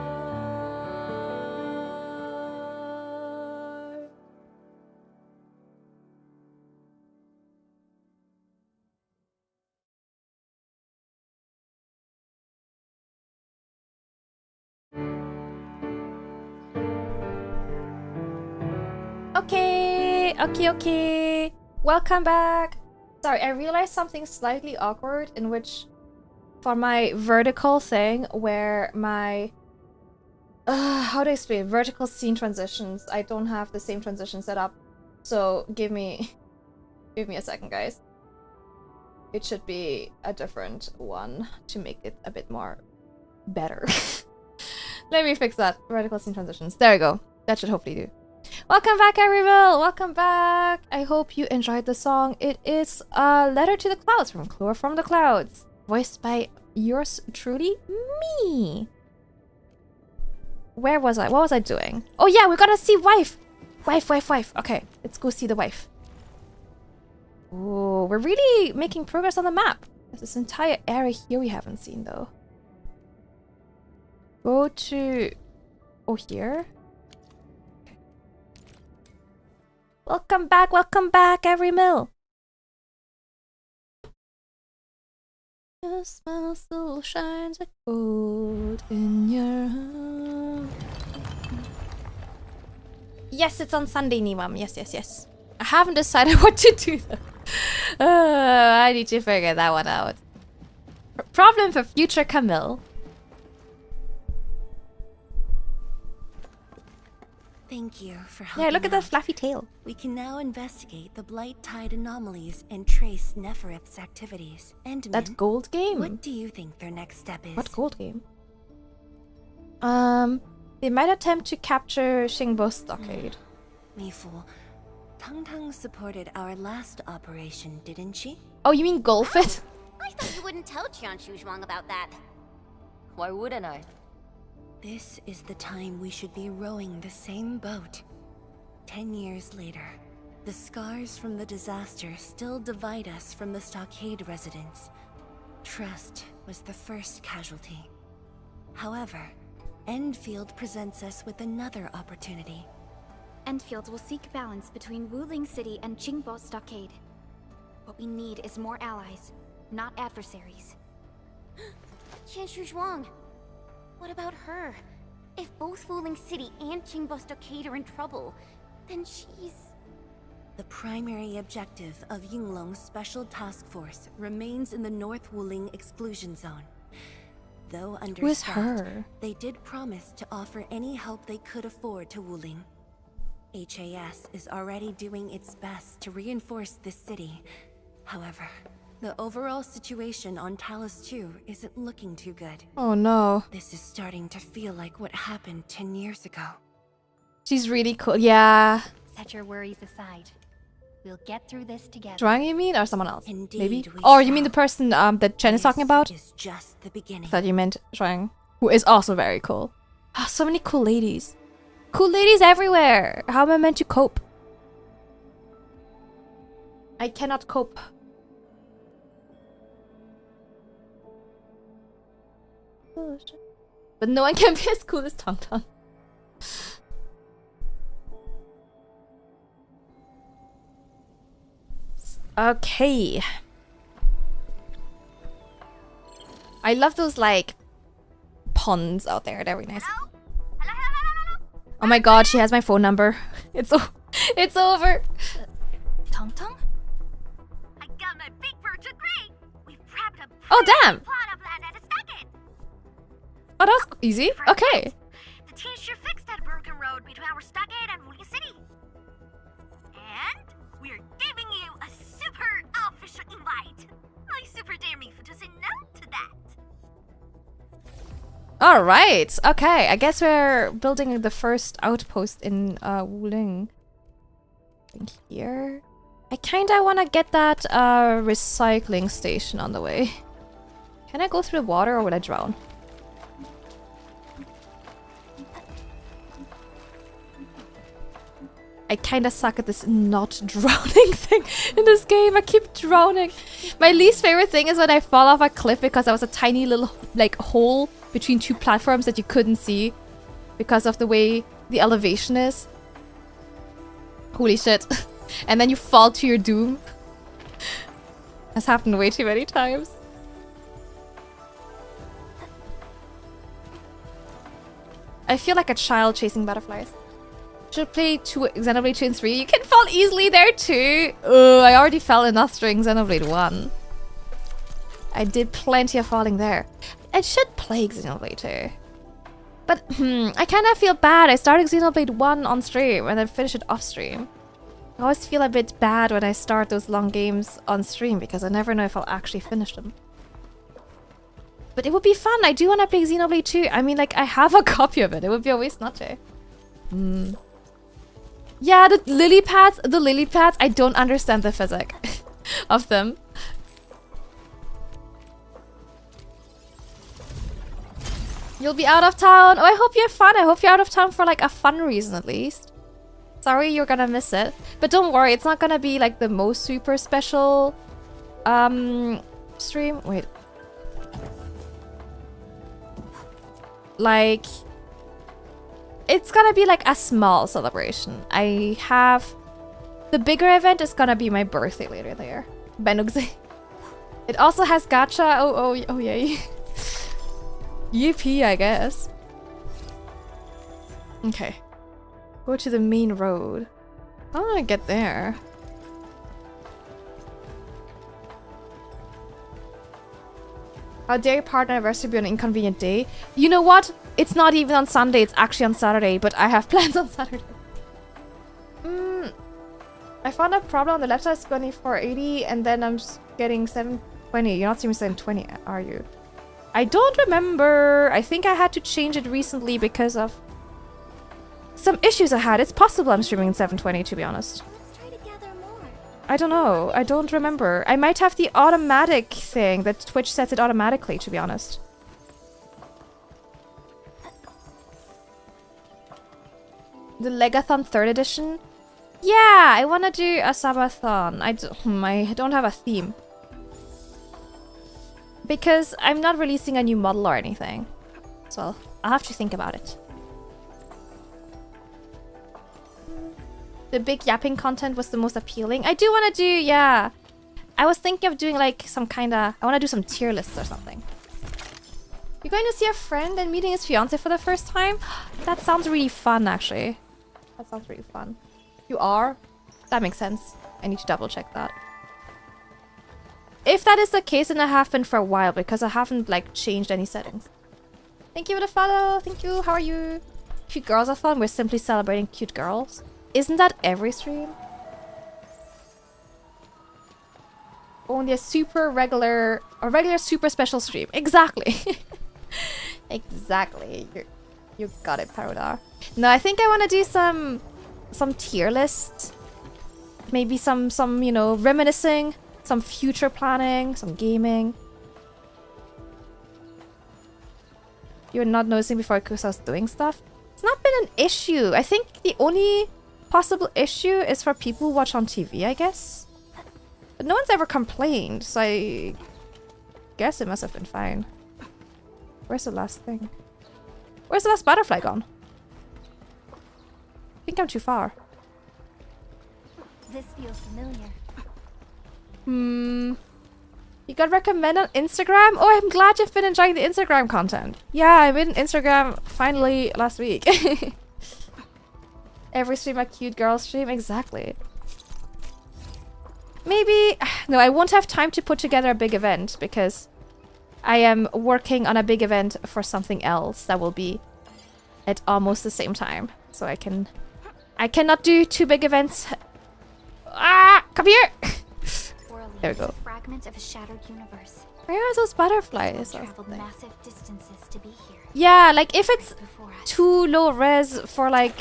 Okay. Welcome back. Sorry, I realized something slightly awkward in which for my vertical thing where my how to explain vertical scene transitions, I don't have the same transition set up. So give me a second, guys. It should be a different one to make it a bit more better. Let me fix that. Vertical scene transitions. There we go. That should hopefully do. Welcome back, everyone! Welcome back! I hope you enjoyed the song. It is a letter to the clouds from Chlor from the Clouds, voiced by yours truly, me. Where was I? What was I doing? Oh yeah, we're gonna see wife! Wife. Okay, let's go see the wife. Oh, we're really making progress on the map. There's this entire area here we haven't seen, though. Go to... Oh, here? Welcome back, every mill. Your smile still shines like gold in your heart. Yes, it's on Sunday, Nimam. Yes. I haven't decided what to do though. I need to figure that one out. Problem for future Camille. Thank you for helping Yeah, look at that out. fluffy tail. We can now investigate the Blight Tide anomalies and trace Neferith's activities. And That gold game. what do you think their next step is? What gold game? They might attempt to capture Xingbo's stockade. Me fool. Tang Tang supported our last operation, didn't she? Oh, you mean golf it? I thought you wouldn't tell Qian Shuzhuang about that. Why wouldn't I? This is the time we should be rowing the same boat. 10 years later, the scars from the disaster still divide us from the stockade residents. Trust was the first casualty. However, Endfield presents us with another opportunity. Endfield will seek balance between Wuling City and Qingbo Stockade. What we need is more allies, not adversaries. Qian Shuzhuang. What about her? If both Wuling City and Qingbo Stockade are in trouble, then she's... The primary objective of Yinglong's Special Task Force remains in the North Wuling Exclusion Zone. Though Who is understaffed, her? they did promise to offer any help they could afford to Wuling. HAS is already doing its best to reinforce this city. However, the overall situation on Talus 2 isn't looking too good. Oh no. This is starting to feel like what happened 10 years ago. She's really cool. Yeah. Set your worries aside. We'll get through this together. Zhuang, you mean? Or someone else? Indeed, Maybe? we Or you mean the shall. person that Chen is talking about? This is just the I beginning. thought you meant Zhuang, who is also very cool. Ah, so many cool ladies. Cool ladies everywhere. How am I meant to cope? I cannot cope. But no one can be as cool as Tong Tong. Okay. I love those like ponds out there. They're really nice. Oh my god, she has my phone number. It's over. Tong Tong? I got my big bird to great. We've wrapped up. Oh damn. Plot of land at a second. Oh, that was easy. Okay. The team sure fixed that broken road between our stockade and Wooly City. And we're giving you a super official invite. I super dare me to say no to that. All right. Okay. I guess we're building the first outpost in Wuling. I think here. I kinda wanna get that recycling station on the way. Can I go through the water or will I drown? I kinda suck at this not drowning thing in this game. I keep drowning. My least favorite thing is when I fall off a cliff because there was a tiny little like hole between two platforms that you couldn't see because of the way the elevation is. Holy shit. And then you fall to your doom. That's happened way too many times. I feel like a child chasing butterflies. Should play Xenoblade 2 and 3. You can fall easily there too. I already fell enough during Xenoblade 1. I did plenty of falling there. I should play Xenoblade 2. But I kind of feel bad. I started Xenoblade 1 on stream and then finished it off stream. I always feel a bit bad when I start those long games on stream because I never know if I'll actually finish them. But it would be fun. I do want to play Xenoblade 2. I mean, like, I have a copy of it. It would be a waste not to. Yeah, the lily pads, I don't understand the physics of them. You'll be out of town. Oh, I hope you have fun. I hope you're out of town for like a fun reason at least. Sorry you're gonna miss it. But don't worry, it's not gonna be like the most super special stream. Wait. Like, it's gonna be like a small celebration. I have... The bigger event is gonna be my birthday later there. Benugze. It also has gacha. Oh yay. Yippee, I guess. Okay. Go to the main road. How do I get there? How dare your partner anniversary be on an inconvenient day? You know what? It's not even on Sunday, it's actually on Saturday, but I have plans on Saturday. I found a problem on the left side, it's going 480, and then I'm just getting 720. You're not seeing me 720, are you? I don't remember. I think I had to change it recently because of some issues I had. It's possible I'm streaming in 720, to be honest. Let's try to gather more. I don't know. I don't remember. I might have the automatic thing that Twitch sets it automatically, to be honest. The Legathon 3rd edition? Yeah, I want to do a Sabathon. I don't have a theme. Because I'm not releasing a new model or anything. So I'll have to think about it. The big yapping content was the most appealing. I do want to do, yeah. I was thinking of doing like some kind of... I want to do some tier lists or something. You're going to see a friend and meeting his fiance for the first time? That sounds really fun, actually. That sounds really fun. You are? That makes sense. I need to double check that. If that is the case, then I have been for a while because I haven't like changed any settings. Thank you for the follow. Thank you. How are you? Cute Girls-a-thon. We're simply celebrating cute girls. Isn't that every stream? Only a super regular super special stream. Exactly. Exactly. You got it, Parodar. No, I think I want to do some tier list. Maybe some you know, reminiscing, some future planning, some gaming. You were not noticing before because I was doing stuff. It's not been an issue. I think the only possible issue is for people who watch on TV, I guess. But no one's ever complained, so I guess it must have been fine. Where's the last thing? Where's the last butterfly gone? I think I'm too far. This feels familiar. You got recommended on Instagram? Oh, I'm glad you've been enjoying the Instagram content. Yeah, I made an Instagram finally last week. Every stream a cute girl stream, exactly. Maybe... No, I won't have time to put together a big event because I am working on a big event for something else that will be at almost the same time. So I cannot do 2 big events. Ah, come here! There we go. Fragment of a shattered universe. Where are those butterflies? Traveled massive distances to be here. Yeah, like if it's Before us. too low res for like...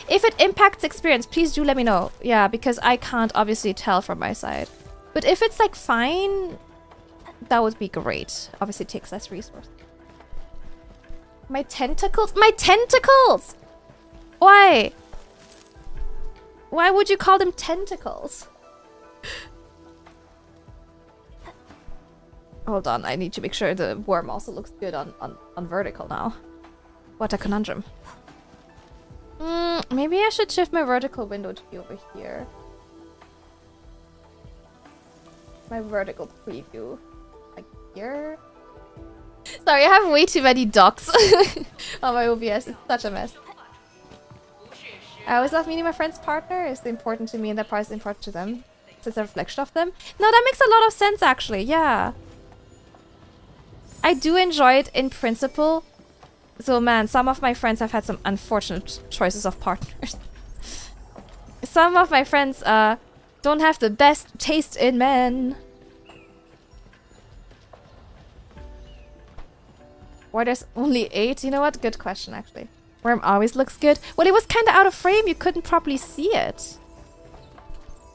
If it impacts experience, please do let me know. Yeah, because I can't obviously tell from my side. But if it's like fine, that would be great. Obviously it takes less resource. My tentacles? My tentacles! Why? Why would you call them tentacles? Hold on, I need to make sure the worm also looks good on vertical now. What a conundrum. Maybe I should shift my vertical window to be over here. My vertical preview. Like here. Sorry, I have way too many dots on my OBS. It's such a mess. I always love meeting my friend's partner. It's important to me and that part is important to them. So it's a reflection of them. No, that makes a lot of sense actually, yeah. I do enjoy it in principle. So man, some of my friends have had some unfortunate choices of partners. Some of my friends don't have the best taste in men. Why there's only 8? You know what? Good question actually. Worm always looks good. Well, it was kind of out of frame. You couldn't properly see it.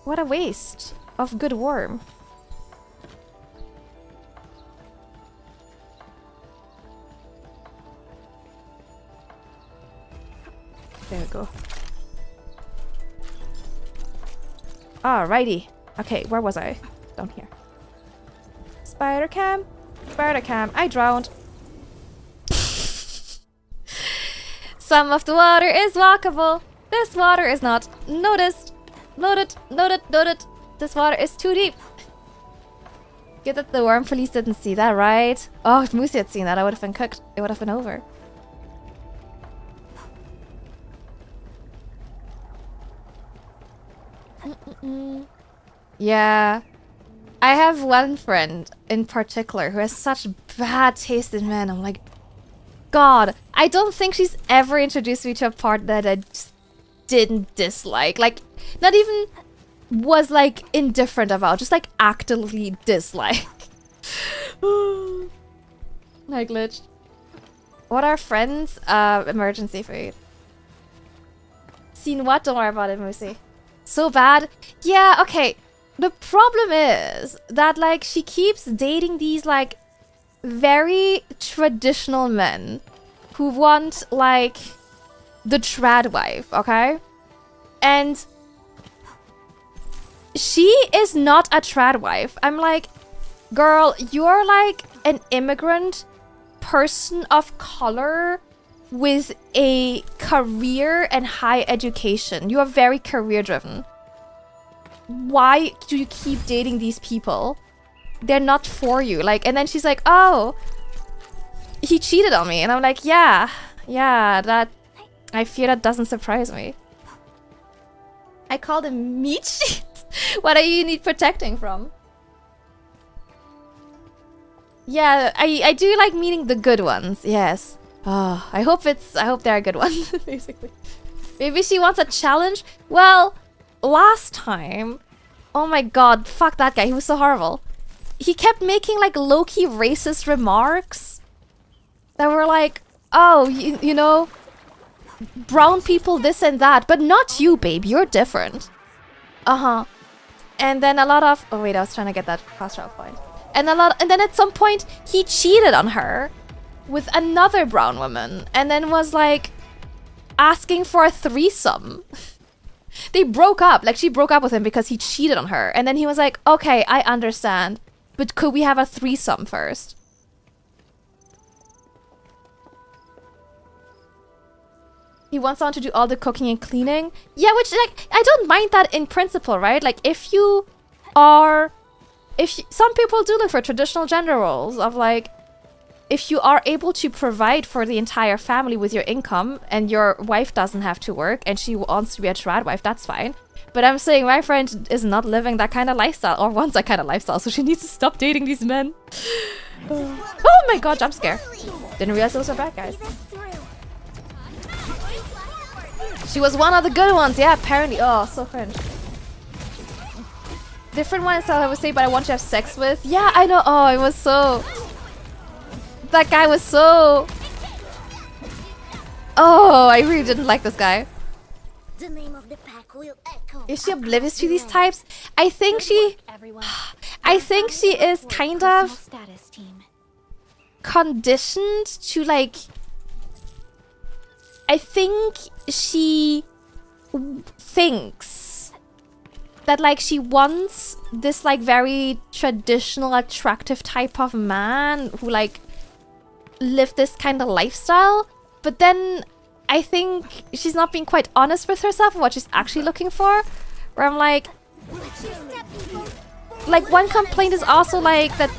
What a waste of good worm. There we go. Alrighty. Okay, where was I? Down here. Spider cam? Spider cam. I drowned. Some of the water is walkable. This water is not. Noticed. Noted. Noted. Noted. This water is too deep. Good that the worm police didn't see that, right? Oh, if Moosey had seen that, I would have been cooked. It would have been over. Yeah. I have one friend in particular who has such bad taste in men. I'm like, God, I don't think she's ever introduced me to a part that I just didn't dislike. Like, not even was like indifferent about, just like actively dislike. I glitched. What are friends? Emergency food. Seen what? Don't worry about it, Moosey. So bad? Yeah, okay. The problem is that like she keeps dating these like very traditional men who want like the trad wife, okay? And she is not a trad wife. I'm like, girl, you're like an immigrant person of color with a career and high education. You are very career driven. Why do you keep dating these people? They're not for you. Like, and then she's like, oh, he cheated on me. And I'm like, yeah, that, I fear that doesn't surprise me. I called him meat sheet. What do you need protecting from? Yeah, I do like meeting the good ones. Yes. Oh, I hope they're a good one, basically. Maybe she wants a challenge? Well, last time... Oh my god, fuck that guy, he was so horrible. He kept making like low-key racist remarks that were like, oh, you know, brown people this and that, but not you, babe, you're different. Uh-huh. And then a lot of... Oh wait, I was trying to get that cross-route point. And then at some point, he cheated on her with another brown woman, and then was like asking for a threesome. They broke up, like she broke up with him because he cheated on her, and then he was like, okay, I understand, but could we have a threesome first? He wants someone to do all the cooking and cleaning. Yeah, which, like, I don't mind that in principle, right? Like, if you are... some people do look for traditional gender roles of, like, if you are able to provide for the entire family with your income and your wife doesn't have to work and she wants to be a trad wife, that's fine. But I'm saying my friend is not living that kind of lifestyle or wants that kind of lifestyle, so she needs to stop dating these men. Oh my god, jump scare. Didn't realize those were bad guys. She was one of the good ones, yeah, apparently. Oh, so cringe. Different one style I would say, but I want to have sex with. Yeah, I know. Oh, it was so... That guy was so... Oh, I really didn't like this guy. The name of the pack will echo. Is she oblivious to these types? I think she... I think she is kind of conditioned to, like... I think she thinks that, like, she wants this, like, very traditional, attractive type of man who, like, live this kind of lifestyle. But then I think she's not being quite honest with herself of what she's actually looking for. Where I'm like, one complaint is also, like, that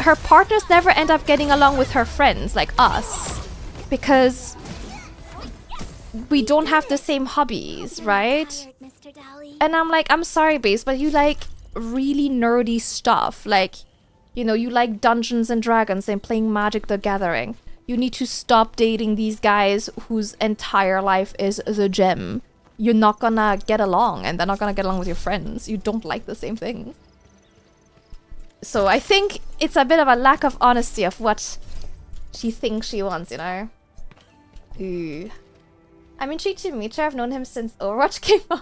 her partners never end up getting along with her friends, like us. Because we don't have the same hobbies, right? And I'm like, I'm sorry, babes, but you like really nerdy stuff. Like, you know, you like Dungeons and Dragons and playing Magic the Gathering. You need to stop dating these guys whose entire life is the gym. You're not gonna get along, and they're not gonna get along with your friends. You don't like the same things. So I think it's a bit of a lack of honesty of what she thinks she wants, you know? Ooh. I'm intrigued to meet her. I've known him since Overwatch came out.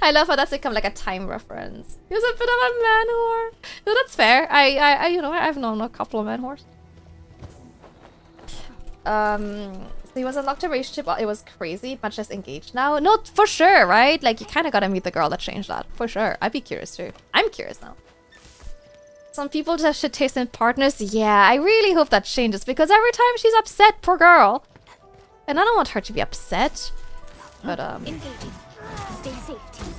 I love how that's become like a time reference. He was a bit of a man whore. No, that's fair. I you know, I've known a couple of man whores. So he was in a locked relationship. It was crazy, much less engaged now. No, for sure, right? Like, you kind of gotta meet the girl that changed that. For sure. I'd be curious too. I'm curious now. Some people just have shit taste in partners. Yeah, I really hope that changes because every time she's upset, poor girl. And I don't want her to be upset. But, Stay safe, team.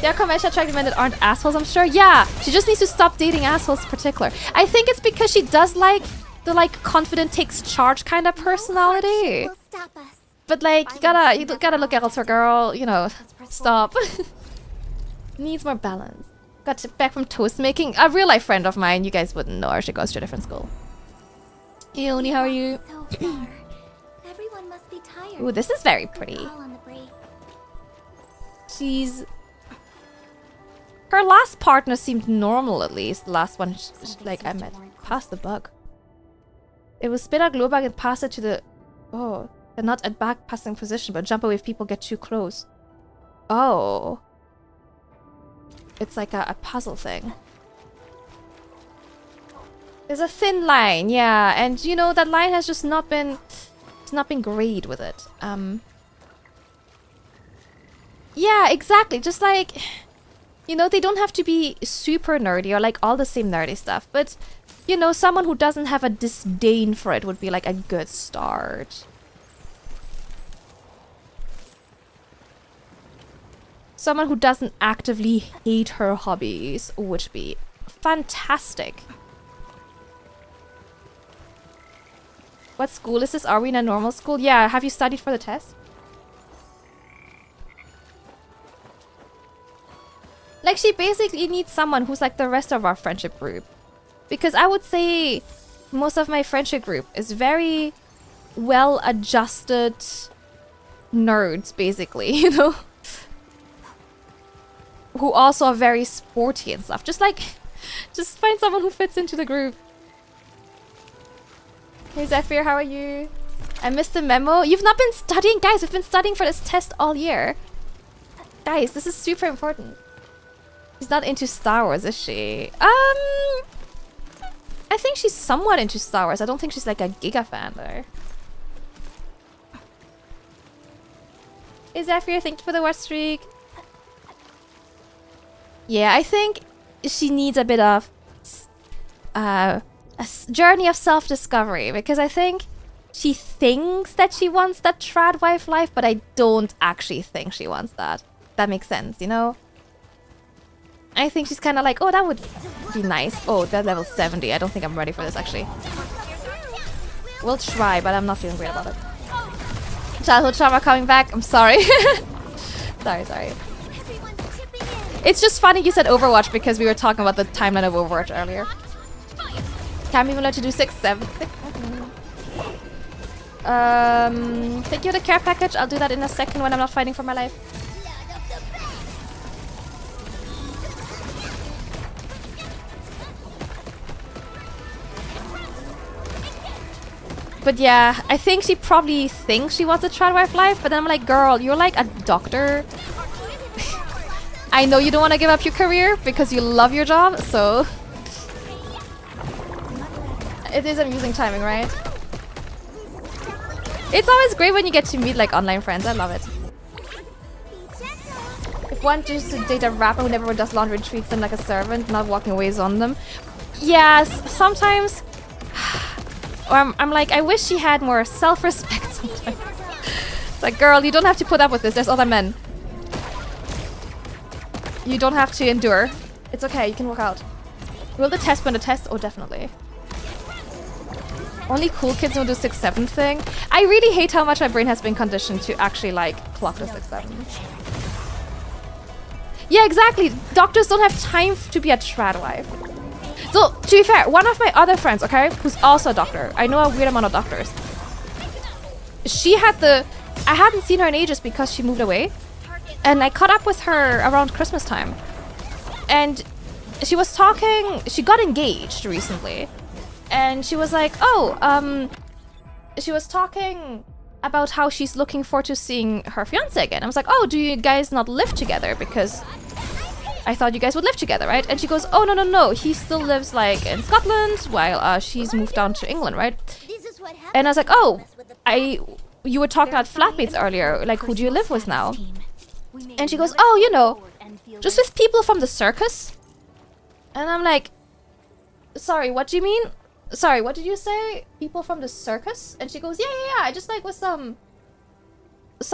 Yeah, conventional attractive men that aren't assholes, I'm sure. Yeah, she just needs to stop dating assholes in particular. I think it's because she does like the, like, confident takes charge kind of personality. But, like, you gotta look elsewhere, girl. You know, stop. Needs more balance. Got back from toast making. A real life friend of mine. You guys wouldn't know her. She goes to a different school. Hey, Oni, how are you? Everyone must be tired. Ooh, this is very pretty. She's... Her last partner seemed normal, at least. The last one, like, I met. Past the bug. It will spit a glow bag and pass it to the... Oh. And not at back passing position, but jump away if people get too close. Oh. It's like a puzzle thing. There's a thin line, yeah. And, you know, that line has just not been... It's not been great with it. Yeah, exactly. Just like... You know, they don't have to be super nerdy or like all the same nerdy stuff. But, you know, someone who doesn't have a disdain for it would be like a good start. Someone who doesn't actively hate her hobbies would be fantastic. What school is this? Are we in a normal school? Yeah, have you studied for the test? Like, she basically needs someone who's like the rest of our friendship group. Because I would say most of my friendship group is very well-adjusted nerds, basically, you know? Who also are very sporty and stuff. Just find someone who fits into the group. Hey Zephyr, how are you? I missed the memo. You've not been studying, guys. We've been studying for this test all year. Guys, this is super important. She's not into Star Wars, is she? I think she's somewhat into Star Wars. I don't think she's like a giga fan though. Hey Zephyr, thank you for the watch streak. Yeah, I think she needs a bit of a journey of self-discovery because I think she thinks that she wants that trad wife life, but I don't actually think she wants that. That makes sense, you know? I think she's kind of like, oh, that would be nice. Oh, they're level 70. I don't think I'm ready for this, actually. We'll try, but I'm not feeling great about it. Childhood trauma coming back. I'm sorry. sorry. It's just funny you said Overwatch because we were talking about the timeline of Overwatch earlier. Can't even let you do 6, 7, 6. Thank you for the care package. I'll do that in a second when I'm not fighting for my life. But yeah, I think she probably thinks she wants a trad wife life, but then I'm like, girl, you're like a doctor. I know you don't want to give up your career because you love your job, so... It is amusing timing, right? It's always great when you get to meet like online friends. I love it. If one just to date a rapper who never does laundry and treats them like a servant, not walking away is on them. Yes, sometimes... Or I'm like, I wish she had more self-respect sometimes. It's like, girl, you don't have to put up with this. There's other men. You don't have to endure. It's okay, you can walk out. Will the test win the test? Oh, definitely. Only cool kids don't do 6-7 thing. I really hate how much my brain has been conditioned to actually like clock the 6-7. Yeah, exactly. Doctors don't have time to be a trad wife. So, to be fair, one of my other friends, okay, who's also a doctor. I know a weird amount of doctors. She had the... I hadn't seen her in ages because she moved away. And I caught up with her around Christmas time. And she was talking... She got engaged recently. And she was like, oh, she was talking about how she's looking forward to seeing her fiancé again. I was like, oh, do you guys not live together? Because I thought you guys would live together, right? And she goes, oh, no. He still lives, like, in Scotland while she's moved down to England, right? And I was like, oh, you were talking about flatmates earlier. Like, who do you live with now? And she goes, oh, you know, just with people from the circus. And I'm like, sorry, what do you mean? Sorry, what did you say? People from the circus? And she goes, yeah. I just like with some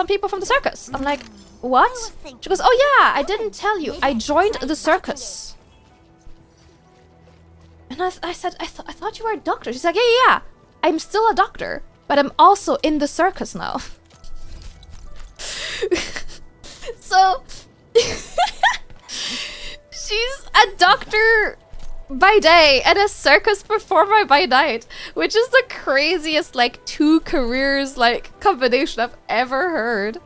people from the circus. I'm like, what? She goes, oh yeah, I didn't tell you. I joined the circus. And I said, I thought you were a doctor. She's like, yeah. I'm still a doctor, but I'm also in the circus now. So, she's a doctor by day and a circus performer by night, which is the craziest like 2 careers like combination I've ever heard.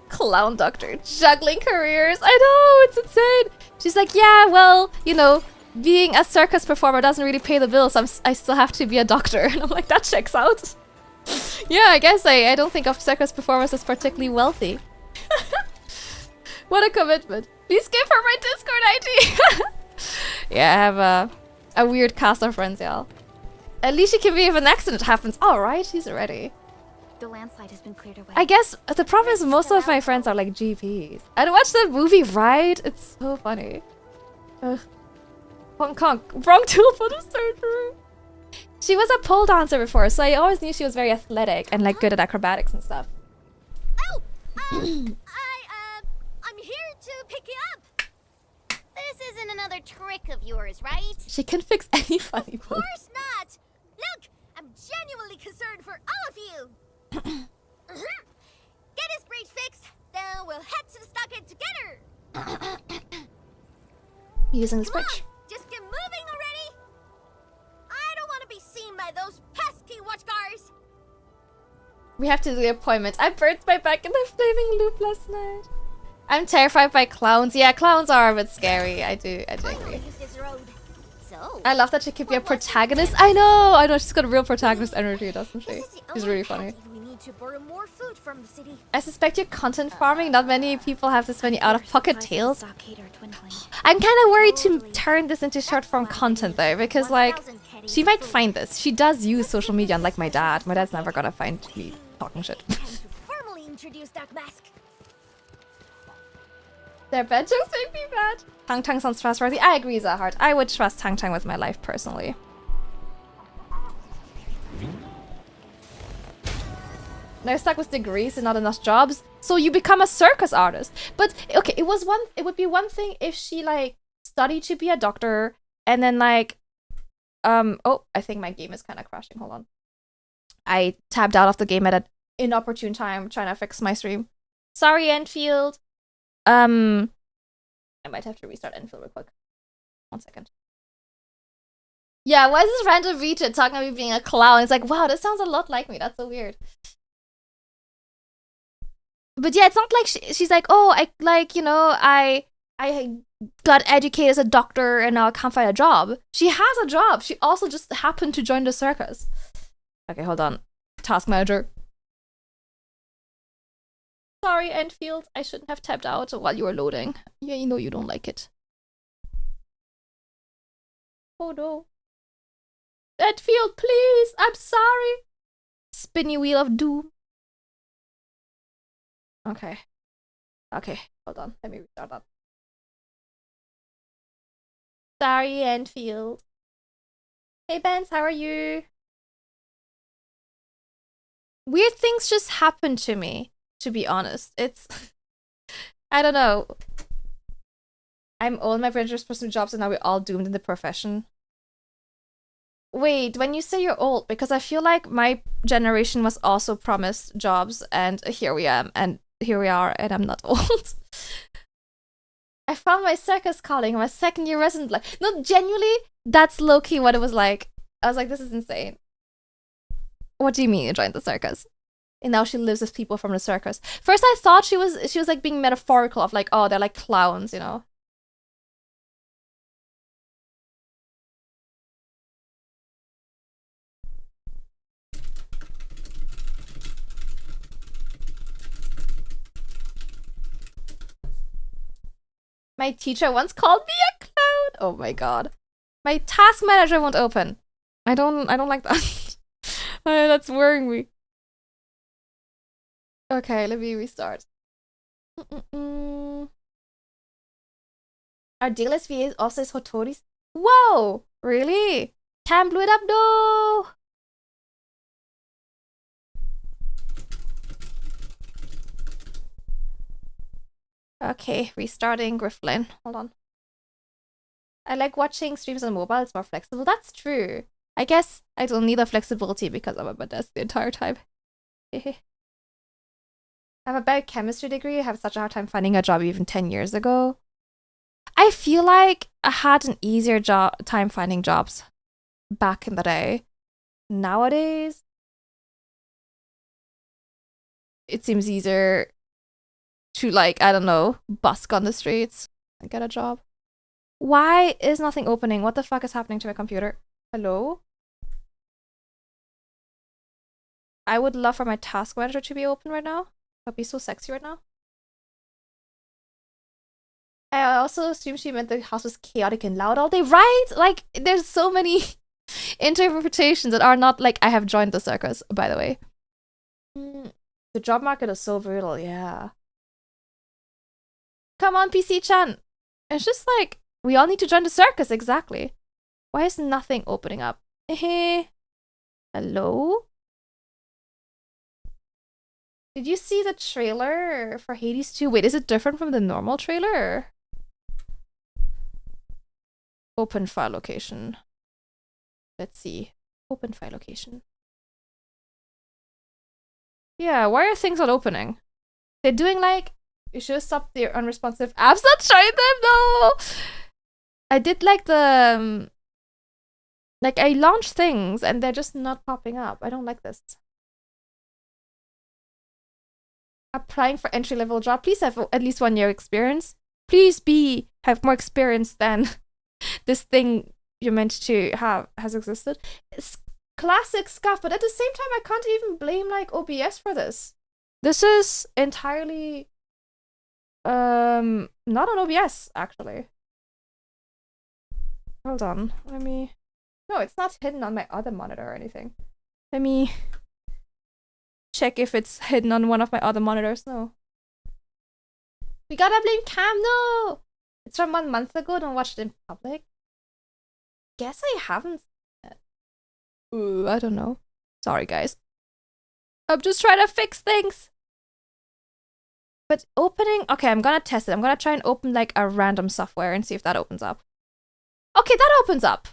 Clown doctor juggling careers. I know, it's insane. She's like, yeah, well, you know, being a circus performer doesn't really pay the bills, so I still have to be a doctor. And I'm like, that checks out. Yeah, I guess I don't think of circus performers as particularly wealthy. What a commitment. Please give her my Discord ID. Yeah, I have a weird cast of friends, y'all. At least she can be if an accident happens. Alright, he's ready. The landslide has been cleared away. I guess the problem is most of my friends are like GPs. I watched the movie Ride. It's so funny. Hong Kong. Wrong tool for the surgery. She was a pole dancer before, so I always knew she was very athletic and like good at acrobatics and stuff. Oh, I'm here to pick you up. This isn't another trick of yours, right? She can fix any funny Of pose. course not. Look, I'm genuinely concerned for all of you. Get his breach fixed, then we'll head to the stockade together. Using this Come bridge. on, just get moving already. I don't want to be seen by those pesky watchguards. We have to do the appointment. I burnt my back in the flaming loop last night. I'm terrified by clowns. Yeah, clowns are a bit scary. I do agree. Use this road. So, I love that she could be a protagonist. I know. She's got a real protagonist energy, doesn't she? this is the She's only really funny. path if we need to borrow more food from the city. I suspect you're content farming. Not many people have this many out-of-pocket tales. Stockade are dwindling. I'm kind of worried to turn this into short-form content, though, because, like, she might find this. She does use social media, unlike my dad. My dad's never gonna find me talking shit. Time to formally introduce Dark Mask. Their bad jokes make me mad. Tang Tang sounds trustworthy. I agree, Zahart. I would trust Tang Tang with my life personally. Now you're stuck with degrees and not enough jobs, so you become a circus artist. But okay, it would be one thing if she like studied to be a doctor and then like oh, I think my game is kind of crashing. Hold on. I tabbed out of the game at an inopportune time trying to fix my stream. Sorry, Endfield. I might have to restart Endfield real quick. 1 second. Yeah, why is this random VTuber talking about me being a clown? It's like, wow, this sounds a lot like me. That's so weird. But yeah, it's not like she's like, oh, I like, you know, I got educated as a doctor and now I can't find a job. She has a job. She also just happened to join the circus. Okay, hold on. Task manager. Sorry, Endfield. I shouldn't have tapped out while you were loading. Yeah, you know you don't like it. Oh no. Endfield, please. I'm sorry. Spinny wheel of doom. Okay. Okay, hold on. Let me restart that. Sorry, Endfield. Hey, Benz, how are you? Weird things just happen to me, to be honest. It's... I don't know. I'm old, my parents are supposed to do jobs, and now we're all doomed in the profession. Wait, when you say you're old, because I feel like my generation was also promised jobs, and here we are, and I'm not old. I found my circus calling, my second year resident life. No, genuinely, that's low-key what it was like. I was like, this is insane. What do you mean you joined the circus? And now she lives with people from the circus. First I thought she was like being metaphorical of like, oh, they're like clowns, you know? My teacher once called me a clown. Oh my god. My task manager won't open. I don't like that. That's worrying me. Okay, let me restart. Our dailies VA also is Hotoris. Whoa! Really? Cam blew it up, no! Okay, restarting Grifflin. Hold on. I like watching streams on mobile, it's more flexible. That's true. I guess I don't need the flexibility because I'm at my desk the entire time. I have a biochemistry degree. I have such a hard time finding a job even 10 years ago. I feel like I had an easier time finding jobs back in the day. Nowadays, it seems easier to, like, I don't know, busk on the streets and get a job. Why is nothing opening? What the fuck is happening to my computer? Hello? I would love for my task manager to be open right now. That'd be so sexy right now. I also assumed she meant the house was chaotic and loud all day, right? Like, there's so many interpretations that are not like, I have joined the circus, by the way. The job market is so brutal, yeah. Come on, PC-chan. It's just like, we all need to join the circus, exactly. Why is nothing opening up? Hello? Did you see the trailer for Hades 2? Wait, is it different from the normal trailer? Open file location. Let's see. Open file location. Yeah, why are things not opening? They're doing like, you should have stopped their unresponsive apps, not showing them, no! I did like the, like I launched things and they're just not popping up. I don't like this. Applying for entry-level job. Please have at least 1 year experience. Please have more experience than this thing you're meant to have has existed. It's classic scuff, but at the same time, I can't even blame like OBS for this. This is entirely not on OBS actually. Hold on, let me. No, it's not hidden on my other monitor or anything. Let me check if it's hidden on one of my other monitors. No. We gotta blame Cam, no! It's from 1 month ago, don't watch it in public. Guess I haven't seen it. Ooh, I don't know. Sorry, guys. I'm just trying to fix things. But opening... Okay, I'm gonna test it. I'm gonna try and open like a random software and see if that opens up. Okay, that opens up.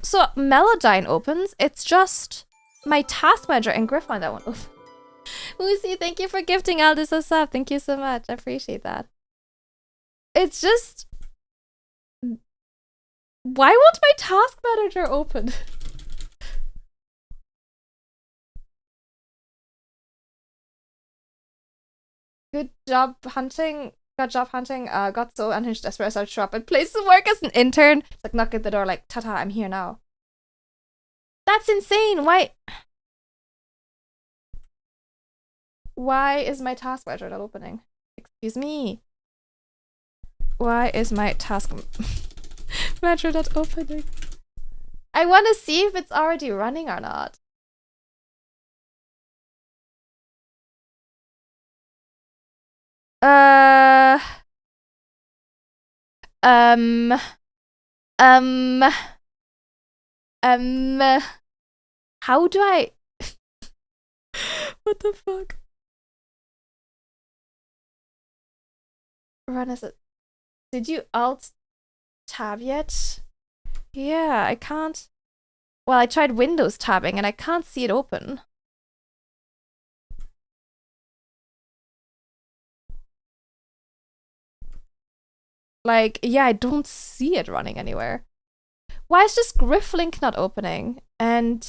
So Melodyne opens. It's just my task manager and Griffon that one. Woozy, thank you for gifting Aldous a sub. Thank you so much. I appreciate that. It's just... Why won't my task manager open? Good job hunting. Good job hunting. Got so unhinged desperate as I show up and place to work as an intern. It's like knock at the door like, ta-ta, I'm here now. That's insane. Why is my task manager not opening? Excuse me. Why is my task manager not opening? I want to see if it's already running or not. Um, how do I... What the fuck? Run as a... Did you alt tab yet? Yeah, I can't... Well, I tried Windows tabbing and I can't see it open. Like, yeah, I don't see it running anywhere. Why is just Grifflink not opening? And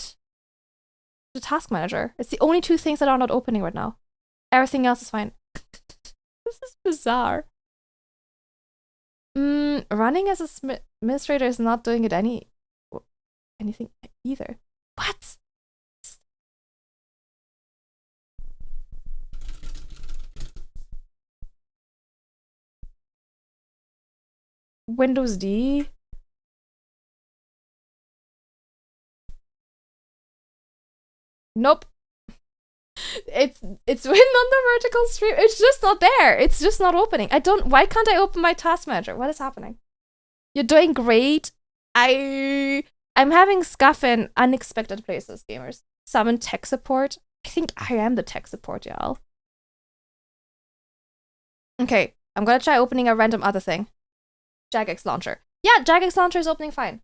the task manager. It's the only two things that are not opening right now. Everything else is fine. This is bizarre. Running as an administrator is not doing it anything either. What? Windows D. Nope. It's written on the vertical stream. It's just not there. It's just not opening. Why can't I open my task manager? What is happening? You're doing great. I'm having scuff in unexpected places, gamers. Summon tech support. I think I am the tech support, y'all. Okay, I'm gonna try opening a random other thing. Jagex launcher. Yeah, Jagex launcher is opening fine.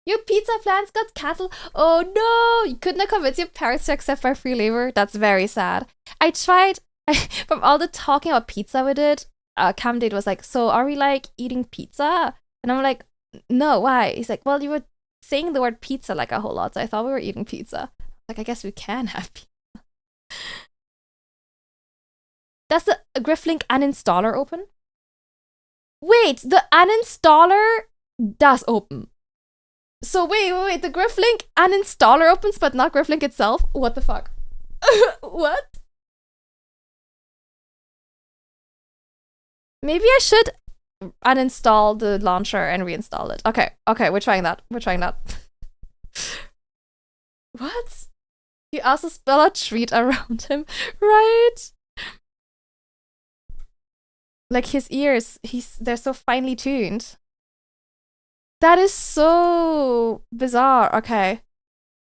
Your pizza plans got cancelled. Oh no! You couldn't convince your parents to accept my free labor. That's very sad. I tried, from all the talking about pizza we did, Cam Date was like, so are we like eating pizza? And I'm like, no, why? He's like, well, you were saying the word pizza like a whole lot, so I thought we were eating pizza. Like, I guess we can have pizza. Does the Grifflink uninstaller open? Wait, the uninstaller does open. So wait, the Grifflink uninstaller opens, but not Grifflink itself? What the fuck? What? Maybe I should uninstall the launcher and reinstall it. Okay, we're trying that. What? You also spell a treat around him, right? Like his ears, they're so finely tuned. That is so bizarre. Okay.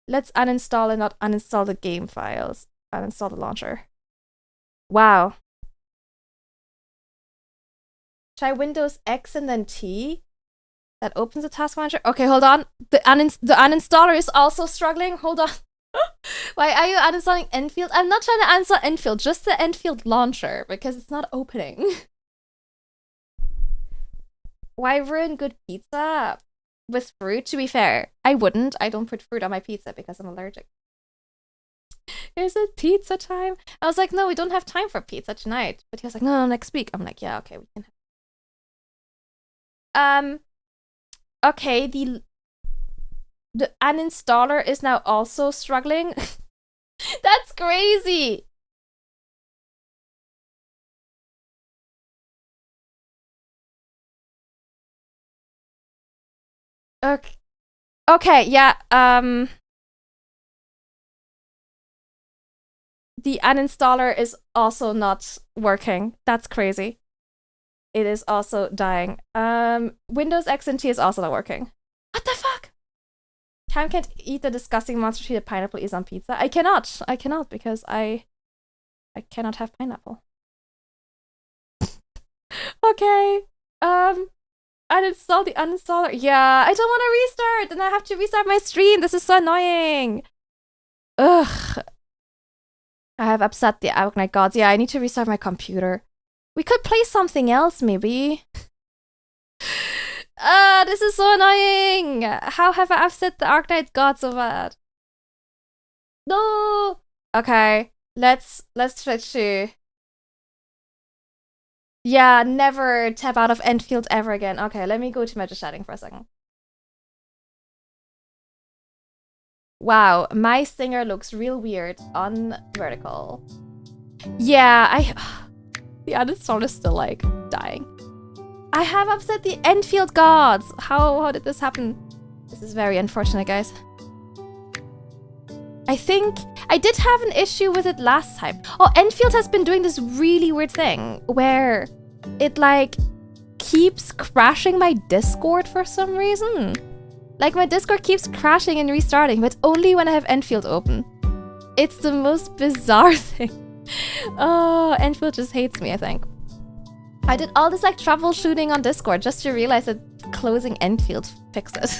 Let's uninstall and not uninstall the game files. Uninstall the launcher. Wow. Try Windows X and then T. That opens the task manager. Okay, hold on. The uninstaller is also struggling. Hold on. Why are you uninstalling Endfield? I'm not trying to uninstall Endfield, just the Endfield launcher, because it's not opening. Why ruin good pizza with fruit? To be fair, I wouldn't. I don't put fruit on my pizza because I'm allergic. Is it pizza time? I was like, no, we don't have time for pizza tonight. But he was like, no, next week. I'm like, yeah, okay, we can. Okay, the uninstaller is now also struggling. That's crazy. Okay, yeah, the uninstaller is also not working. That's crazy. It is also dying. Windows X and T is also not working. What the fuck? Cam can't eat the disgusting monster tree that pineapple is on pizza. I cannot. I cannot because I cannot have pineapple. Okay. Uninstall the uninstaller. Yeah, I don't want to restart, and I have to restart my stream. This is so annoying. Ugh. I have upset the Arknight gods. Yeah, I need to restart my computer. We could play something else, maybe. This is so annoying. How have I upset the Arknight gods so bad? No. Okay, let's switch to. Yeah, never tap out of Endfield ever again. Okay, let me go to Magic Chatting for a second. Wow, my stinger looks real weird on vertical. Yeah, the uninstall is still like dying. I have upset the Endfield gods. How did this happen? This is very unfortunate, guys. I think I did have an issue with it last time. Oh, Endfield has been doing this really weird thing where it like keeps crashing my Discord for some reason. Like my Discord keeps crashing and restarting, but only when I have Endfield open. It's the most bizarre thing. Oh, Endfield just hates me, I think. I did all this like troubleshooting on Discord just to realize that closing Endfield fixed it.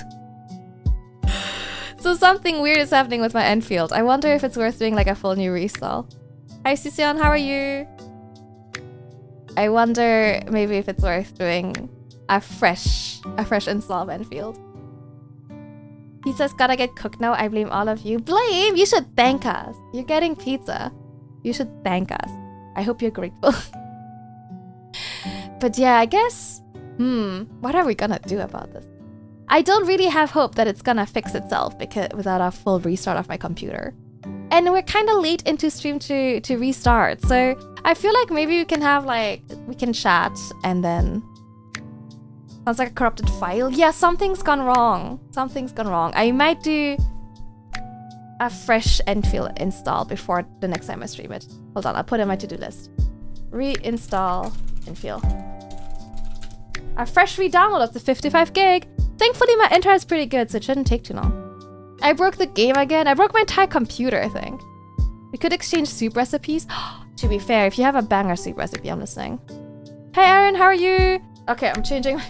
So something weird is happening with my Endfield. I wonder if it's worth doing like a full new restyle. Hi Sision, how are you? I wonder maybe if it's worth doing a fresh install of Endfield. Pizza's gotta get cooked now. I blame all of you. Blame? You should thank us. You're getting pizza. You should thank us. I hope you're grateful. But yeah, I guess... what are we gonna do about this? I don't really have hope that it's gonna fix itself because without a full restart of my computer. And we're kind of late into stream to restart. So I feel like maybe we can have like... we can chat and then... Sounds like a corrupted file. Yeah, something's gone wrong. Something's gone wrong. I might do a fresh Endfield install before the next time I stream it. Hold on, I'll put it in my to-do list. Reinstall Endfield. A fresh re-download of the 55 gig. Thankfully, my internet is pretty good, so it shouldn't take too long. I broke the game again. I broke my entire computer, I think. We could exchange soup recipes. To be fair, if you have a banger soup recipe, I'm listening. Hey, Aaron, how are you? Okay, I'm changing my...